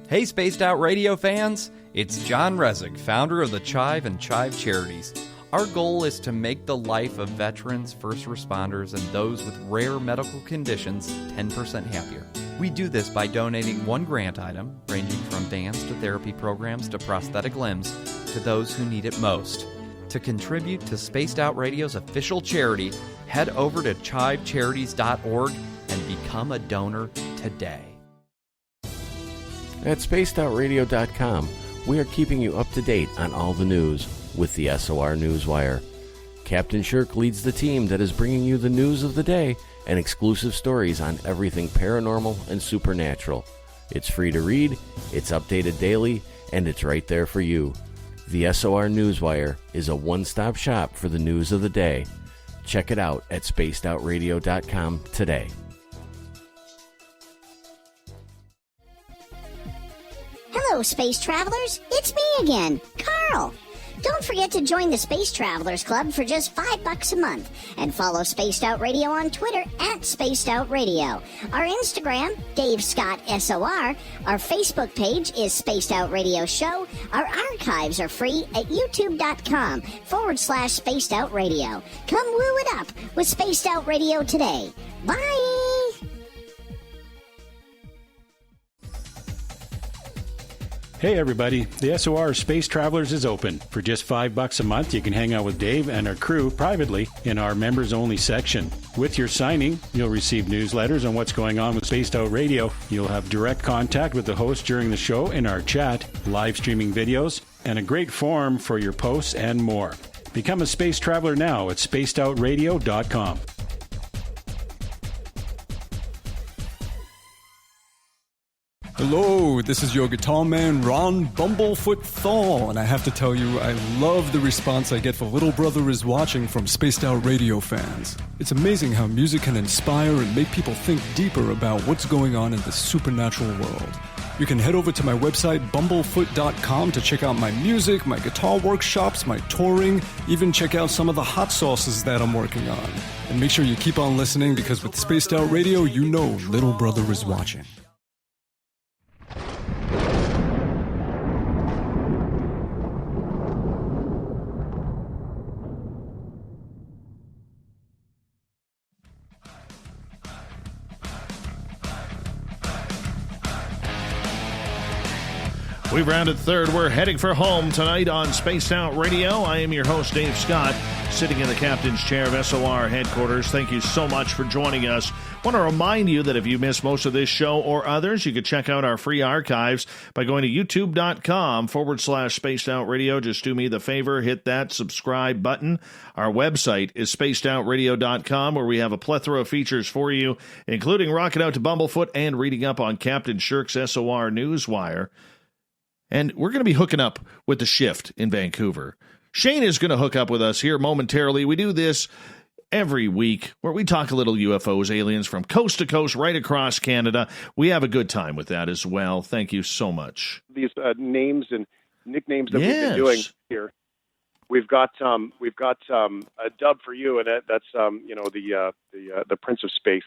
Hey, Spaced Out Radio fans! It's John Resig, founder of the Chive and Chive Charities. Our goal is to make the life of veterans, first responders, and those with rare medical conditions 10% happier. We do this by donating one grant item, ranging from dance to therapy programs to prosthetic limbs, to those who need it most. To contribute to Spaced Out Radio's official charity, head over to chivecharities.org and become a donor today. At spacedoutradio.com, we are keeping you up to date on all the news with the SOR Newswire. Captain Shirk leads the team that is bringing you the news of the day and exclusive stories on everything paranormal and supernatural. It's free to read, it's updated daily, and it's right there for you. The SOR Newswire is a one-stop shop for the news of the day. Check it out at spacedoutradio.com today. Hello, space travelers. It's me again, Carl. Don't forget to join the Space Travelers Club for just $5 a month and follow Spaced Out Radio on Twitter at Spaced Out Radio. Our Instagram, Dave Scott SOR. Our Facebook page is Spaced Out Radio Show. Our archives are free at youtube.com/Spaced Out Radio. Come woo it up with Spaced Out Radio today. Bye! Hey everybody, the SOR Space Travelers is open. For just $5 a month, you can hang out with Dave and our crew privately in our members-only section. With your signing, you'll receive newsletters on what's going on with Spaced Out Radio. You'll have direct contact with the host during the show in our chat, live streaming videos, and a great forum for your posts and more. Become a space traveler now at spacedoutradio.com. Hello, this is your guitar man, Ron Bumblefoot Thal, and I have to tell you, I love the response I get for Little Brother is Watching from Spaced Out Radio fans. It's amazing how music can inspire and make people think deeper about what's going on in the supernatural world. You can head over to my website, bumblefoot.com, to check out my music, my guitar workshops, my touring, even check out some of the hot sauces that I'm working on. And make sure you keep on listening, because with Spaced Out Radio, you know little brother is watching. We've rounded third. We're heading for home tonight on Spaced Out Radio. I am your host, Dave Scott, sitting in the captain's chair of SOR headquarters. Thank you so much for joining us. I want to remind you that if you missed most of this show or others, you can check out our free archives by going to youtube.com/Spaced Out Radio. Just do me the favor, hit that subscribe button. Our website is spacedoutradio.com, where we have a plethora of features for you, including rocking out to Bumblefoot and reading up on Captain Shirk's SOR Newswire. And we're going to be hooking up with the Shift in Vancouver. Shane is going to hook up with us here momentarily. We do this every week where we talk a little UFOs, aliens from coast to coast, right across Canada. We have a good time with that as well. Thank you so much. These names and nicknames that we've been doing here. We've got a dub for you, and that's the Prince of Space.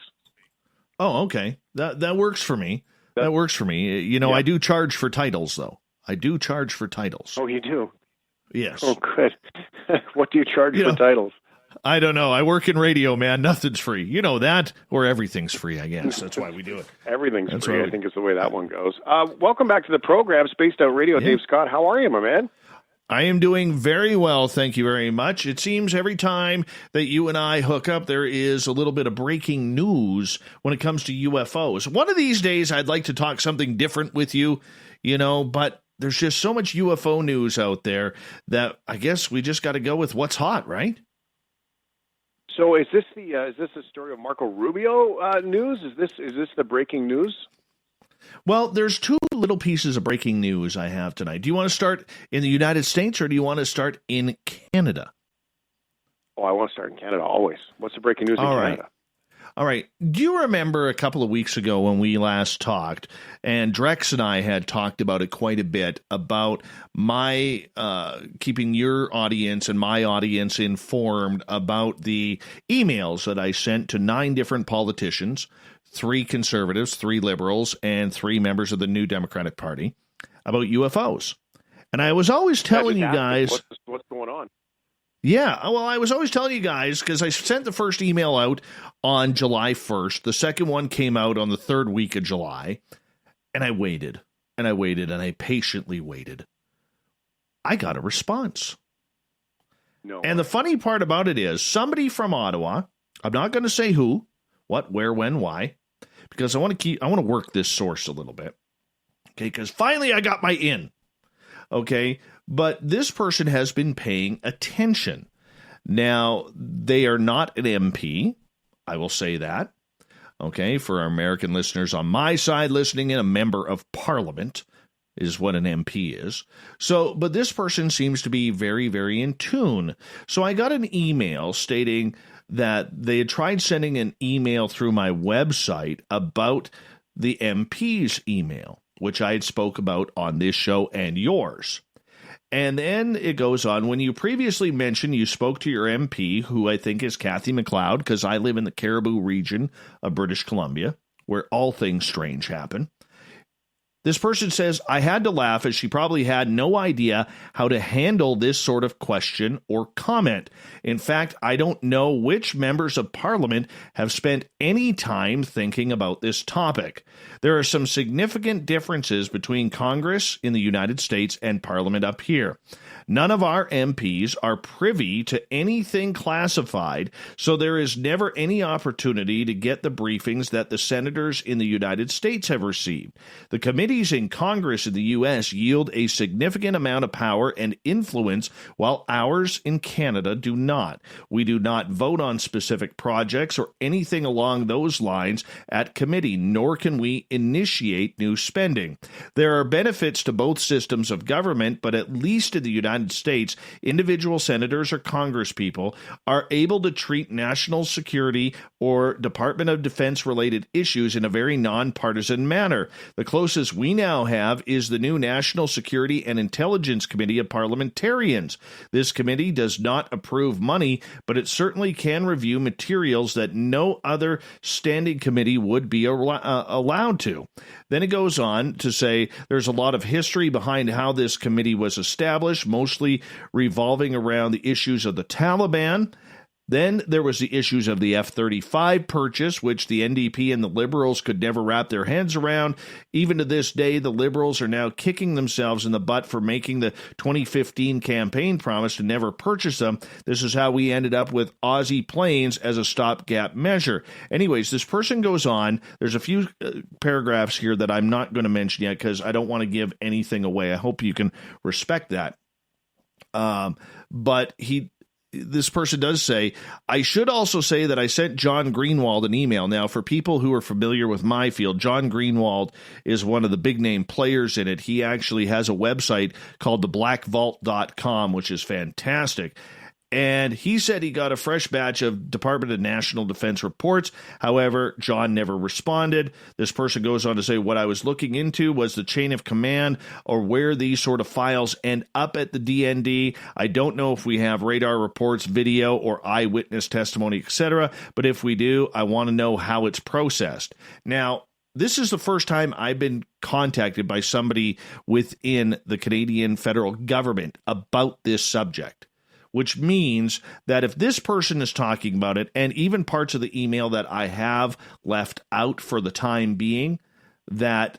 Oh, okay. That works for me. That works for me. You know, I do charge for titles, though. I do charge for titles. Oh, you do? Yes. Oh, good. What do you charge for titles? I don't know. I work in radio, man. Nothing's free. You know that, or everything's free, I guess. That's why we do it. Everything's free, I think is the way that one goes. Welcome back to the program, Spaced Out Radio. Dave Scott, how are you, my man? I am doing very well, thank you very much. It seems every time that you and I hook up, there is a little bit of breaking news when it comes to UFOs. One of these days, I'd like to talk something different with you, but there's just so much UFO news out there that I guess we just got to go with what's hot, right? So is this the story of Marco Rubio news? Is this the breaking news? Well, there's two little pieces of breaking news I have tonight. Do you want to start in the United States, or do you want to start in Canada? Oh, I want to start in Canada always. What's the breaking news in Canada? All right. Do you remember a couple of weeks ago when we last talked, and Drex and I had talked about it quite a bit, about my keeping your audience and my audience informed about the emails that I sent to 9 different politicians, 3 conservatives, 3 liberals, and 3 members of the New Democratic Party about UFOs. And I was always telling you guys... What's going on? Yeah, well, I was always telling you guys, because I sent the first email out on July 1st. The second one came out on the 3rd week of July. And I waited, and I waited, and I patiently waited. I got a response. No. And the funny part about it is, somebody from Ottawa, I'm not going to say who, what, where, when, why, because I want to work this source a little bit. Okay, because finally I got my in. Okay, but this person has been paying attention. Now, they are not an MP, I will say that. Okay, for our American listeners on my side listening in, a member of Parliament is what an MP is. So, but this person seems to be very, very in tune. So I got an email stating that they had tried sending an email through my website about the MP's email, which I had spoke about on this show and yours. And then it goes on, when you previously mentioned you spoke to your MP, who I think is Kathy McLeod, because I live in the Caribou region of British Columbia, where all things strange happen. This person says, I had to laugh as she probably had no idea how to handle this sort of question or comment. In fact, I don't know which members of Parliament have spent any time thinking about this topic. There are some significant differences between Congress in the United States and Parliament up here. None of our MPs are privy to anything classified, so there is never any opportunity to get the briefings that the senators in the United States have received. The committees in Congress in the U.S. yield a significant amount of power and influence, while ours in Canada do not. We do not vote on specific projects or anything along those lines at committee, nor can we initiate new spending. There are benefits to both systems of government, but at least in the United United States, individual senators or congresspeople are able to treat national security or Department of Defense related issues in a very nonpartisan manner. The closest we now have is the new National Security and Intelligence Committee of Parliamentarians. This committee does not approve money, but it certainly can review materials that no other standing committee would be allowed to. Then it goes on to say there's a lot of history behind how this committee was established, mostly revolving around the issues of the Taliban. Then there was the issues of the F-35 purchase, which the NDP and the Liberals could never wrap their heads around. Even to this day, the Liberals are now kicking themselves in the butt for making the 2015 campaign promise to never purchase them. This is how we ended up with Aussie planes as a stopgap measure. Anyways, this person goes on. There's a few paragraphs here that I'm not going to mention yet because I don't want to give anything away. I hope you can respect that. But this person does say, I should also say that I sent John Greenwald an email. Now, for people who are familiar with my field, John Greenwald is one of the big name players in it. He actually has a website called theblackvault.com, which is fantastic. And he said he got a fresh batch of Department of National Defense reports. However, John never responded. This person goes on to say, what I was looking into was the chain of command or where these sort of files end up at the DND. I don't know if we have radar reports, video, or eyewitness testimony, etc. But if we do, I want to know how it's processed. Now, this is the first time I've been contacted by somebody within the Canadian federal government about this subject, which means that if this person is talking about it, and even parts of the email that I have left out for the time being, that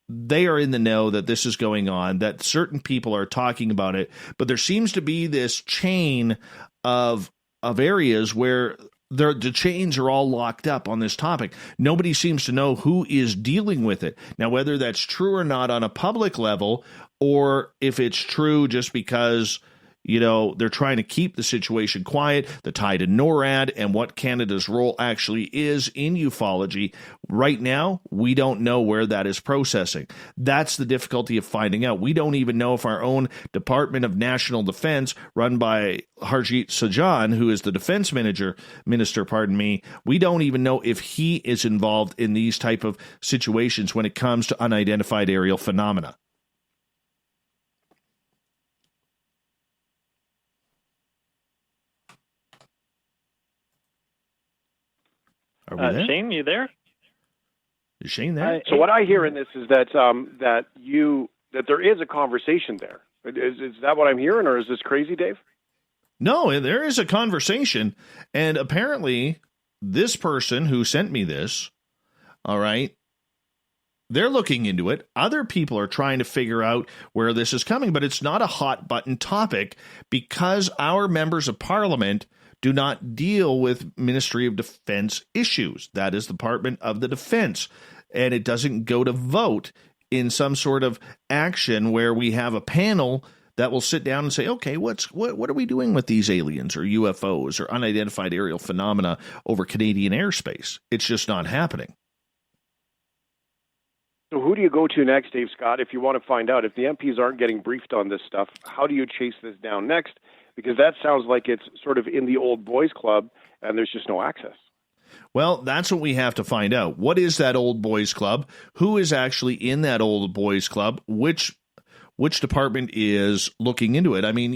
they are in the know that this is going on, that certain people are talking about it, but there seems to be this chain of areas where the chains are all locked up on this topic. Nobody seems to know who is dealing with it. Now, whether that's true or not on a public level, or if it's true just because they're trying to keep the situation quiet, the tie to NORAD and what Canada's role actually is in ufology. Right now, we don't know where that is processing. That's the difficulty of finding out. We don't even know if our own Department of National Defense, run by Harjit Sajjan, who is the defense minister, we don't even know if he is involved in these type of situations when it comes to unidentified aerial phenomena. Are we there? Shane, you there? Is Shane there? So what I hear in this is that that there is a conversation there. Is that what I'm hearing, or is this crazy, Dave? No, there is a conversation, and apparently this person who sent me this, all right, they're looking into it. Other people are trying to figure out where this is coming, but it's not a hot button topic because our members of Parliament do not deal with Ministry of Defense issues. That is the Department of the Defense. And it doesn't go to vote in some sort of action where we have a panel that will sit down and say, okay, what are we doing with these aliens or UFOs or unidentified aerial phenomena over Canadian airspace? It's just not happening. So who do you go to next, Dave Scott, if you want to find out? If the MPs aren't getting briefed on this stuff, how do you chase this down next? Because that sounds like it's sort of in the old boys club and there's just no access. Well, that's what we have to find out. What is that old boys club? Who is actually in that old boys club? Which department is looking into it? I mean,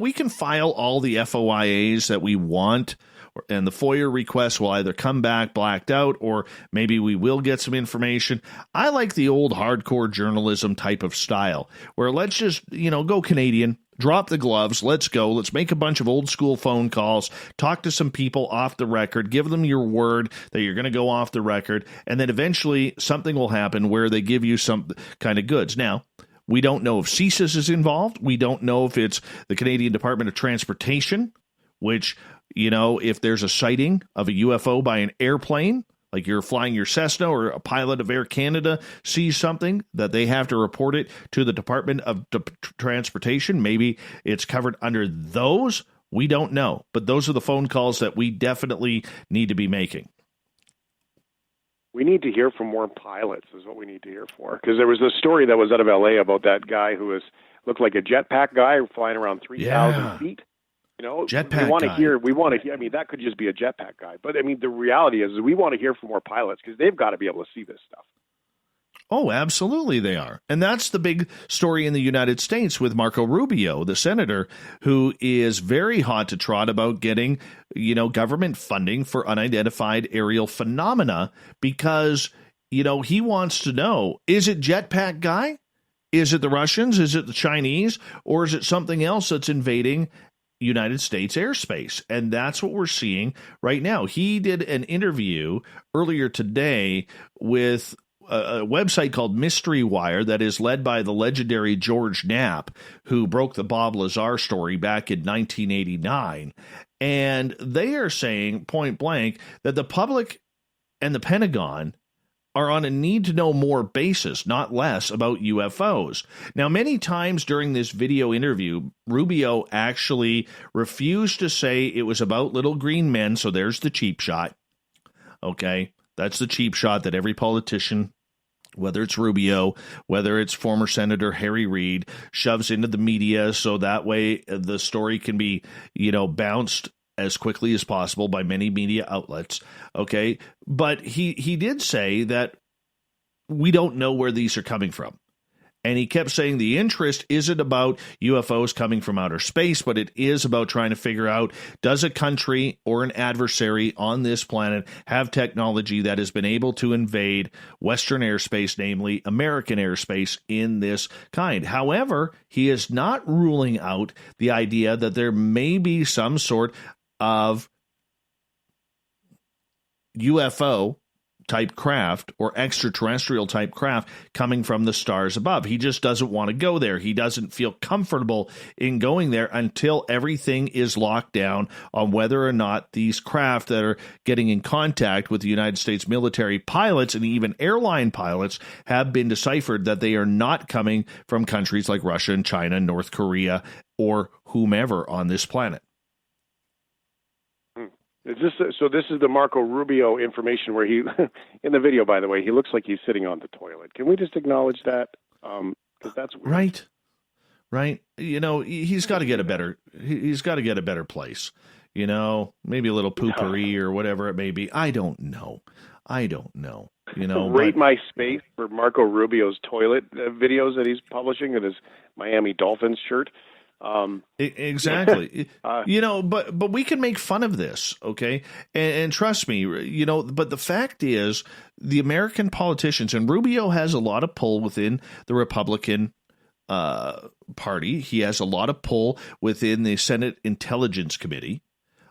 we can file all the FOIAs that we want, and the FOIA requests will either come back blacked out or maybe we will get some information. I like the old hardcore journalism type of style where let's just, go Canadian. Drop the gloves. Let's go. Let's make a bunch of old school phone calls, talk to some people off the record, give them your word that you're going to go off the record, and then eventually something will happen where they give you some kind of goods. Now, we don't know if CSIS is involved. We don't know if it's the Canadian Department of Transportation, which, if there's a sighting of a UFO by an airplane, like you're flying your Cessna or a pilot of Air Canada sees something, that they have to report it to the Department of Transportation. Maybe it's covered under those. We don't know. But those are the phone calls that we definitely need to be making. We need to hear from more pilots is what we need to hear for. Because there was a story that was out of L.A. about that guy who looked like a jetpack guy flying around 3,000 feet. You know, jetpack we want to guy. hear. I mean, that could just be a jetpack guy. But I mean, the reality is we want to hear from more pilots because they've got to be able to see this stuff. Oh, absolutely they are. And that's the big story in the United States with Marco Rubio, the senator, who is very hot to trot about getting, government funding for unidentified aerial phenomena because, he wants to know, is it jetpack guy? Is it the Russians? Is it the Chinese? Or is it something else that's invading United States airspace? And that's what we're seeing right now. He did an interview earlier today with a website called Mystery Wire that is led by the legendary George Knapp, who broke the Bob Lazar story back in 1989. And they are saying point blank that the public and the Pentagon are on a need-to-know more basis, not less, about UFOs. Now, many times during this video interview, Rubio actually refused to say it was about little green men, so there's the cheap shot. Okay? That's the cheap shot that every politician, whether it's Rubio, whether it's former Senator Harry Reid, shoves into the media so that way the story can be, bounced as quickly as possible by many media outlets. Okay. But he did say that we don't know where these are coming from. And he kept saying the interest isn't about UFOs coming from outer space, but it is about trying to figure out, does a country or an adversary on this planet have technology that has been able to invade Western airspace, namely American airspace, in this kind? However, he is not ruling out the idea that there may be some sort of UFO type craft or extraterrestrial type craft coming from the stars above. He just doesn't want to go there. He doesn't feel comfortable in going there until everything is locked down on whether or not these craft that are getting in contact with the United States military pilots and even airline pilots have been deciphered, that they are not coming from countries like Russia and China, North Korea, or whomever on this planet. This is the Marco Rubio information where he, in the video, by the way, he looks like he's sitting on the toilet. Can we just acknowledge that? Because that's weird. Right. He's got to get a better place. Maybe a little poopery or whatever it may be. I don't know. Rate my space for Marco Rubio's toilet videos that he's publishing in his Miami Dolphins shirt. Exactly. But we can make fun of this, okay? And trust me, but the fact is the American politicians, and Rubio has a lot of pull within the Republican Party. He has a lot of pull within the Senate Intelligence Committee.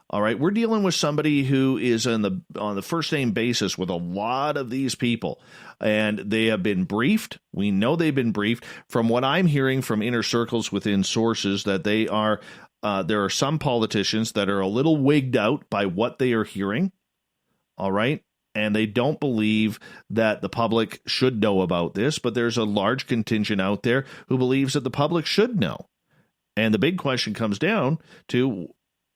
All right, we're dealing with somebody who is on the first name basis with a lot of these people, and they have been briefed. We know they've been briefed. From what I'm hearing from inner circles within sources, that they are there are some politicians that are a little wigged out by what they are hearing. All right, and they don't believe that the public should know about this, but there's a large contingent out there who believes that the public should know. And the big question comes down to,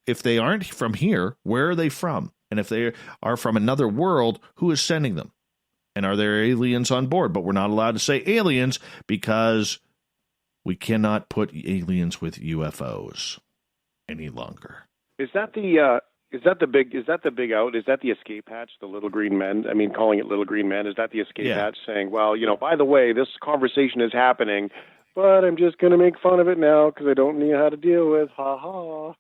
if they aren't from here, where are they from? And if they are from another world, who is sending them? And are there aliens on board? But we're not allowed to say aliens because we cannot put aliens with UFOs any longer. Is that the big out? Is that the escape hatch, the little green men? I mean, calling it little green men, is that the escape hatch saying, well, by the way, this conversation is happening, but I'm just going to make fun of it now because I don't know how to deal with ha ha.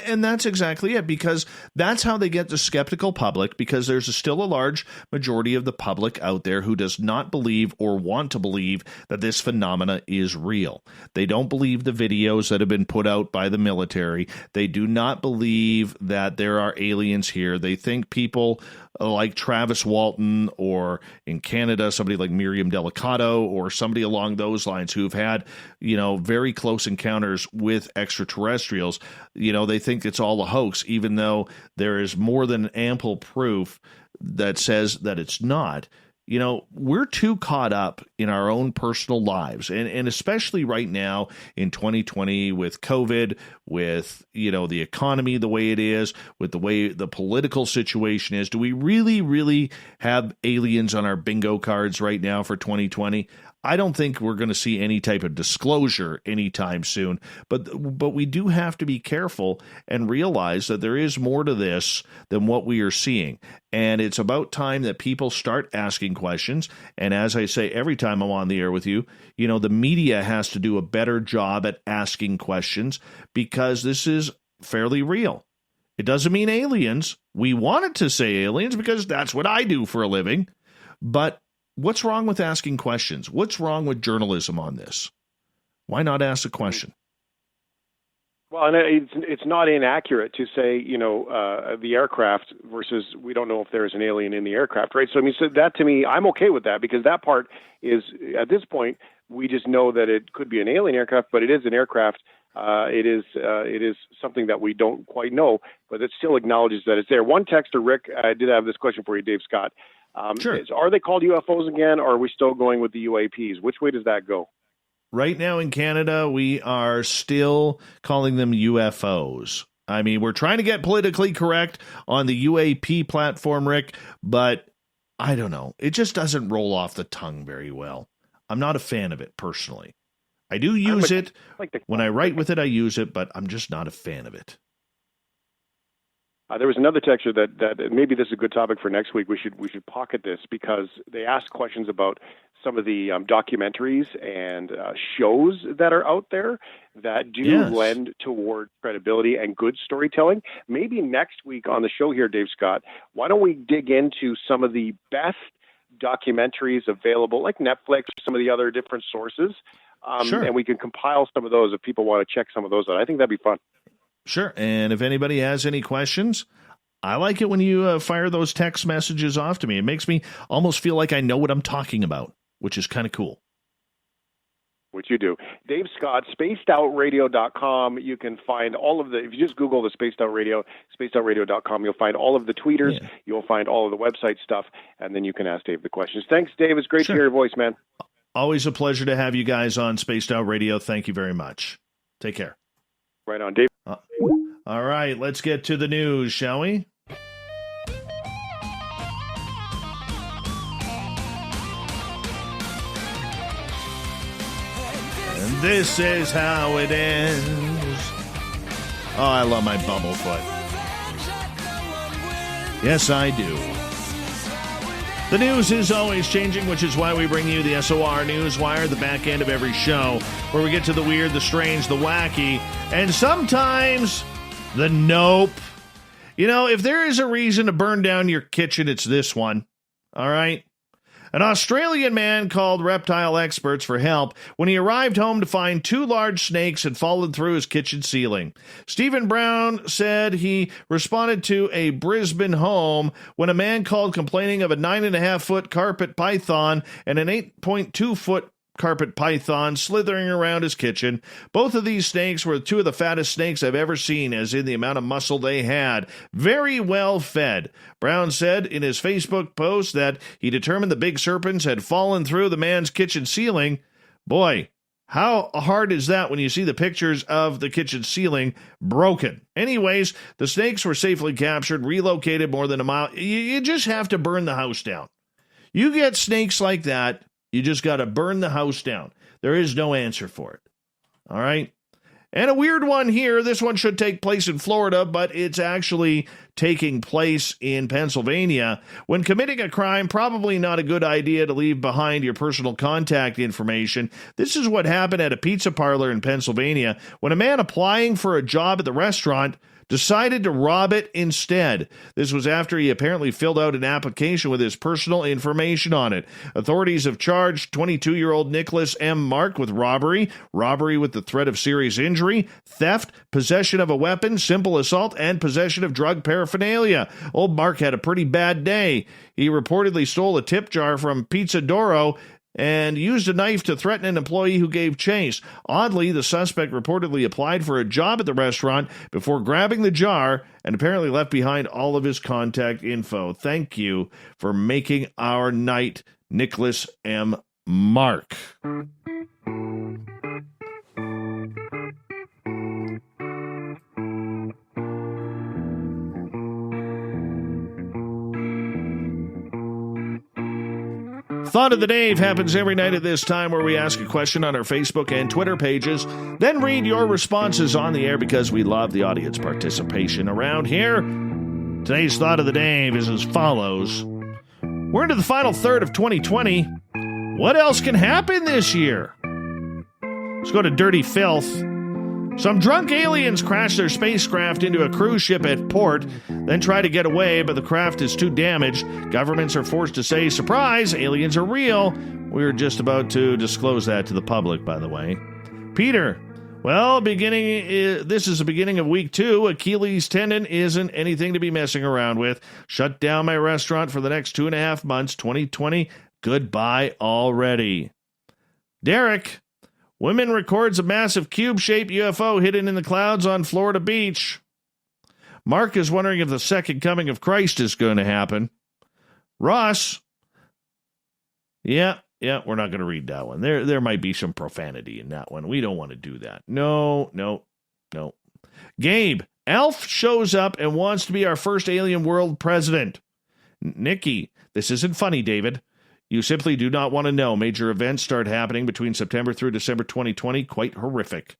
And that's exactly it, because that's how they get the skeptical public, because there's still a large majority of the public out there who does not believe or want to believe that this phenomena is real. They don't believe the videos that have been put out by the military. They do not believe that there are aliens here. They think people like Travis Walton, or in Canada, somebody like Miriam Delicato, or somebody along those lines who've had, very close encounters with extraterrestrials, they think it's all a hoax, even though there is more than ample proof that says that it's not. we're too caught up in our own personal lives. And especially right now in 2020 with COVID, with, the economy the way it is, with the way the political situation is. Do we really, really have aliens on our bingo cards right now for 2020? I don't think we're going to see any type of disclosure anytime soon, but we do have to be careful and realize that there is more to this than what we are seeing. And it's about time that people start asking questions. And as I say, every time I'm on the air with you, the media has to do a better job at asking questions because this is fairly real. It doesn't mean aliens. We wanted to say aliens because that's what I do for a living, but what's wrong with asking questions? What's wrong with journalism on this? Why not ask a question? Well, and it's not inaccurate to say, the aircraft versus we don't know if there's an alien in the aircraft, right? So, so that to me, I'm okay with that because that part is, at this point, we just know that it could be an alien aircraft, but it is an aircraft. It is something that we don't quite know, but it still acknowledges that it's there. One texter, Rick, I did have this question for you, Dave Scott. Sure. Are they called UFOs again, or are we still going with the UAPs? Which way does that go? Right now in Canada, we are still calling them UFOs. I mean, we're trying to get politically correct on the UAP platform, Rick, but I don't know. It just doesn't roll off the tongue very well. I'm not a fan of it personally. I do use it. When I write with it, I use it, but I'm just not a fan of it. There was another texture that maybe this is a good topic for next week. We should pocket this because they asked questions about some of the documentaries and shows that are out there that do lend toward credibility and good storytelling. Maybe next week on the show here, Dave Scott, why don't we dig into some of the best documentaries available, like Netflix, some of the other different sources, Sure. And we can compile some of those if people want to check some of those out. I think that'd be fun. Sure. And if anybody has any questions, I like it when you fire those text messages off to me. It makes me almost feel like I know what I'm talking about, which is kind of cool. Which you do. Dave Scott, spacedoutradio.com. You can find all of if you just Google the Spaced Out Radio, spacedoutradio.com, you'll find all of the tweeters, you'll find all of the website stuff, and then you can ask Dave the questions. Thanks, Dave. It's great to hear your voice, man. Always a pleasure to have you guys on Spaced Out Radio. Thank you very much. Take care. Right on, Dave. All right, let's get to the news, shall we? And this is how it ends. Oh, I love my Bumblefoot. Yes, I do. The news is always changing, which is why we bring you the SOR Newswire, the back end of every show, where we get to the weird, the strange, the wacky, and sometimes the nope. If there is a reason to burn down your kitchen, it's this one. All right? An Australian man called reptile experts for help when he arrived home to find 2 large snakes had fallen through his kitchen ceiling. Stephen Brown said he responded to a Brisbane home when a man called complaining of a 9.5-foot carpet python and an 8.2-foot carpet python slithering around his kitchen. Both of these snakes were 2 of the fattest snakes I've ever seen, as in the amount of muscle they had. Very well fed. Brown said in his Facebook post that he determined the big serpents had fallen through the man's kitchen ceiling. Boy, how hard is that when you see the pictures of the kitchen ceiling broken? Anyways, the snakes were safely captured, relocated more than a mile. You just have to burn the house down. You get snakes like that, you just got to burn the house down. There is no answer for it. All right? And a weird one here. This one should take place in Florida, but it's actually taking place in Pennsylvania. When committing a crime, probably not a good idea to leave behind your personal contact information. This is what happened at a pizza parlor in Pennsylvania when a man applying for a job at the restaurant decided to rob it instead. This was after he apparently filled out an application with his personal information on it. Authorities have charged 22-year-old Nicholas M. Mark with robbery with the threat of serious injury, theft, possession of a weapon, simple assault, and possession of drug paraphernalia. Old Mark had a pretty bad day. He reportedly stole a tip jar from Pizza Doro and used a knife to threaten an employee who gave chase. Oddly, the suspect reportedly applied for a job at the restaurant before grabbing the jar and apparently left behind all of his contact info. Thank you for making our night, Nicholas M. Mark. Thought of the Day happens every night at this time, where we ask a question on our Facebook and Twitter pages, then read your responses on the air because we love the audience participation around here. Today's Thought of the Day is as follows. We're into the final third of 2020. What else can happen this year? Let's go to Dirty Filth. Some drunk aliens crash their spacecraft into a cruise ship at port, then try to get away, but the craft is too damaged. Governments are forced to say, surprise, aliens are real. We're just about to disclose that to the public, by the way. Peter, well, this is the beginning of week 2. Achilles tendon isn't anything to be messing around with. Shut down my restaurant for the next 2.5 months. 2020, goodbye already. Derek, woman records a massive cube-shaped UFO hidden in the clouds on Florida beach. Mark is wondering if the second coming of Christ is going to happen. Ross, yeah, we're not going to read that one. There might be some profanity in that one. We don't want to do that. No. Gabe, Alf shows up and wants to be our first alien world president. Nikki, this isn't funny, David. You simply do not want to know. Major events start happening between September through December 2020. Quite horrific.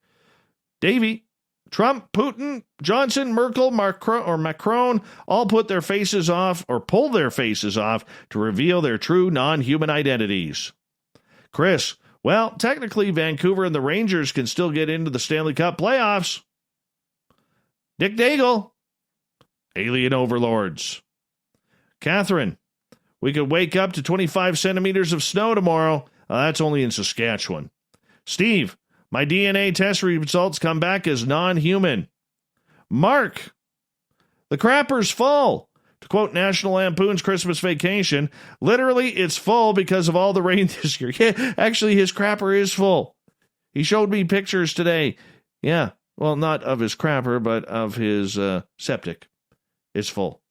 Davey, Trump, Putin, Johnson, Merkel, Macron all pull their faces off to reveal their true non-human identities. Chris, well, technically Vancouver and the Rangers can still get into the Stanley Cup playoffs. Dick Daigle, alien overlords. Catherine, we could wake up to 25 centimeters of snow tomorrow. That's only in Saskatchewan. Steve, my DNA test results come back as non-human. Mark, the crapper's full. To quote National Lampoon's Christmas Vacation, literally it's full because of all the rain this year. Yeah, actually, his crapper is full. He showed me pictures today. Yeah, well, not of his crapper, but of his septic. It's full.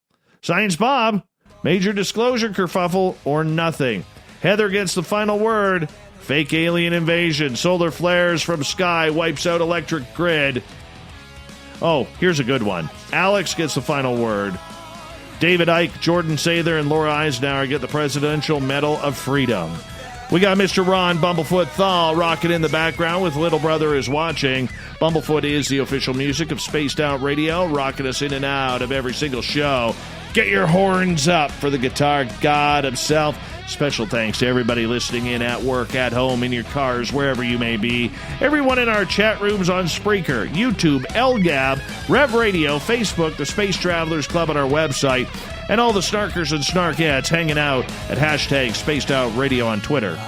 Science Bob, major disclosure kerfuffle or nothing. Heather gets the final word. Fake alien invasion. Solar flares from sky wipes out electric grid. Oh, here's a good one. Alex gets the final word. David Icke, Jordan Sather, and Laura Eisenhower get the Presidential Medal of Freedom. We got Mr. Ron Bumblefoot Thal rocking in the background with Little Brother is Watching. Bumblefoot is the official music of Spaced Out Radio, rocking us in and out of every single show. Get your horns up for the guitar god himself. Special thanks to everybody listening in at work, at home, in your cars, wherever you may be. Everyone in our chat rooms on Spreaker, YouTube, LGAB, Rev Radio, Facebook, the Space Travelers Club on our website, and all the snarkers and snarkettes hanging out at hashtag Spaced Out Radio on Twitter.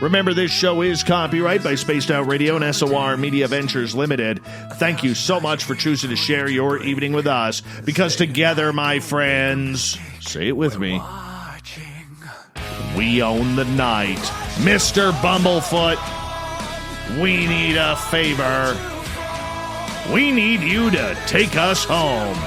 Remember, this show is copyright by Spaced Out Radio and SOR Media Ventures Limited. Thank you so much for choosing to share your evening with us, because together, my friends, say it with me, we own the night. Mr. Bumblefoot, we need a favor. We need you to take us home.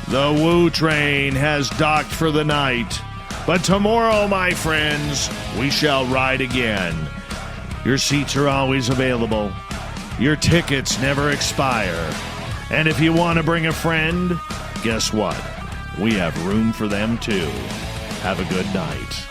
The Woo Train has docked for the night, but tomorrow, my friends, we shall ride again. Your seats are always available. Your tickets never expire. And if you want to bring a friend, guess what? We have room for them too. Have a good night.